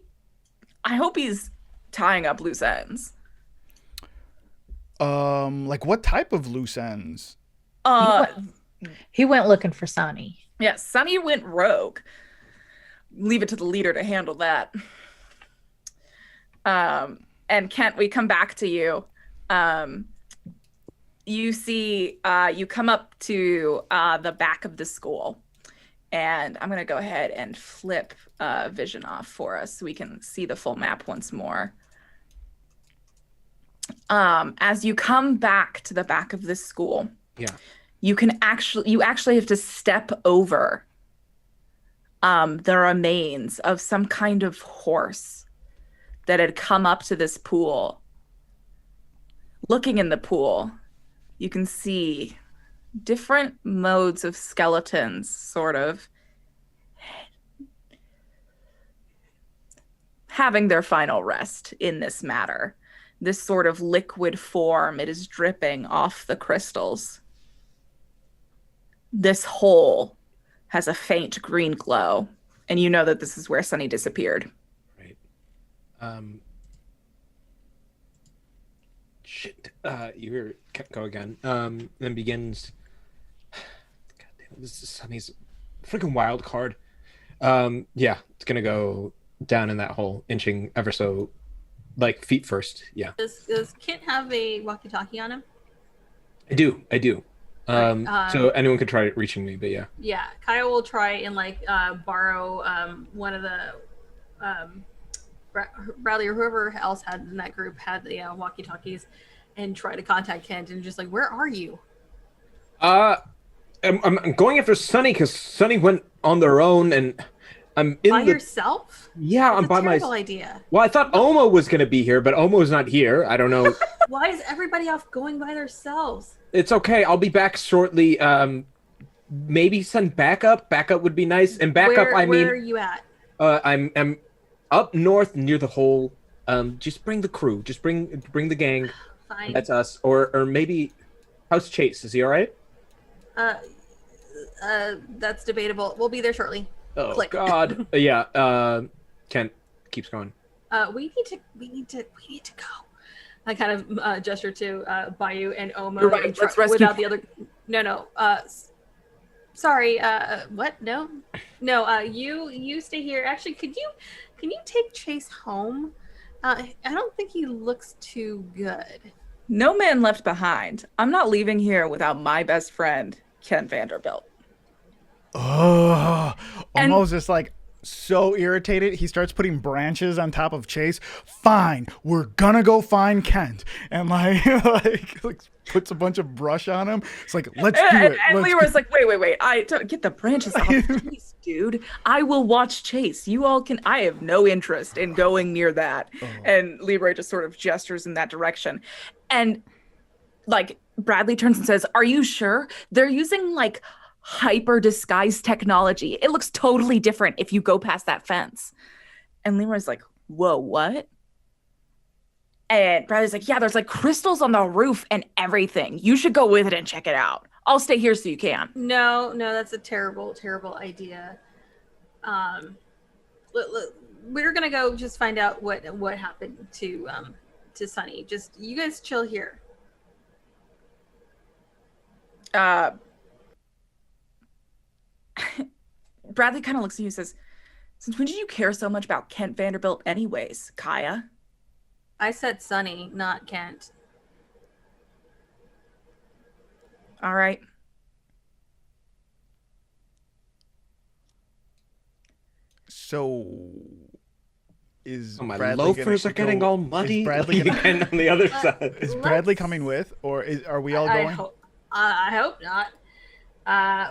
I hope he's tying up loose ends. Like what type of loose ends? He went looking for Sonny. Yeah, Sonny went rogue. Leave it to the leader to handle that. And Kent, we come back to you. You see, you come up to the back of the school. And I'm going to go ahead and flip vision off for us so we can see the full map once more. As you come back to the back of this school, you actually have to step over the remains of some kind of horse that had come up to this pool. Looking in the pool, you can see different modes of skeletons sort of having their final rest in this matter. This sort of liquid form, it is dripping off the crystals. This hole has a faint green glow, and you know that this is where Sunny disappeared. Right. Shit. You go again. Then begins. God damn it, this is Sunny's freaking wild card. Yeah, it's gonna go down in that hole, inching ever so, like, feet first. Yeah. Does Kent have a walkie-talkie on him? I do. So anyone could try reaching me, but yeah. Yeah, Kyle will try and borrow one of the Bradley or whoever else had in that group had the walkie-talkies, and try to contact Kent and just like, where are you? I'm going after Sunny because Sunny went on their own, and I'm in by yourself. Yeah, That's I'm by myself. myself. Idea. Well, I thought Omo was gonna be here, but Omo's not here. I don't know. Why is everybody off going by themselves? It's okay. I'll be back shortly. Maybe send backup. Backup would be nice. And backup, where are you at? I'm up north near the hole. Just bring the crew. Just bring the gang. Fine. That's us. Or maybe, how's Chase? Is he all right? That's debatable. We'll be there shortly. Oh Click. God. Yeah. Kent keeps going. We need to go. I kind of gesture to Bayou and Omo. You're right. And Let's rescue. without the other. No. Sorry. What? No. You stay here. Actually, can you take Chase home? I don't think he looks too good. No man left behind. I'm not leaving here without my best friend, Ken Vanderbilt. Oh, almost just like so irritated. He starts putting branches on top of Chase. Fine, we're gonna go find Kent, and like puts a bunch of brush on him. It's like, let's do it. And Leroy's like, wait. I don't get the branches off Chase, dude. I will watch Chase. You all can. I have no interest in going near that. Oh. And Leroy just sort of gestures in that direction, and like Bradley turns and says, "Are you sure they're using like hyper disguise technology? It looks totally different if you go past that fence." And Leroy's like, "Whoa, what?" And Bradley's like, "Yeah, there's like crystals on the roof and everything. You should go with it and check it out. I'll stay here so you can." No, that's a terrible idea. We're gonna go just find out what happened to Sunny. Just you guys chill here. Bradley kind of looks at you and says, "Since when did you care so much about Kent Vanderbilt anyways, Kaya?" I said Sunny, not Kent. All right. So is my Bradley loafers are getting all muddy. Is Bradley gonna... on the other side. Is Bradley coming with, or are we all going? I hope not.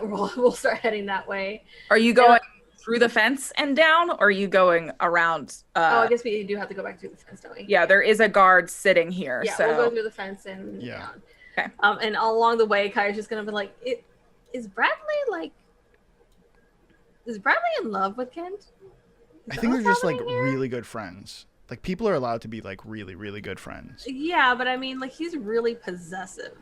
We'll start heading that way. Are you going through the fence and down, or are you going around? I guess we do have to go back through the fence, don't we? Yeah, there is a guard sitting here. Yeah, so we'll go through the fence and down. Okay. And along the way, Kaya's just gonna be like, Is Bradley in love with Kent? I think they're just like really good friends. Like people are allowed to be like really, really good friends. Yeah, but I mean, like he's really possessive.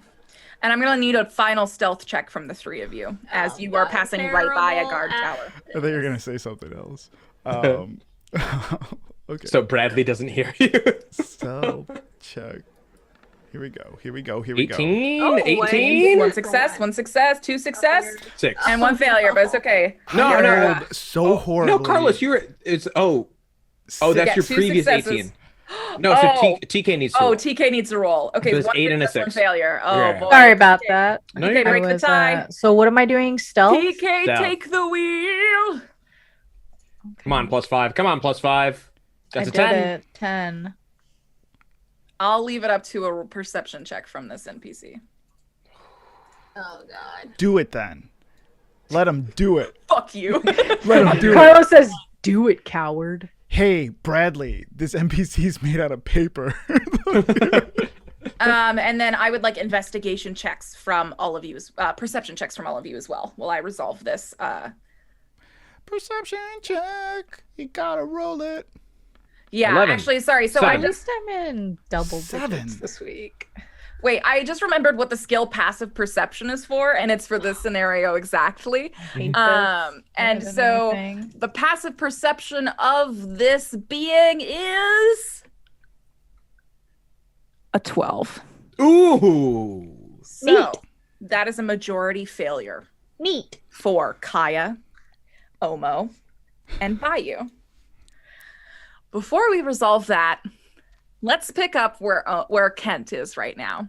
And I'm gonna need a final stealth check from the three of you as you are passing right by a guard tower. I thought you were gonna say something else. Okay. So Bradley doesn't hear you. Stealth check. Here we go. 18. Oh, 18. One success, two success, 6. and one failure, but it's okay. I No. rolled so horribly. No, Carlos, that's your Yeah, previous 18. No, so TK needs to roll. TK needs to roll. Okay, So it's one 8 and a success, 6. one failure. Oh, Yeah. boy. Sorry about that. No, TK, you're break good. the tie. So what am I doing? Stealth? TK, Stealth. take the wheel. Come on, +5. Come on, +5. That's I a 10. did it. 10. I'll leave it up to a perception check from this NPC. Oh God. Do it then. Let him do it. Fuck you. Let him do it. Carlos says, "Do it, coward." Hey, Bradley, this NPC's made out of paper. And then I would like investigation checks from all of you, perception checks from all of you as well, while I resolve this. Perception check. You gotta roll it. Yeah, 11. actually, sorry. So 7. At least I'm in double 7. digits this week. wait, I just remembered what the skill passive perception is for, and it's for this scenario exactly. Hate this And more than so anything. the passive perception of this being is a 12. Ooh. So that is a majority failure Neat. for Kaya, Omo, and Bayou. Before we resolve that, let's pick up where Kent is right now.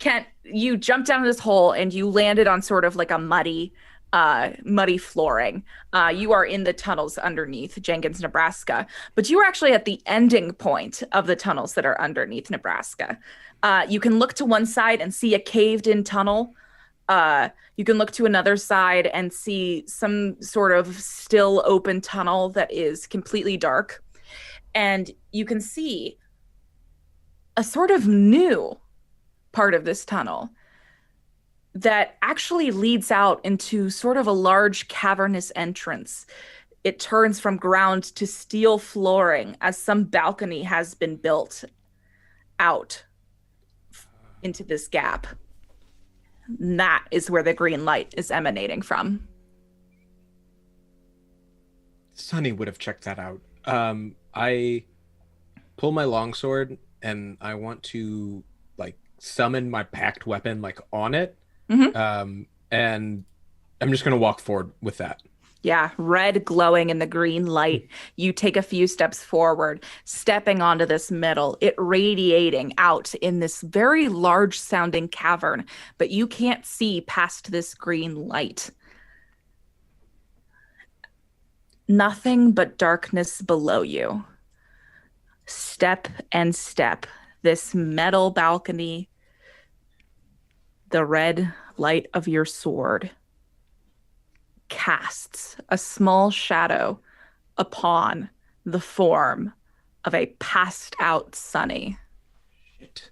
Kent, you jumped down this hole and you landed on sort of like a muddy flooring. You are in the tunnels underneath Jenkins, Nebraska, but you are actually at the ending point of the tunnels that are underneath Nebraska. You can look to one side and see a caved-in tunnel. You can look to another side and see some sort of still open tunnel that is completely dark. And you can see a sort of new part of this tunnel that actually leads out into sort of a large cavernous entrance. It turns from ground to steel flooring as some balcony has been built out into this gap. And that is where the green light is emanating from. Sonny would have checked that out. I pull my longsword and I want to like summon my packed weapon like on it. Mm-hmm. And I'm just gonna walk forward with that. Yeah, red glowing in the green light. You take a few steps forward, stepping onto this metal, it radiating out in this very large sounding cavern, but you can't see past this green light. Nothing but darkness below you. Step and step, this metal balcony, the red light of your sword casts a small shadow upon the form of a passed out Sunny. Shit.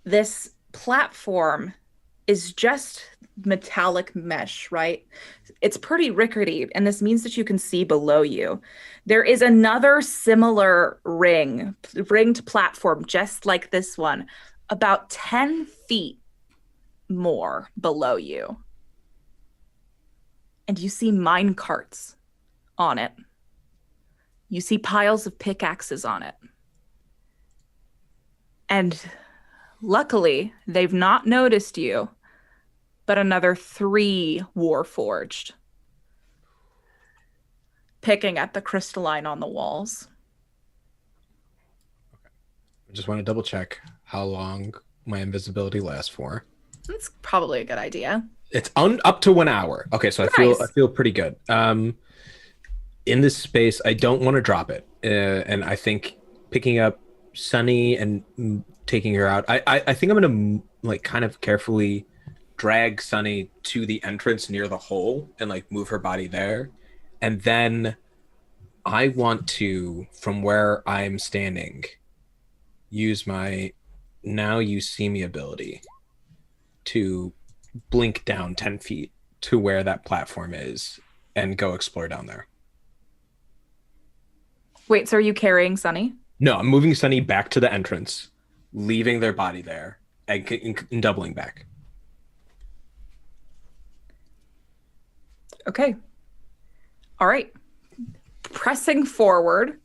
This platform is just metallic mesh, right? It's pretty rickety, and this means that you can see below you. There is another similar ringed platform just like this one, about 10 feet more below you. And you see mine carts on it. You see piles of pickaxes on it. And luckily, they've not noticed you, but another 3 warforged, picking at the crystalline on the walls. I just want to double check how long my invisibility lasts for. That's probably a good idea. It's up to 1 hour. Okay, so Nice. I feel pretty good. In this space, I don't want to drop it, and I think picking up Sunny and taking her out. I think I'm gonna like kind of carefully drag Sunny to the entrance near the hole and like move her body there, and then I want to, from where I'm standing, use my Now You See Me ability to blink down 10 feet to where that platform is and go explore down there. Wait, so are you carrying Sunny? No, I'm moving Sunny back to the entrance, leaving their body there and doubling back. Okay. All right. Pressing forward.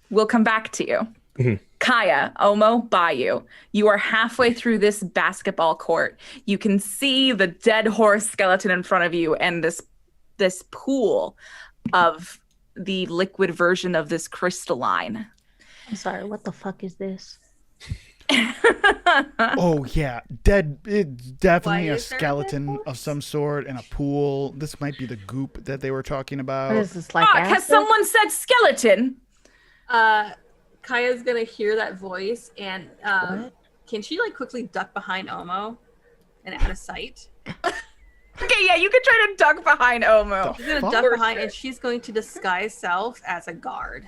We'll come back to you. Mhm. Kaya, Omo, Bayou, you are halfway through this basketball court. You can see the dead horse skeleton in front of you and this pool of the liquid version of this crystalline. I'm sorry, what the fuck is this? Oh yeah, dead. It's definitely Why a is there a dead skeleton of corpse? some sort in a pool. This might be the goop that they were talking about. What is this, like Fuck, has acid? someone said skeleton? Kaya's gonna hear that voice, and What? can she like quickly duck behind Omo and out of sight? Okay, yeah, you can try to duck behind Omo. She's gonna Fuck. duck behind, and she's going to disguise self as a guard.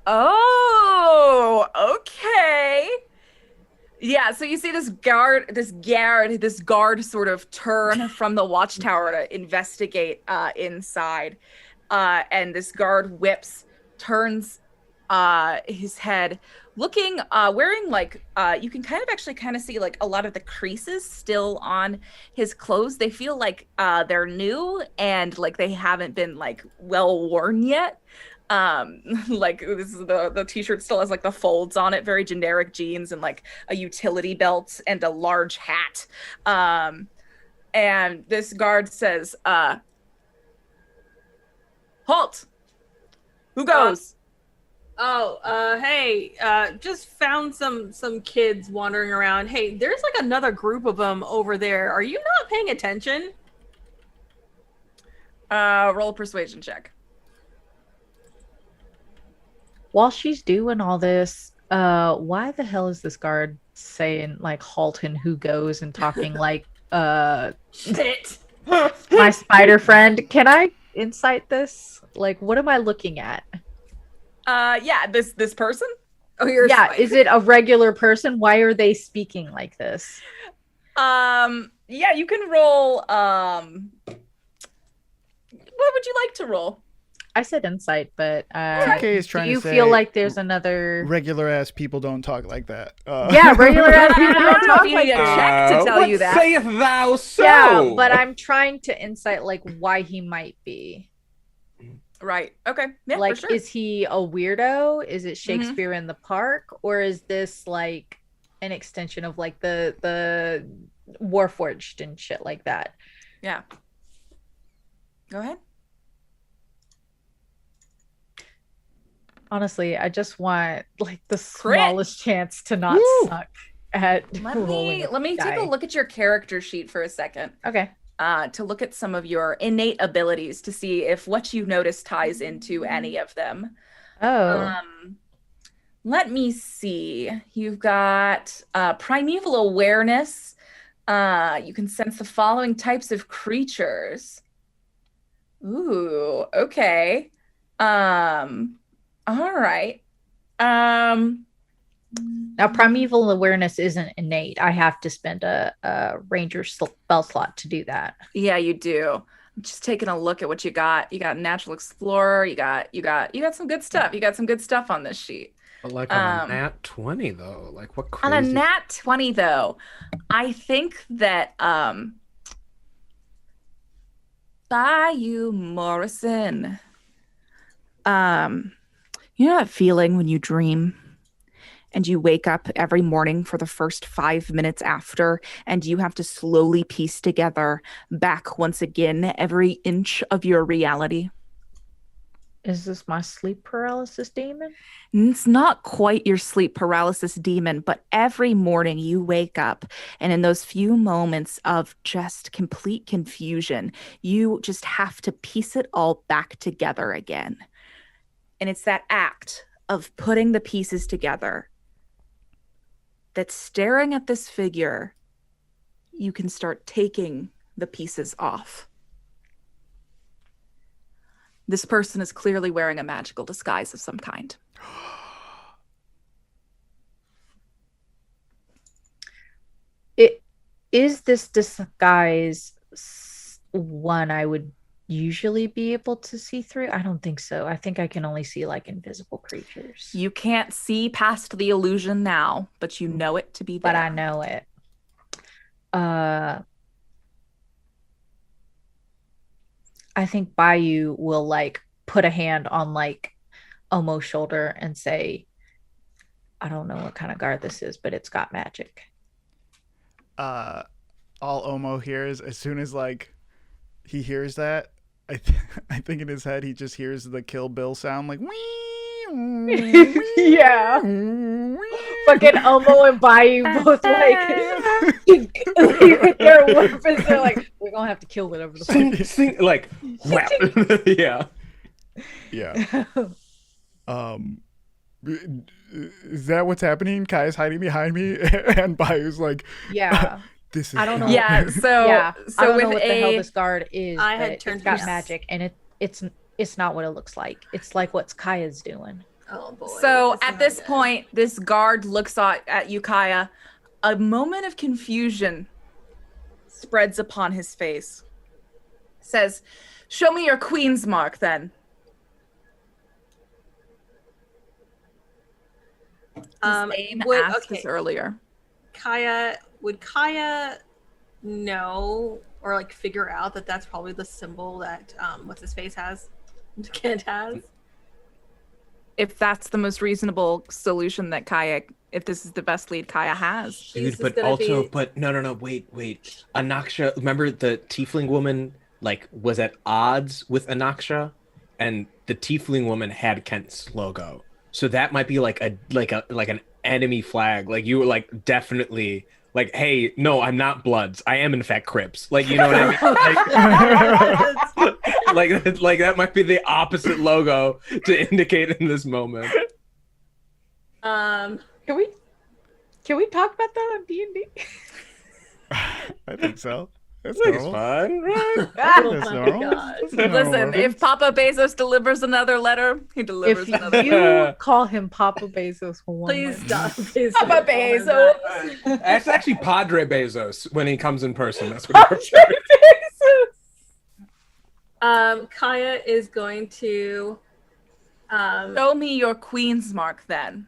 Oh, okay. Yeah, so you see this guard sort of turn from the watchtower to investigate inside. And this guard turns his head, looking, wearing like, you can kind of see like a lot of the creases still on his clothes. They feel like they're new and like they haven't been like well worn yet. Like this is the t-shirt still has like the folds on it, very generic jeans and like a utility belt and a large hat. And this guard says, halt, who goes? Hey, just found some kids wandering around. Hey, there's like another group of them over there. Are you not paying attention? Roll a persuasion check. While she's doing all this, why the hell is this guard saying like halt and who goes and talking like Shit. my spider friend? Can I insight this? Like, what am I looking at? Yeah, this person? Oh, you're Yeah, is it a regular person? Why are they speaking like this? Yeah, you can roll, what would you like to roll? I said insight, but TK is trying do you to say feel like there's another? regular ass people don't talk like that. Yeah, regular ass people don't I don't know talk if you like need a that. check to tell what you that. saith thou so? Yeah, but I'm trying to insight like why he might be. Right. Okay. Yeah, Like, for sure. is he a weirdo? Is it Shakespeare in the Park, or is this like an extension of like the Warforged and shit like that? Yeah. Go ahead. Honestly, I just want like the Crit. smallest chance to not Woo. suck at Let rolling. me take a look at your character sheet for a second. Okay. To look at some of your innate abilities to see if what you notice ties into any of them. Oh. Let me see. You've got primeval awareness. You can sense the following types of creatures. Ooh, okay. All right. Now, primeval awareness isn't innate. I have to spend a ranger spell slot to do that. Yeah, you do. I'm just taking a look at what you got. You got natural explorer. You got some good stuff. You got some good stuff on this sheet. But like on a nat 20 though, like what crazy? On a nat 20 though, I think that Bayou Morrison. You know that feeling when you dream and you wake up every morning for the first 5 minutes after, and you have to slowly piece together back once again every inch of your reality? Is this my sleep paralysis demon? It's not quite your sleep paralysis demon, but every morning you wake up, and in those few moments of just complete confusion, you just have to piece it all back together again. And it's that act of putting the pieces together that, staring at this figure, you can start taking the pieces off. This person is clearly wearing a magical disguise of some kind. Is this disguise one I would usually be able to see through? I don't think so. I think I can only see like invisible creatures. You can't see past the illusion now, but you know it to be there. But I know it. I think Bayou will like put a hand on like Omo's shoulder and say, I don't know what kind of guard this is, but it's got magic. All Omo hears as soon as like he hears that, I think in his head he just hears the Kill Bill sound like Yeah. Fucking Omo and Bayou both like their weapons. They're like, we're gonna have to kill whatever the fuck. Sing, like, wow. Yeah. Yeah. Is that what's happening? Kai is hiding behind me, and Bayou's like, Yeah. this is. I don't know. Yeah. So Yeah. so I don't with know what the hell this guard is. I had but turned it's got to- magic, and it's not what it looks like. It's like what's Kaya's doing. Oh boy. So is at not this good. point, this guard looks at you, Kaya. A moment of confusion spreads upon his face. Says, "Show me your queen's mark, then." Zane asked this earlier. Would Kaya know or like figure out that that's probably the symbol that what's his face has, Kent has? If that's the most reasonable solution that Kaya, if this is the best lead Kaya has. Dude, This is but gonna also, be- but no, wait. Anaksha, remember the tiefling woman, like, was at odds with Anaksha, and the tiefling woman had Kent's logo. So that might be like an enemy flag. Like, you were like, definitely, like, hey, no, I'm not Bloods. I am in fact Crips. Like, you know what I mean? Like that might be the opposite logo to indicate in this moment. Can we talk about that on D&D? I think so. That's I think it's normal. fun, right? That's Oh my normal. God. That's normal Listen, reference. if Papa Bezos delivers another letter, he delivers If another. you call him Papa Bezos for one Please more stop. Please Papa don't. Bezos. That's actually Padre Bezos when he comes in person. That's what he refers. Kaya is going to Show me your queen's mark, then.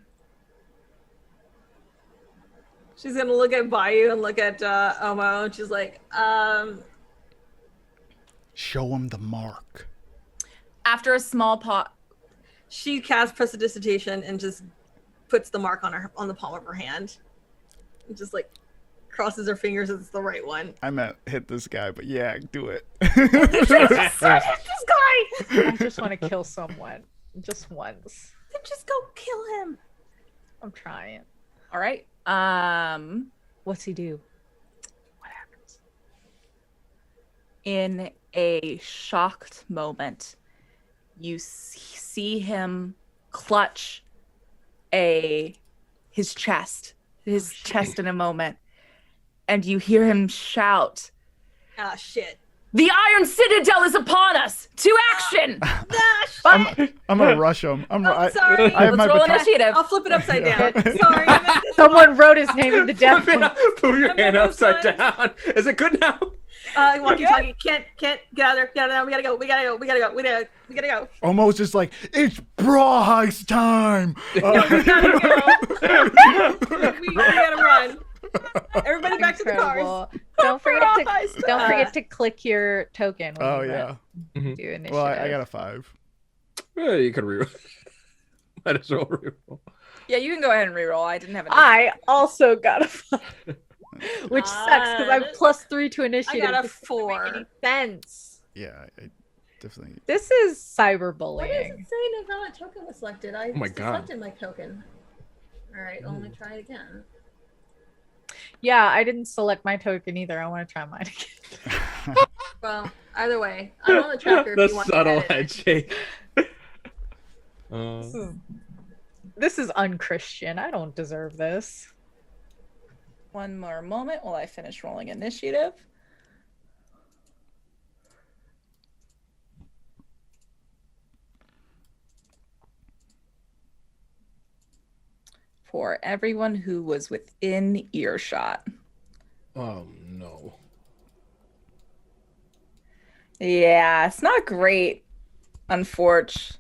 she's gonna look at Bayou and look at Omo, and she's like, Show him the mark. After a small pause. she casts prestidigitation and just puts the mark on the palm of her hand. And just like crosses her fingers as it's the right one. I meant hit this guy, but yeah, do it. This guy! I just want to kill someone. Just once. Then just go kill him. I'm trying. All right. What's he do? What happens? In a shocked moment, you see him clutch his chest in a moment, and you hear him shout, Ah, shit. "The Iron Citadel is upon us! To action!" Ah, shit. I'm gonna rush him. I'm sorry. I have my Let's roll baton. initiative. I'll flip it upside down. Yeah. Sorry. I meant this Someone wrote his name in the death book. Put your hand Remember upside those down. Is it good now? walkie-talkie. Can't get out of there. Get out of there. We gotta go. Almost just like, it's bra heist time. We gotta run. Everybody back to the cars. Incredible. Don't forget to click your token. when Oh you yeah. do initiative. Well, I got a 5. Yeah, you could reroll. Might as well reroll. Yeah, you can go ahead and reroll. I didn't have enough. I also got a 5. Which sucks because I'm +3 to initiative. I got a This doesn't make 4. any sense. Yeah, I definitely. This is What does cyberbullying. it say? No valid token was selected. I my just God. selected my token. All right, let me try it again. Yeah, I didn't select my token either. I want to try mine again. Well, either way, I'm on the tracker. The if you want subtle to edit head it. shake. This is unchristian. I don't deserve this. One more moment while I finish rolling initiative. For everyone who was within earshot. Oh no. Yeah, it's not great. Unfortunately.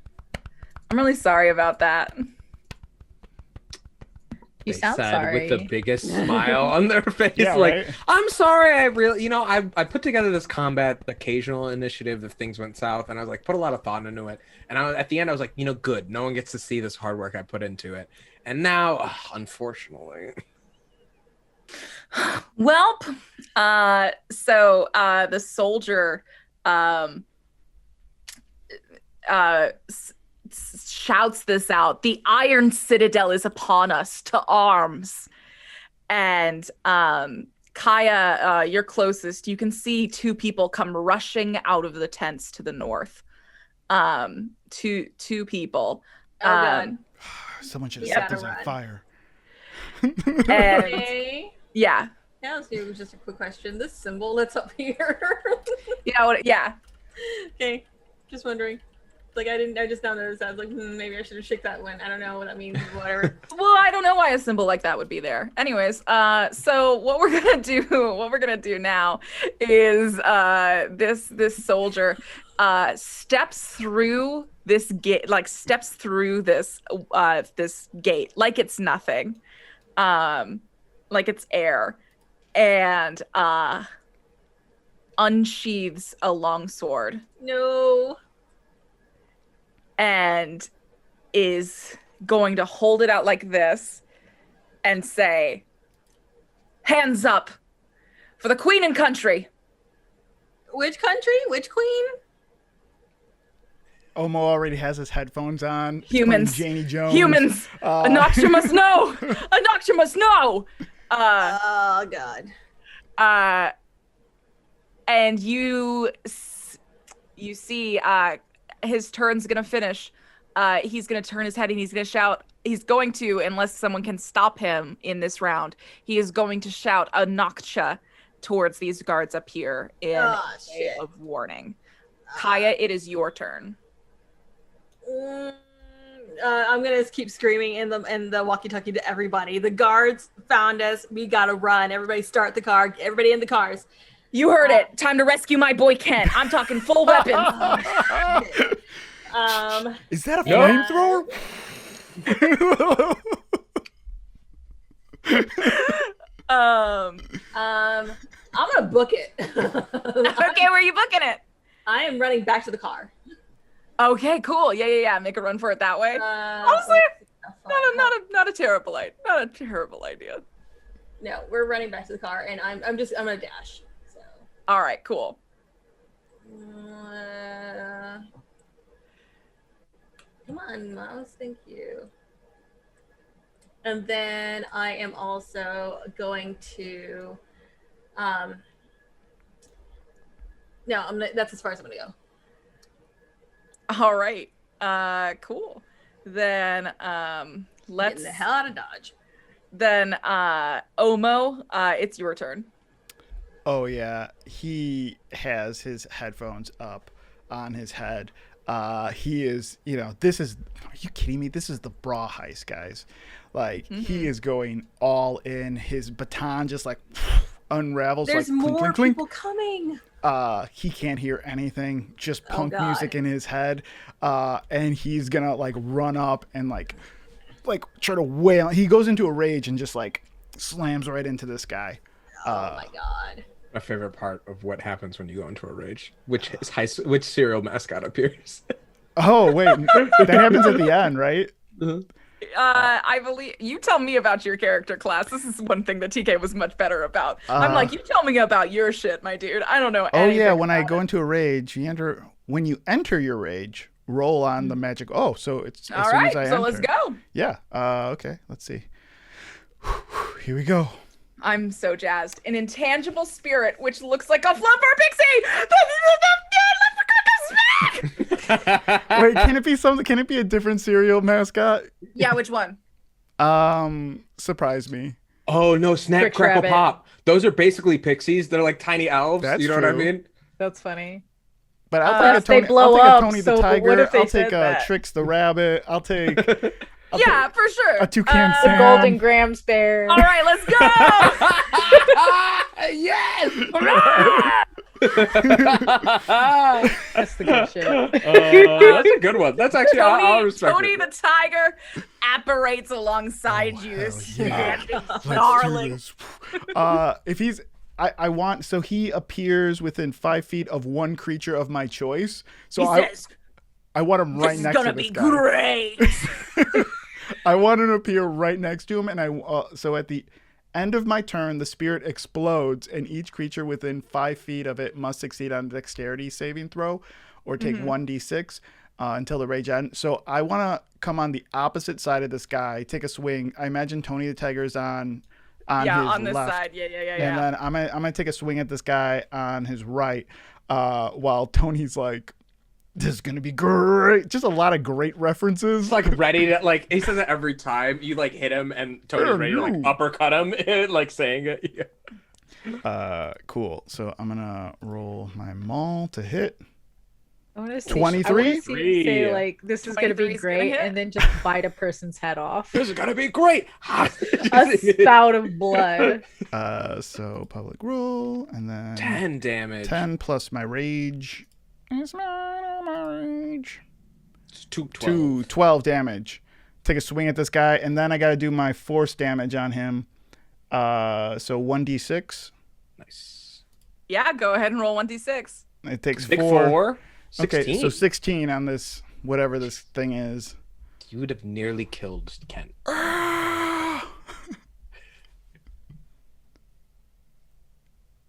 I'm really sorry about that. You They sound said sorry. with the biggest smile on their face. Yeah, like, right? I'm sorry. I really, I put together this combat occasional initiative if things went south, and I was like, put a lot of thought into it. And at the end, I was like, good. No one gets to see this hard work I put into it. And now, unfortunately. Welp. So the soldier shouts this out. The Iron Citadel is upon us, to arms. And Kaya, you're closest. You can see two people come rushing out of the tents to the north. Two people. God. Someone should have set these on fire. And, yeah. Yeah, let's do just a quick question. This symbol that's up here. Yeah. Okay, just wondering. Like I just now noticed that. I was like, maybe I should have checked that one. I don't know what that means. Whatever. Well, I don't know why a symbol like that would be there. Anyways, so what we're gonna do now is this soldier steps through this gate, this gate like it's nothing, like it's air, and unsheathes a longsword. No. And is going to hold it out like this and say, "Hands up for the queen and country." Which country? Which queen? Omo already has his headphones on. Humans. Janie Jones. Humans. Anoxia must know. Anoxia must know. Oh, God. And you see his turn's gonna finish. He's gonna turn his head and he's gonna shout. He's going to, unless someone can stop him in this round, he is going to shout a Noctua towards these guards up here in a way of warning. Kaya, it is your turn. I'm gonna keep screaming in the walkie-talkie to everybody. The guards found us. We gotta run. Everybody start the car. Everybody in the cars. You heard it. Time to rescue my boy Ken. I'm talking full weapons. Is that a flamethrower? I'm gonna book it. Okay, where are you booking it? I am running back to the car. Okay, cool. Yeah. Make a run for it that way. Honestly, not a terrible idea. No, we're running back to the car, and I'm gonna dash. So. All right, cool. Come on, mouse. Thank you. And then I am also going to. No, that's as far as I'm gonna go. All right. Cool. Then let's Getting the hell out of Dodge. Then Omo, it's your turn. Oh yeah, he has his headphones up on his head. He is, this is, are you kidding me? This is the bra heist, guys. Like, he is going all in. His baton just like unravels. There's like more clink, clink, people coming. He can't hear anything, just punk music in his head. And he's gonna like run up and like try to wail. He goes into a rage and just like slams right into this guy. Oh my God. My favorite part of what happens when you go into a rage, which cereal mascot appears. Oh wait, that happens at the end, right? Uh-huh. I believe you tell me about your character class. This is one thing that TK was much better about. I'm like, you tell me about your shit, my dude. I don't know anything. Oh yeah, when I go into a rage, when you enter your rage, roll on the magic. Oh, so it's all as right. soon as I So enter. let's go. Yeah. Okay. Let's see. Here we go. I'm so jazzed. An intangible spirit, which looks like a flubber pixie. Wait, can it be something? Can it be a different cereal mascot? Yeah, which one? Surprise me. Oh no, Snap Crick Crackle Rabbit. Pop. Those are basically pixies. They're like tiny elves. That's you know what I true. mean? That's funny. But I'll Unless take a Tony. they blow I'll take up, a Tony so the what Tiger. if they I'll take said that? Trix the Rabbit. I'll take. Yeah, for sure. A toucan The Sam. Golden Grams bear. All right, let's go. Yes! That's the good shit. That's a good one. That's actually I'll respect Tony it. the Tiger apparates alongside you, yeah. standing Let's do snarling. this. If he's, I want. So he appears within 5 feet of one creature of my choice. So He says, I want him right "This is next gonna to this be guy. great." I want him to appear right next to him, and so at the end of my turn, the spirit explodes, and each creature within 5 feet of it must succeed on a dexterity saving throw, or take 1d6. until the rage ends. So I want to come on the opposite side of this guy, take a swing. I imagine Tony the Tiger's on his on this left. side. Yeah. And then I'm gonna take a swing at this guy on his right, while Tony's like, "This is gonna be great." Just a lot of great references. It's like ready to like. He says it every time you like hit him, and Tony's ready to like uppercut him, like saying it. Yeah. Cool. So I'm gonna roll my maul to hit. I want to see 23? say like this is gonna 23 be is gonna great, hit. and then just bite a person's head off. This is gonna be great. A spout of blood. So public roll, and then 10 damage. 10 plus my rage. It's my rage. It's 12. 12 damage. Take a swing at this guy, and then I got to do my force damage on him. So 1d6. Nice. Yeah, go ahead and roll 1d6. It takes Big 4. 16. Okay, so 16 on this, whatever this thing is. You would have nearly killed Kent.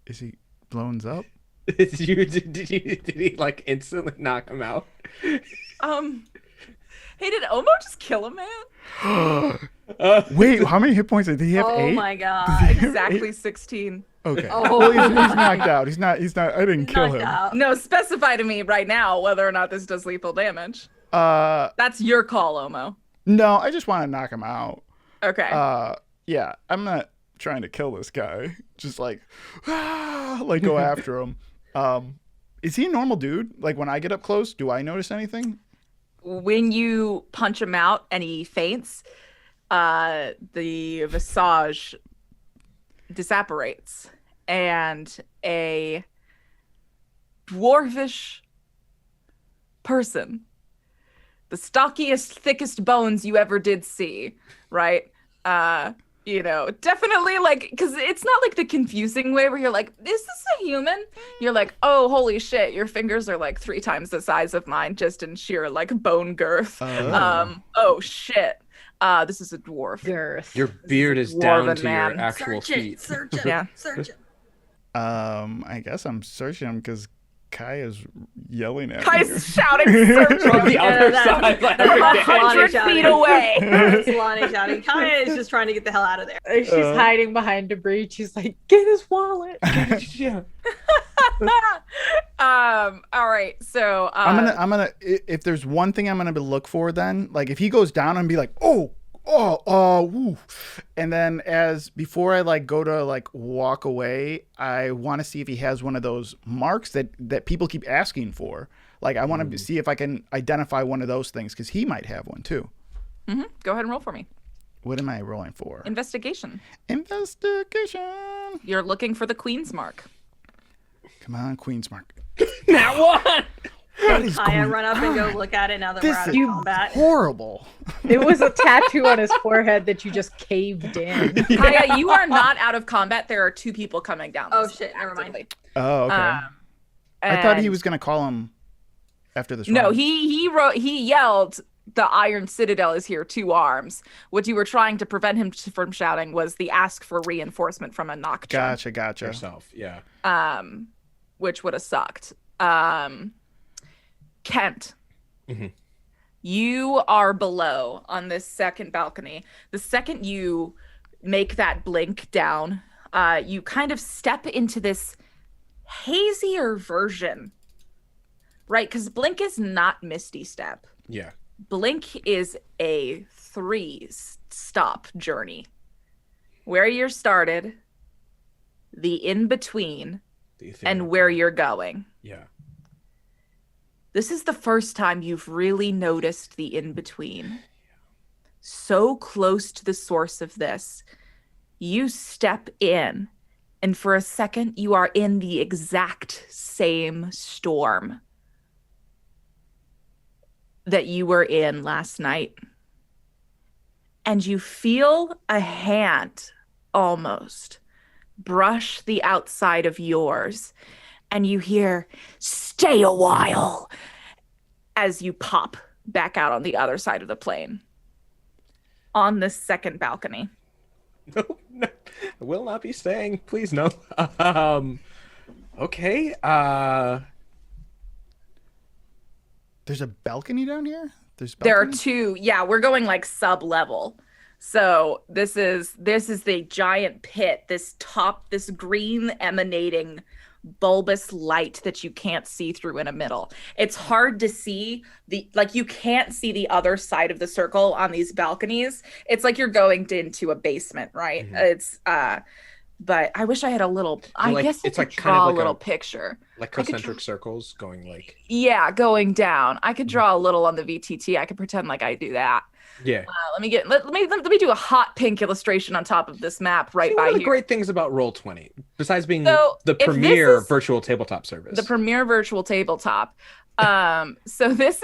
Is he blown up? Did he like instantly knock him out? Hey, did Omo just kill a man? Wait, how many hit points did he have? Oh 8? my god. Exactly 16. Okay. Oh. Well, he's knocked out. He's not. I didn't kill Knocked him. out. No, specify to me right now whether or not this does lethal damage. That's your call, Omo. No, I just want to knock him out. Okay. Yeah, I'm not trying to kill this guy. Just like go after him. Is he a normal dude? Like when I get up close, do I notice anything? When you punch him out and he faints, the visage disapparates, and a dwarfish person, the stockiest, thickest bones you ever did see, right? Definitely like, because it's not like the confusing way where you're like, is this a human? You're like, oh, holy shit, your fingers are like 3 times the size of mine, just in sheer like bone girth. Oh shit. This is a dwarf. Girth. Your beard is dwarven down to man. your actual feet. Search it. Yeah. Search it. I guess I'm searching him because Kaya's yelling at me. Kai's shouting, search From the him. other that's- side. Like, that's From Lonnie 100 shouting. feet away. It's Lonnie shouting. Kaya is just trying to get the hell out of there. She's hiding behind debris. She's like, get his wallet. yeah. All right. So I'm gonna. If there's one thing I'm gonna look for, then like if he goes down, I'm gonna be like, woo. And then before I like go to like walk away, I want to see if he has one of those marks that people keep asking for. Like I want to see if I can identify one of those things because he might have one too. Mm-hmm. Go ahead and roll for me. What am I rolling for? Investigation. Investigation. You're looking for the Queen's mark. Come on, Queen's mark. That one. What is Kaya going run up and go look at it now that we're out of is combat. horrible. It was a tattoo on his forehead that you just caved in. Kaya, you are not out of combat. There are 2 people coming down. Oh, this shit, never mind. actively. Oh, okay. I thought he And- was gonna call him after this. No, round. he yelled, "The Iron Citadel is here, 2 arms." What you were trying to prevent him from shouting was the ask for reinforcement from a knock Gotcha. Yourself. Yeah. which would have sucked. Kent, Mhm. you are below on this second balcony. The second you make that blink down, you kind of step into this hazier version, right? Because blink is not Misty Step. Yeah. Blink is a 3-stop journey. Where you're started, the in-between, and where you're going. Yeah. This is the first time you've really noticed the in-between. So close to the source of this, you step in, and for a second, you are in the exact same storm that you were in last night. And you feel a hand almost brush the outside of yours, and you hear, "Stay a while," as you pop back out on the other side of the plane on the second balcony. No, I will not be staying. Please, no. Okay. There's a balcony down here? There are balconies? two. Yeah, we're going like sub level. So this is the giant pit, this green emanating bulbous light that you can't see through in a middle. It's hard to see you can't see the other side of the circle on these balconies. It's like you're going into a basement, right? It's but I wish I had a little. I guess it's like draw a little picture, like concentric circles going like. Yeah, going down. I could draw a little on the VTT. I could pretend like I do that. Yeah. Let me do a hot pink illustration on top of this map right by One of the here. great things about Roll20, besides being the premier virtual tabletop service, the premier virtual tabletop. So this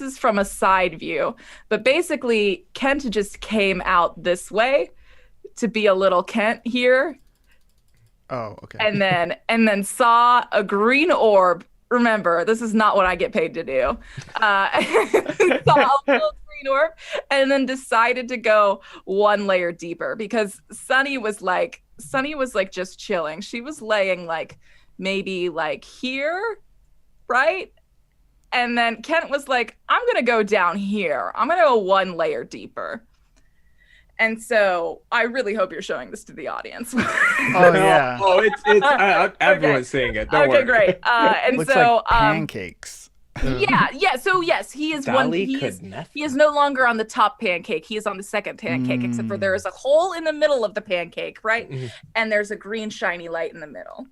is from a side view, but basically Kent just came out this way to be a little Kent here. Oh, okay. And then saw a green orb. Remember, this is not what I get paid to do. Saw a little green orb and then decided to go one layer deeper because Sunny was like just chilling. She was laying like maybe like here, right? And then Kent was like, I'm gonna go down here. I'm gonna go one layer deeper. And so I really hope you're showing this to the audience. Oh yeah. Oh, it's everyone's seeing it. Don't worry. Okay, great. And Looks so like pancakes. yeah. So yes, he is he is no longer on the top pancake. He is on the second pancake, except for there is a hole in the middle of the pancake, right? And there's a green shiny light in the middle.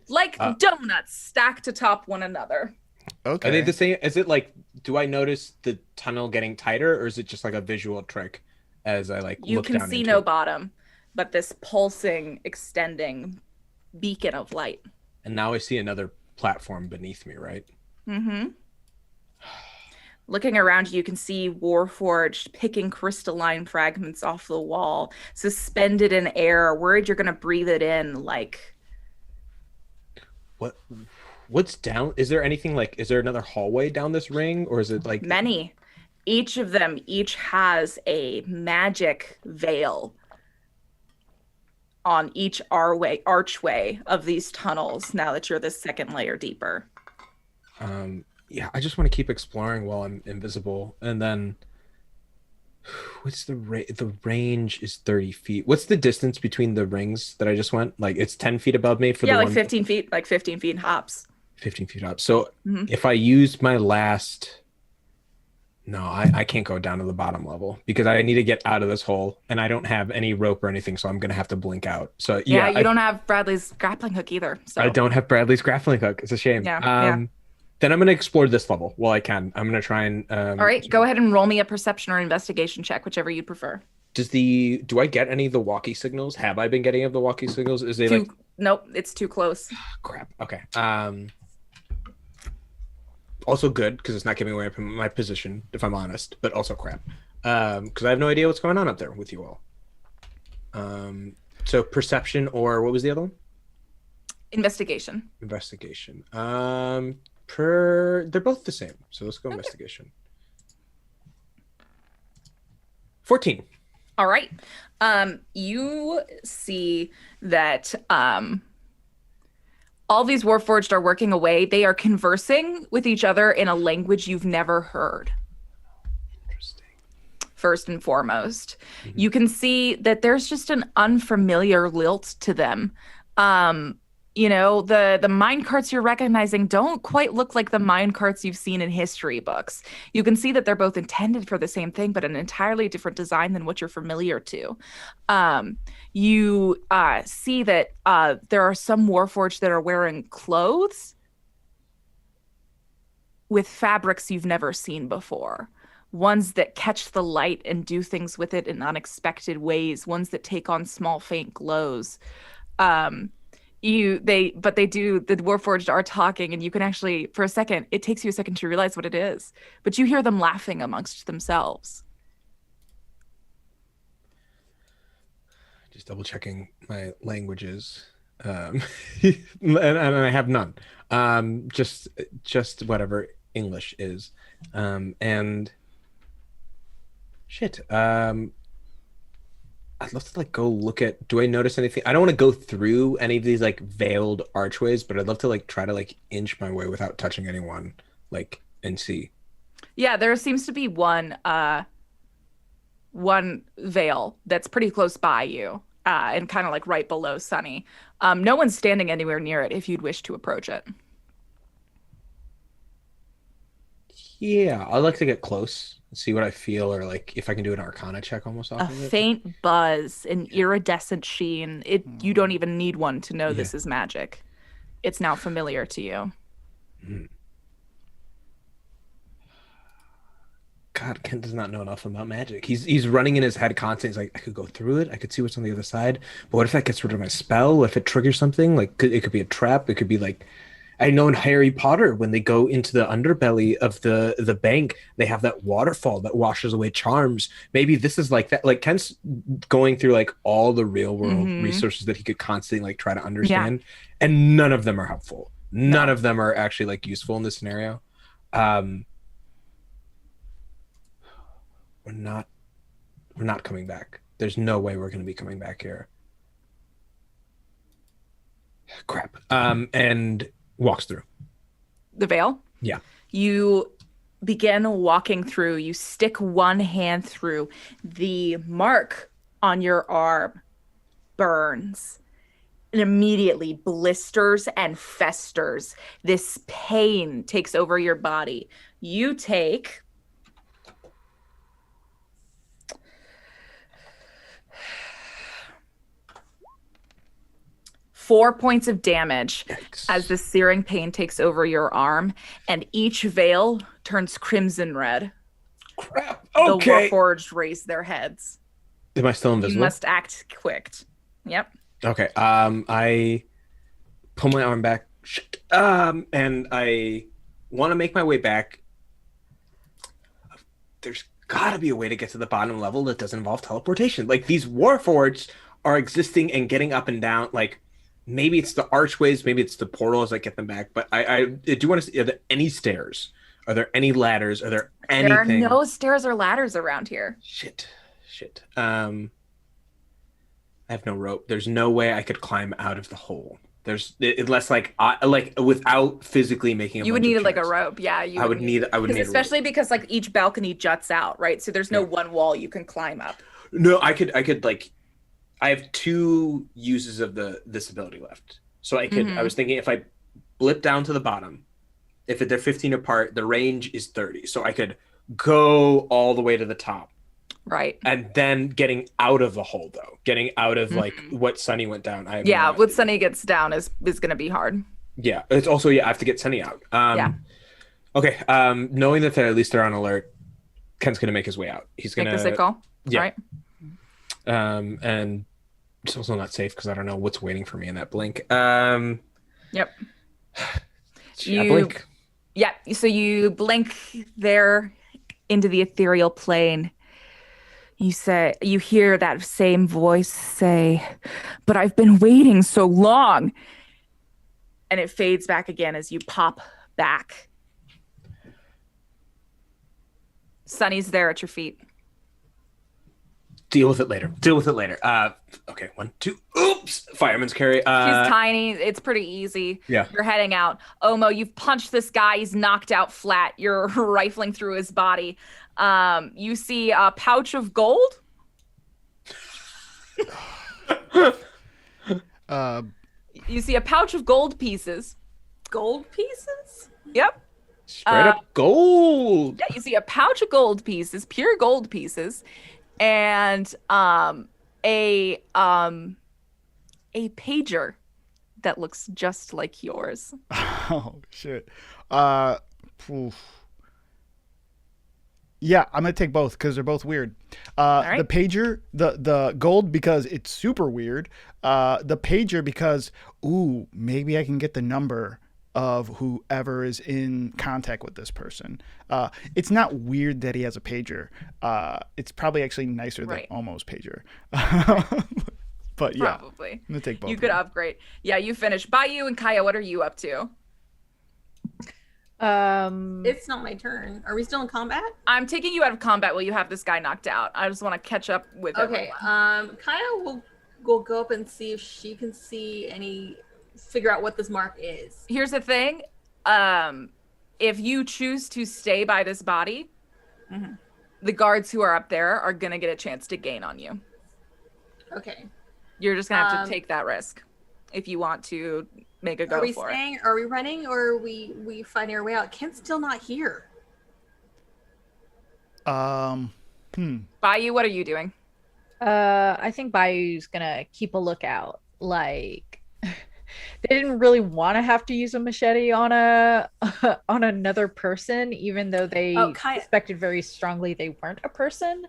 Like donuts stacked atop one another. Okay. Are they the same? Is it like, do I notice the tunnel getting tighter, or is it just like a visual trick as I like you look can down see into no it? bottom, but this pulsing, extending beacon of light. And now I see another platform beneath me, right? Looking around you can see Warforged picking crystalline fragments off the wall, suspended in air, worried you're gonna breathe it in. Like, What's down? Is there anything like? Is there another hallway down this ring, or is it like many? Each of them has a magic veil on each archway of these tunnels. Now that you're the second layer deeper. Yeah, I just want to keep exploring while I'm invisible, and then what's the range is 30 feet. What's the distance between the rings that I just went? Like it's 10 feet above me for the like one... 15 feet, like 15 feet hops. 15 feet up. So if I use my last, no, I can't go down to the bottom level because I need to get out of this hole, and I don't have any rope or anything, so I'm gonna have to blink out. So yeah, you don't have Bradley's grappling hook either. So I don't have Bradley's grappling hook. It's a shame. Yeah. Then I'm gonna explore this level while I can. I'm gonna try and all right, go ahead and roll me a perception or investigation check, whichever you prefer. Do I get any of the walkie signals? Have I been getting of the walkie signals? Is they Nope, it's too close. Crap. Okay. Also good because it's not giving away my position, if I'm honest, but also crap because I have no idea what's going on up there with you all. So perception, or what was the other one? Investigation. They're both the same, so let's go investigation. 14. All right. You see that all these Warforged are working away. They are conversing with each other in a language you've never heard. Interesting. First and foremost, you can see that there's just an unfamiliar lilt to them. The mine carts you're recognizing don't quite look like the mine carts you've seen in history books. You can see that they're both intended for the same thing, but an entirely different design than what you're familiar to. You see that there are some Warforged that are wearing clothes with fabrics you've never seen before. Ones that catch the light and do things with it in unexpected ways. Ones that take on small, faint glows. The Warforged are talking, and you can actually, for a second, it takes you a second to realize what it is, but you hear them laughing amongst themselves. Just double checking my languages, and I have none. Just whatever English is, and shit. I'd love to like go look at. Do I notice anything? I don't want to go through any of these like veiled archways, but I'd love to like try to like inch my way without touching anyone, like and see. Yeah, there seems to be one veil that's pretty close by you, and kind of like right below Sunny. No one's standing anywhere near it if you'd wish to approach it. Yeah, I'd like to get close and see what I feel, or like if I can do an Arcana check almost off A of it. faint buzz, an iridescent sheen. You don't even need one to know Yeah. this is magic. It's now familiar to you. God, Kent does not know enough about magic. He's running in his head constantly. He's like, I could go through it. I could see what's on the other side. But what if that gets rid of my spell? What if it triggers something? Like, it could be a trap. It could be like, I know in Harry Potter, when they go into the underbelly of the bank, they have that waterfall that washes away charms. Maybe this is like that. Like Kent's going through like all the real world resources that he could constantly like try to understand, and none of them are helpful. None of them are actually like useful in this scenario. We're not coming back. There's no way we're going to be coming back here. Crap. And walks through. The veil? Yeah. You begin walking through. You stick one hand through. The mark on your arm burns and immediately blisters and festers. This pain takes over your body. You take 4 points of damage as the searing pain takes over your arm, and each veil turns crimson red. Crap. The Okay. Warforged raise their heads. Am I still You invisible? must act quick. Yep. Okay. I pull my arm back. And I want to make my way back. There's got to be a way to get to the bottom level that doesn't involve teleportation. Like, these Warforged are existing and getting up and down. Like, maybe it's the archways, maybe it's the portals that get them back. But I do want to see, are there any stairs? Are there any ladders? Are there anything? There are no stairs or ladders around here. Shit. I have no rope. There's no way I could climb out of the hole. There's unless like without physically making. You would need like a rope. Yeah, I would need. I would need. Especially because like each balcony juts out, right? So there's no one wall you can climb up. No, I could like. I have 2 uses of this ability left, so I could. I was thinking if I blip down to the bottom, if they're 15 apart, the range is 30, so I could go all the way to the top. Right. And then getting out of the hole, though, getting out of like what Sunny went down. What Sunny gets down is going to be hard. Yeah, it's also I have to get Sunny out. Okay. Knowing that at least they're on alert, Ken's gonna make his way out. He's gonna make the sick call. Yeah. Right. And it's also not safe because I don't know what's waiting for me in that blink. Yep. I blink. Yeah. So you blink there into the ethereal plane. You hear that same voice say, "But I've been waiting so long." And it fades back again as you pop back. Sunny's there at your feet. Deal with it later. Okay, 1, 2. Oops. Fireman's carry. She's tiny. It's pretty easy. Yeah. You're heading out. Omo, you've punched this guy. He's knocked out flat. You're rifling through his body. You see a pouch of gold. You see a pouch of gold pieces. Gold pieces? Yep. Straight up gold. Yeah, you see a pouch of gold pieces, pure gold pieces, and a pager that looks just like yours. Oh shit. Oof. Yeah, I'm gonna take both because they're both weird. right. The pager, the gold because it's super weird. The pager because maybe I can get the number of whoever is in contact with this person. It's not weird that he has a pager. It's probably actually nicer than almost pager. But yeah, Probably. I'm gonna take both. You could upgrade. Yeah, you finish. Bayou and Kaya, what are you up to? It's not my turn. Are we still in combat? I'm taking you out of combat while you have this guy knocked out. I just want to catch up with Okay. everyone. Kaya will go up and see if she can figure out what this mark is. Here's the thing. If you choose to stay by this body, the guards who are up there are going to get a chance to gain on you. Okay. You're just going to have to take that risk if you want to make a go for it. Are we running, or are we finding our way out? Kent's still not here. Bayou, what are you doing? I think Bayou's gonna keep a lookout. Like, they didn't really want to have to use a machete on on another person, even though they suspected very strongly they weren't a person.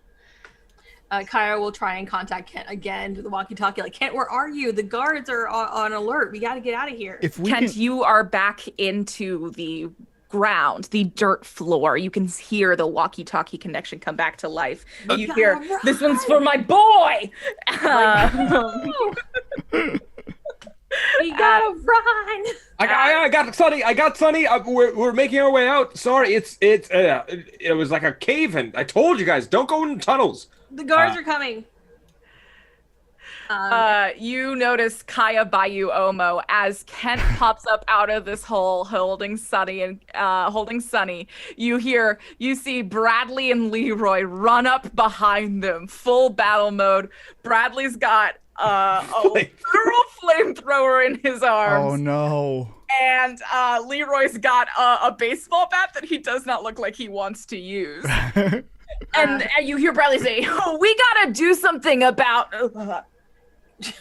Kaya will try and contact Kent again to the walkie-talkie. Like, Kent, where are you? The guards are on alert. We got to get out of here. Kent, you are back into the ground, the dirt floor. You can hear the walkie-talkie connection come back to life. You hear, run. This one's for my boy! We gotta run! I got Sonny. We're making our way out. Sorry, it was like a cave, and I told you guys, don't go in tunnels. The guards are coming. You notice Kaya, Bayou, Omo as Kent pops up out of this hole holding Sunny. You see Bradley and Leroy run up behind them, full battle mode. Bradley's got a literal flamethrower in his arms. Oh no. And Leroy's got a baseball bat that he does not look like he wants to use. And you hear Bradley say, "Oh, we gotta do something about."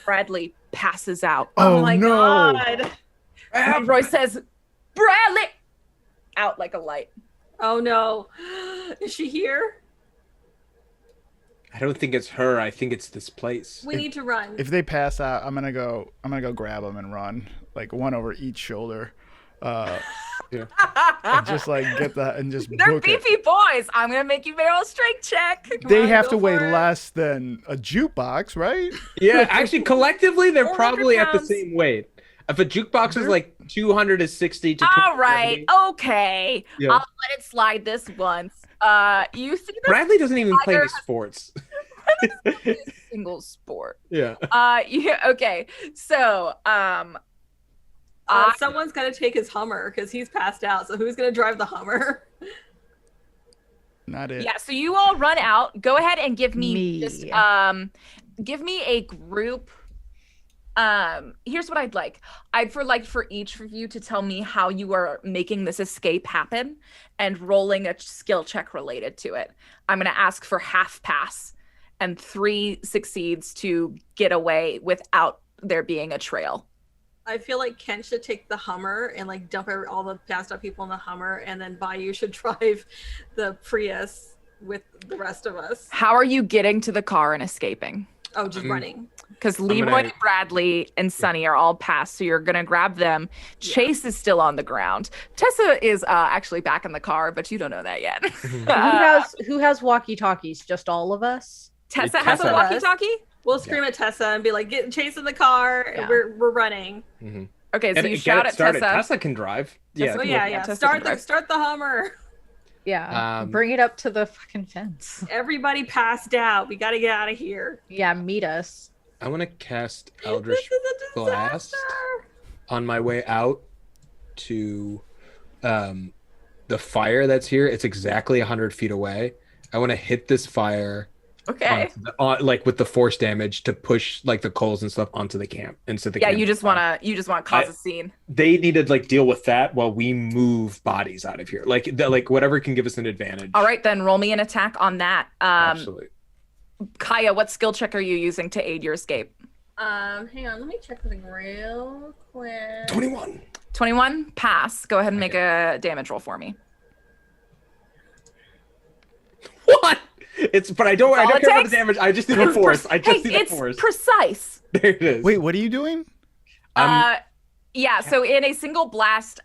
Bradley passes out. Oh my no. God! Leroy says, "Bradley!" Out like a light. Oh no! Is she here? I don't think it's her. I think it's this place. We need to run. If they pass out, I'm gonna go grab them and run, like one over each shoulder. Yeah. And just like get that and just They're beefy boys. I'm gonna make you roll a strength check. They have to weigh less than a jukebox, right? Yeah, actually, collectively, they're probably at the pounds. same weight. If a jukebox is like 260 to 270. All right, okay. Yeah. I'll let it slide this once. You see this Bradley doesn't even play any sports. single sport. Yeah. Yeah. Okay. So, someone's got to take his Hummer because he's passed out. So who's going to drive the Hummer? Not it. Yeah. So you all run out. Go ahead and give me just give me a group. Here's what I'd like. For each of you to tell me how you are making this escape happen and rolling a skill check related to it. I'm going to ask for half pass and 3 succeeds to get away without there being a trail. I feel like Kent should take the Hummer and like dump all the passed out people in the Hummer, and then Bayou should drive the Prius with the rest of us. How are you getting to the car and escaping? Oh, just running. Because Leroy, Bradley, and Sunny are all passed, so you're gonna grab them. Chase is still on the ground. Tessa is actually back in the car, but you don't know that yet. Who has walkie-talkies? Just all of us? Tessa has a walkie-talkie? We'll scream at Tessa and be like, "Get Chase in the car! Yeah. We're running." Mm-hmm. Okay, so you shout at Tessa. Tessa can drive. Yeah. Oh yeah. Start the Hummer. Yeah. Bring it up to the fucking fence. Everybody passed out. We got to get out of here. Yeah, meet us. I want to cast Eldritch This is a Blast disaster. on my way out to the fire that's here. It's exactly 100 feet away. I want to hit this fire. Okay. Like with the force damage to push like the coals and stuff onto the camp into the Yeah, camp. you just wanna cause a scene. They need to like deal with that while we move bodies out of here. Like whatever can give us an advantage. All right, then roll me an attack on that. Absolutely. Kaya, what skill check are you using to aid your escape? Hang on, let me check something real quick. 21. 21, pass. Go ahead and make a damage roll for me. What? But I don't care about the damage. I just need the force. It's precise. There it is. Wait, what are you doing? Yeah, so in a single blast,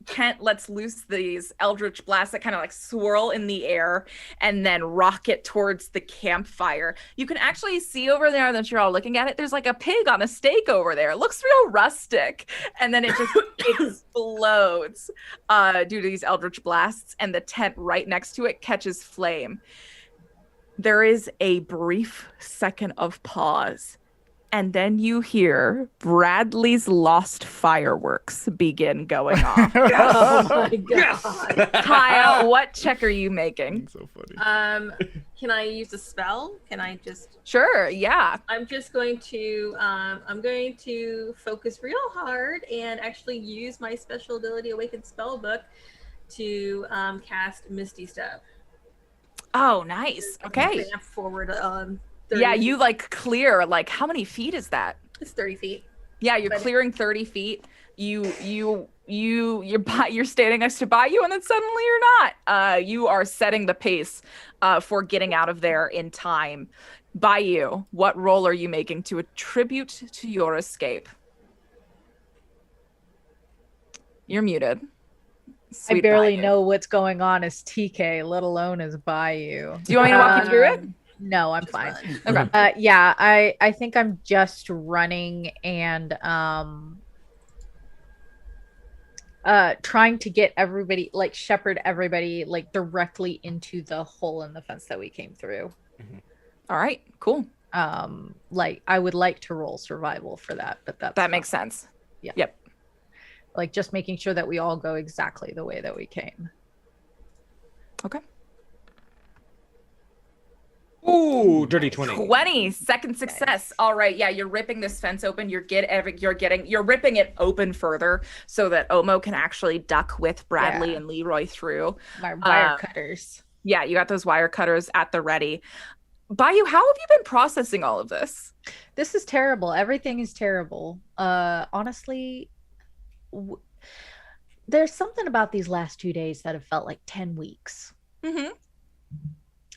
Kent lets loose these eldritch blasts that kind of like swirl in the air and then rocket towards the campfire. You can actually see over there that you're all looking at it. There's like a pig on a stake over there. It looks real rustic. And then it just explodes due to these eldritch blasts, and the tent right next to it catches flame. There is a brief second of pause. And then you hear Bradley's lost fireworks begin going off. Oh my god. Kaya, what check are you making? So funny. Can I use a spell? Can I just? Sure, yeah. I'm just going to focus real hard and actually use my special ability Awakened Spellbook to cast Misty Step. Oh, nice. Okay. Vamp forward 30 Yeah, feet. you like clear, like how many feet is that? It's 30 feet. Yeah, you're clearing 30 feet. You're standing next to Bayou, and then suddenly you're not. You are setting the pace for getting out of there in time. Bayou, what roll are you making to attribute to your escape? You're muted. I Sweet barely Bayou. know what's going on as TK, let alone as Bayou. Do you want me to walk you through it? No, I'm fine. Okay. Yeah, I think I'm just running and trying to get everybody, like shepherd everybody like directly into the hole in the fence that we came through. All right, cool. Like I would like to roll survival for that, but That makes sense. Yeah. Yep. Like just making sure that we all go exactly the way that we came. Okay. Ooh, dirty 20. 20, second success. All right, yeah, you're ripping this fence open. You're ripping it open further so that Omo can actually duck with Bradley Yeah. and Leroy through. My wire cutters. Yeah, you got those wire cutters at the ready. Bayou, how have you been processing all of this? This is terrible. Everything is terrible. Honestly, there's something about these last 2 days that have felt like 10 weeks. Mm-hmm.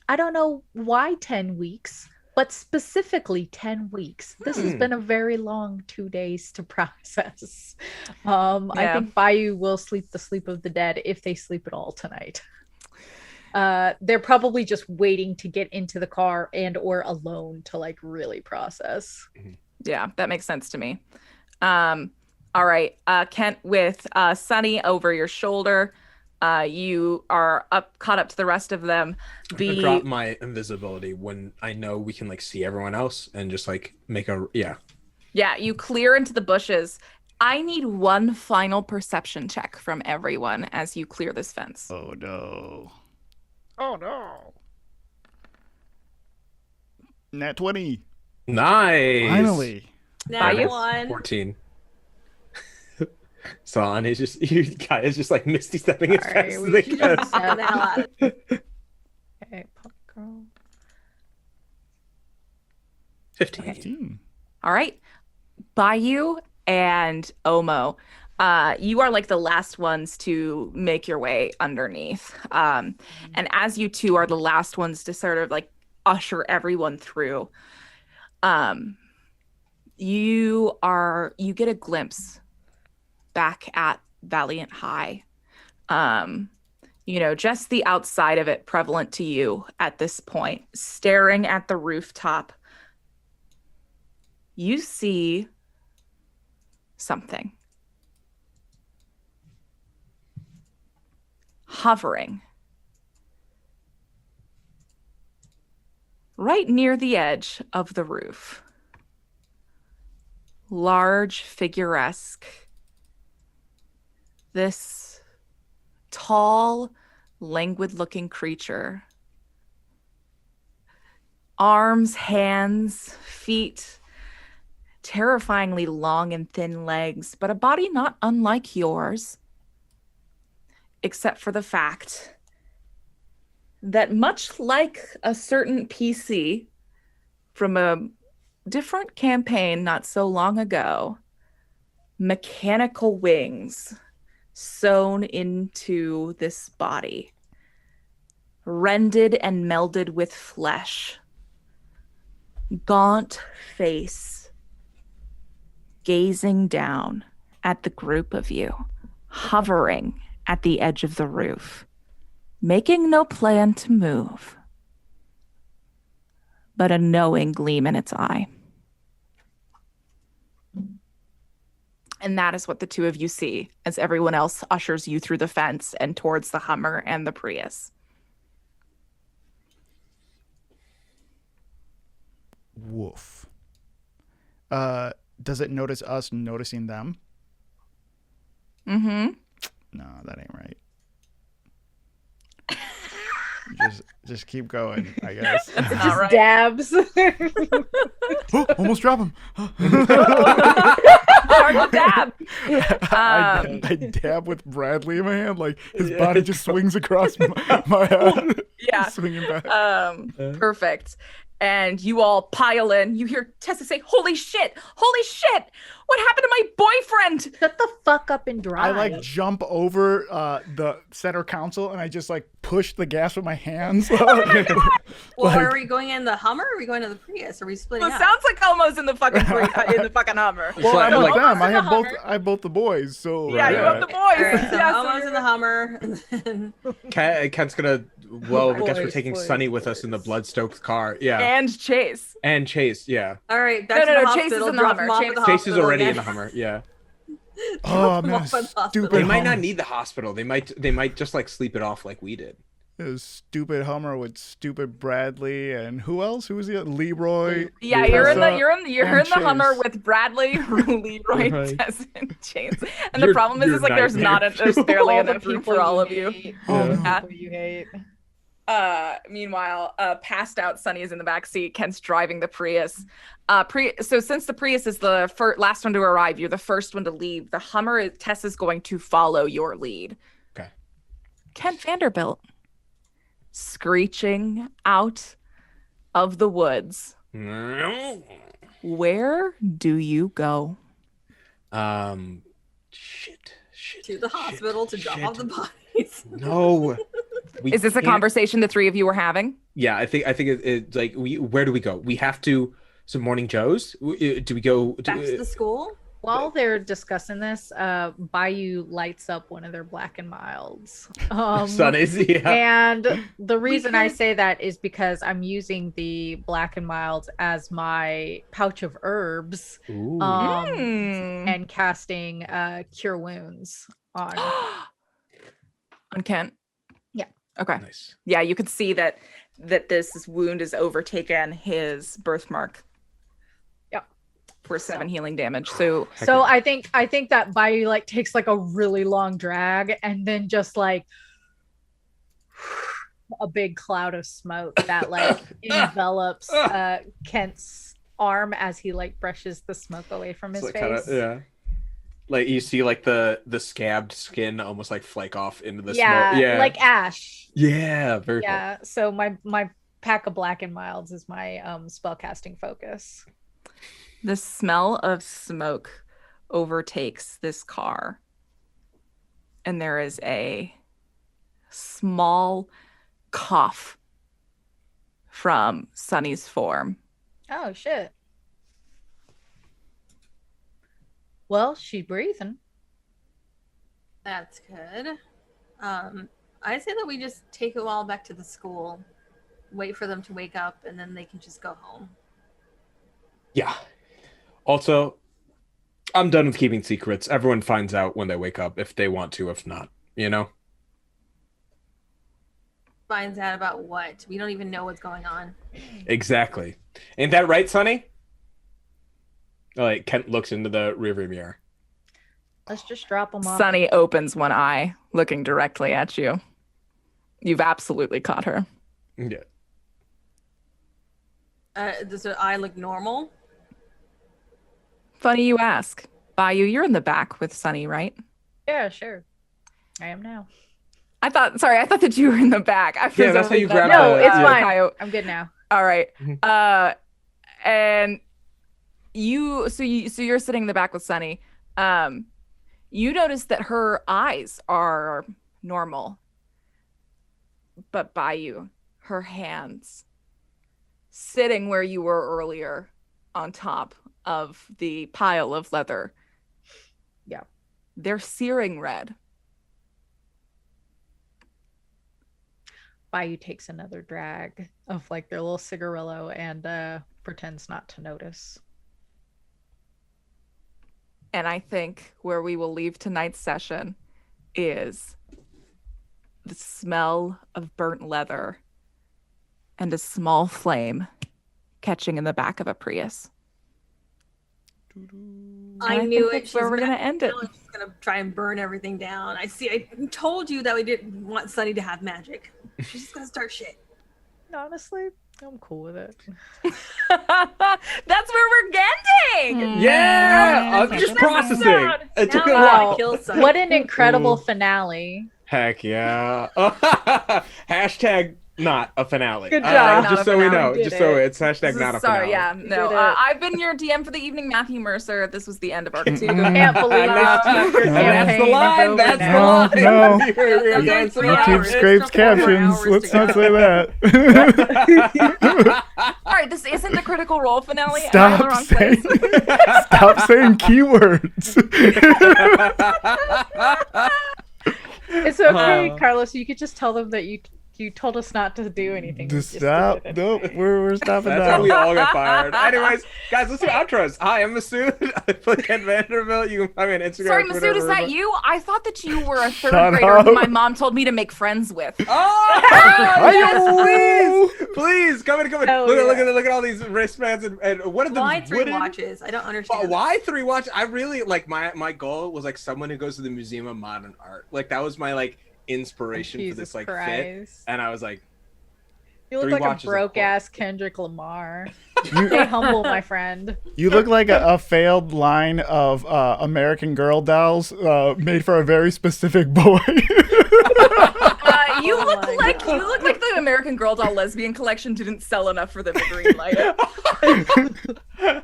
I don't know why 10 weeks, but specifically 10 weeks. This has been a very long 2 days to process. I think Bayou will sleep the sleep of the dead if they sleep at all tonight. They're probably just waiting to get into the car and or alone to like really process. Yeah, that makes sense to me. All right, Kent, with Sunny over your shoulder. You are caught up to the rest of them. I'm gonna drop my invisibility when I know we can like see everyone else and just like make a Yeah, you clear into the bushes. I need one final perception check from everyone as you clear this fence. Oh no. Oh no. Nat 20. Nice. Finally. Now Bayou? 1. 14. Son, he's just guys just like Misty stepping as All fast right, as we they should can. just- Get the hell out of it. Okay, pop girl. 15. 15. All right. Bayou and Omo, you are like the last ones to make your way underneath. And as you two are the last ones to sort of like usher everyone through, you get a glimpse back at Valiant High. Just the outside of it prevalent to you at this point, staring at the rooftop. You see something hovering right near the edge of the roof. Large, figuresque. This tall, languid-looking creature. Arms, hands, feet, terrifyingly long and thin legs, but a body not unlike yours, except for the fact that much like a certain PC from a different campaign not so long ago, mechanical wings sewn into this body, rended and melded with flesh, gaunt face, gazing down at the group of you hovering at the edge of the roof, making no plan to move, but a knowing gleam in its eye. And that is what the two of you see as everyone else ushers you through the fence and towards the Hummer and the Prius. Woof. Does it notice us noticing them? Mm-hmm. No, that ain't right. Just keep going, I guess. All Just right. dabs. Oh, almost drop him. Hard to dab. I dab with Bradley in my hand, like his body just swings across my head. Yeah. Swinging back. Perfect. And you all pile in. You hear Tessa say, "Holy shit! Holy shit! What happened to my boyfriend?" Shut the fuck up and drive. I like jump over the center console and I just like push the gas with my hands. Well, Like- are we going in the Hummer or are we going to the Prius? Are we splitting Well, up? sounds like Elmo's in the fucking in the fucking Hummer. Well, I'm like- with them. I Elmo's in have the both. Hummer. I have both the boys. So Yeah, you have the boys. All right, so Yeah, so Elmo's you're- in the Hummer. And then Kent's gonna. Well, I guess we're Boys, taking boys, Sunny with us in the blood-stoked car. Yeah, And Chase. and Chase. Yeah, all right, back No, to no, the no, Chase hospital. is in the drop Hummer. him off Chase- at the Chase is hospital already again. in the Hummer. Yeah. Oh Drop him man, off at the hospital. stupid. They might not Hummer. need the hospital. They might just like sleep it off like we did. This stupid Hummer with stupid Bradley and who else? Who was the Leroy? Yeah, you're in the Tessa, you're and in the Hummer Chase. with Bradley, Leroy, Right. Tess, and Chase. And the You're- problem is you're like there's nightmare. there's barely All the enough room people for all of you you. hate. Oh, All the no. people you hate. Meanwhile, passed out Sunny is in the back seat. Kent's driving the Prius. So since the Prius is the last one to arrive, you're the first one to leave. The Hummer, Tess is going to follow your lead. Okay. Kent Vanderbilt, screeching out of the woods. Where do you go? Shit. To the hospital to drop off the bodies. No. Is this a conversation the three of you were having? Yeah, I think it's like where do we go? We have to some Morning Joe's. Do we go Back to the school. While they're discussing this, Bayou lights up one of their Black and Milds. Sunny's? Yeah. And the reason I could- say that is because I'm using the Black and Milds as my pouch of herbs Ooh. Hmm. and casting Cure Wounds on. On Kent? Yeah. Okay. Nice. Yeah, you could see that this wound has overtaken his birthmark. Yep. For 7 healing damage. So Heck So yeah. I think that Bayou like takes like a really long drag and then just like a big cloud of smoke that like envelops Kent's arm as he like brushes the smoke away from his It's face. like yeah. Like you see like the scabbed skin almost like flake off into the Yeah, smoke. Yeah. like ash. yeah, very cool. Yeah. So my pack of Black and Milds is my spellcasting focus. the smell of smoke overtakes this car. And there is a small cough from Sunny's form. Oh shit. Well, she's breathing. That's good. I say that we just take it all back to the school, wait for them to wake up, and then they can just go home. Yeah. Also, I'm done with keeping secrets. Everyone finds out when they wake up if they want to, if not, you know? Finds out about what? We don't even know what's going on. Exactly. Ain't that right, Sonny? Like Kent looks into the rearview mirror. Let's just drop them off. Sunny opens one eye, looking directly at you. You've absolutely caught her. Yeah. Does her eye look normal? Funny you ask. Bayou, you're in the back with Sunny, right? Yeah, sure. I am now. I thought that you were in the back. Yeah, that's how you grab No, the- it's yeah. fine. Coyote. I'm good now. All right. Mhm. And you're sitting in the back with Sunny. You notice that her eyes are normal. But Bayou, her hands sitting where you were earlier on top of the pile of leather. Yeah. They're searing red. Bayou takes another drag of like their little cigarillo and pretends not to notice. And I think where we will leave tonight's session is the smell of burnt leather and a small flame catching in the back of a Prius. I knew it. That's where we're gonna end it. She's gonna try and burn everything down. I told you that we didn't want Sunny to have magic. She's just gonna start shit. Honestly, I'm cool with it. That's where we're ending. Yeah, I'm just processing. It took a Now while. I kill Sunny. What an incredible finale. Heck yeah. Hashtag not a finale. Good job. Not Just a so we finale. know. Did Just so it. it's hashtag not a Sorry, finale. yeah, no. did it. I've been your DM for the evening, Matthew Mercer. This was the end of Arc 2. Can't believe And it. that's the line. That's the No, line. no. We're Yeah, dancing three around. YouTube hours. scrapes It's still 4 captions. hours Let's to not go. say that. All right, this isn't the Critical Role finale. Am I in the Stop wrong saying. place? Stop saying keywords. It's okay, Carlos. You could just tell them that you told us not to do anything. Just You stop. did it Nope, anyway. we're stopping That's how we now. all get fired. Anyways, guys, let's do outros. Hi, I'm Masood. I play Ken Vanderbilt. You can find me on Instagram. Sorry, Twitter, Masood, is that wherever. you? I thought that you were a third Shut grader who up. my mom told me to make friends with. Oh, yes, please, come in. Hell Look at all these wristbands and what are the Why 3 wooden- watches? I don't understand. Why 3 watches? I really like my goal was like someone who goes to the Museum of Modern Art. Like that was my like inspiration for Jesus this like fit, Christ. and I was like, You look 3 like a watches of broke porn. ass Kendrick Lamar. You, Stay humble, my friend. you look like a failed line of American Girl dolls made for a very specific boy. You Oh look my like God. the American Girl doll lesbian collection didn't sell enough for them to greenlight it.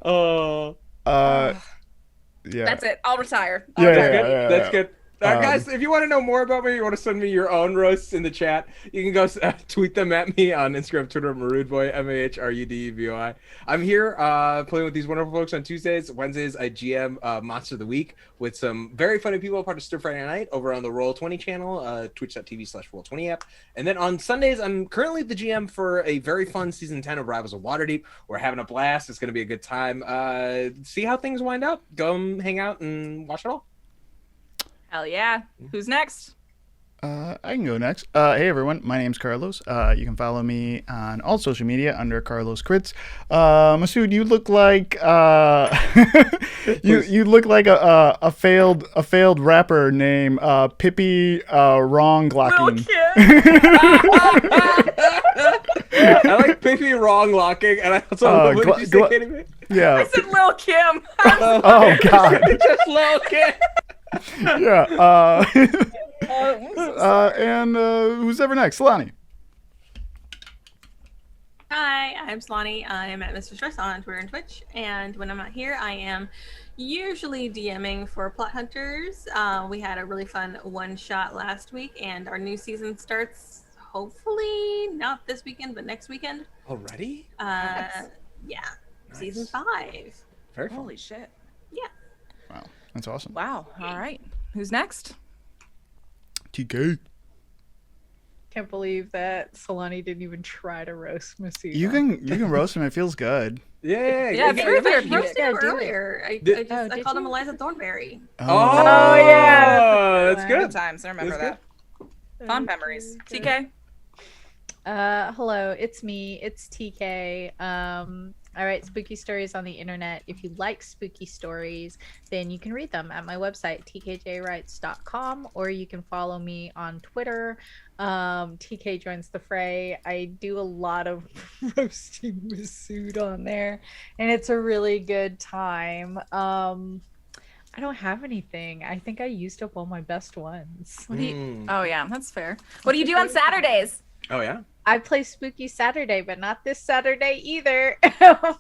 oh, Yeah. That's it. I'll retire. Yeah, that's yeah, good. yeah, That's yeah. good. Guys, if you want to know more about me, you want to send me your own roasts in the chat, you can go tweet them at me on Instagram, Twitter, Marudeboy, MAHRUDEBOI. I'm here playing with these wonderful folks on Tuesdays. Wednesdays, I GM Monster of the Week with some very funny people, part of Stir Friday Night over on the Roll20 channel, twitch.tv/Roll20 app. And then on Sundays, I'm currently the GM for a very fun season 10 of Rivals of Waterdeep. We're having a blast. It's going to be a good time. See how things wind up. Go hang out and watch it all. Hell yeah. Who's next? I can go next. Hey everyone, my name's Carlos. You can follow me on all social media under Carlos Crits. Masood, you look like you look like a failed rapper named Pippi Wrong Glocking. I like Pippi wrong locking, and I also what did you say, Katie Mae? I Yeah. said Lil Kim. Oh God. Just Lil Kim. Yeah. And who's ever next? Solani. Hi, I'm Solani. I am at Mr. Stress on Twitter and Twitch. And when I'm not here, I am usually DMing for Plot Hunters. We had a really fun one-shot last week, and our new season starts hopefully not this weekend, but next weekend. Already? Yeah, Nice. season 5. Very fun. Holy shit. Wow, that's awesome. Wow. All right. Who's next? TK. Can't believe that Solani didn't even try to roast Masood. You can roast him. It feels good. Yeah. Yeah, it's very therapeutic. Roasted Yeah, him do it. earlier. I Did- did called him you? Eliza Thornberry. Oh, yeah, that's Good good. times. I remember That's that. Fond memories. TK. Hello, it's me. It's TK. I write spooky stories on the internet. If you like spooky stories, then you can read them at my website, tkjwrites.com, or you can follow me on Twitter. TK joins the fray. I do a lot of roasting Masood on there, and it's a really good time. I don't have anything. I think I used up all my best ones. What do you? Oh yeah, that's fair. What do you do on Saturdays? Oh yeah. I play Spooky Saturday, but not this Saturday either. I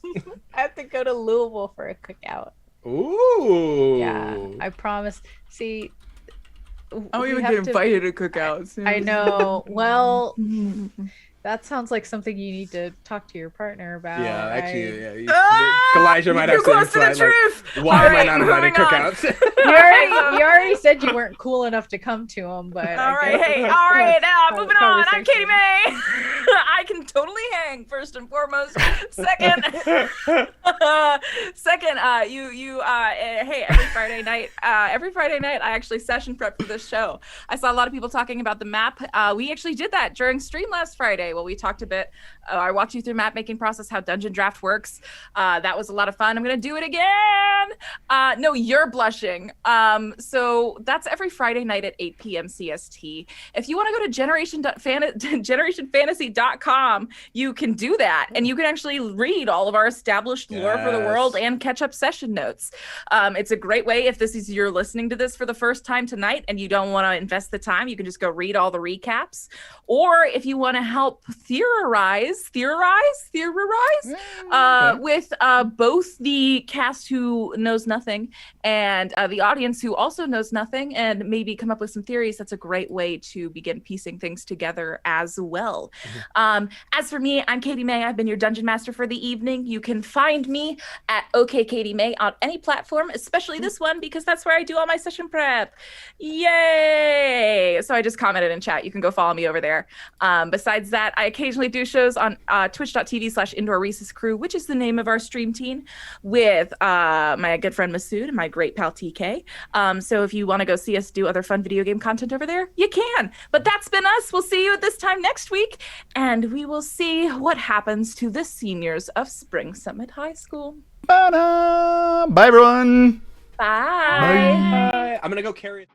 have to go to Louisville for a cookout. Ooh. Yeah, I promise. See, I don't we even have get to- invited to cookouts. I know. Well, That sounds like something you need to talk to your partner about. Yeah, actually, Ah! Elijah might have Too to close to the insight, like, truth. why All am I right, not inviting moving on. cookouts? You already said you weren't cool enough to come to him, but All right, hey, all right, moving on. I'm Katie Mae. I can totally hang. First and foremost. Second, hey, every Friday night, I actually session prep for this show. I saw a lot of people talking about the map. We actually did that during stream last Friday. Well, we talked a bit. I walked you through map making process, how Dungeon Draft works. That was a lot of fun. I'm gonna do it again. No, you're blushing. So that's every Friday night at 8 p.m. CST. If you want to go to generationfantasy.com, you can do that, and you can actually read all of our established lore for the world and catch up session notes. It's a great way if you're listening to this for the first time tonight and you don't want to invest the time, you can just go read all the recaps. Or if you want to help theorize with both the cast who knows nothing and the audience who also knows nothing, and maybe come up with some theories, that's a great way to begin piecing things together as well. As for me, I'm Katie Mae. I've been your Dungeon Master for the evening. You can find me at OK Katie Mae on any platform, especially this one, because that's where I do all my session prep. Yay! So I just commented in chat. You can go follow me over there. Besides that, I occasionally do shows on twitch.tv/Indoor Recess Crew, which is the name of our stream team, with my good friend Masood and my great pal TK. So if you want to go see us do other fun video game content over there, you can. But that's been us. We'll see you at this time next week, and we will see what happens to the seniors of Spring Summit High School. Bye, everyone. Bye. I'm gonna go carry it.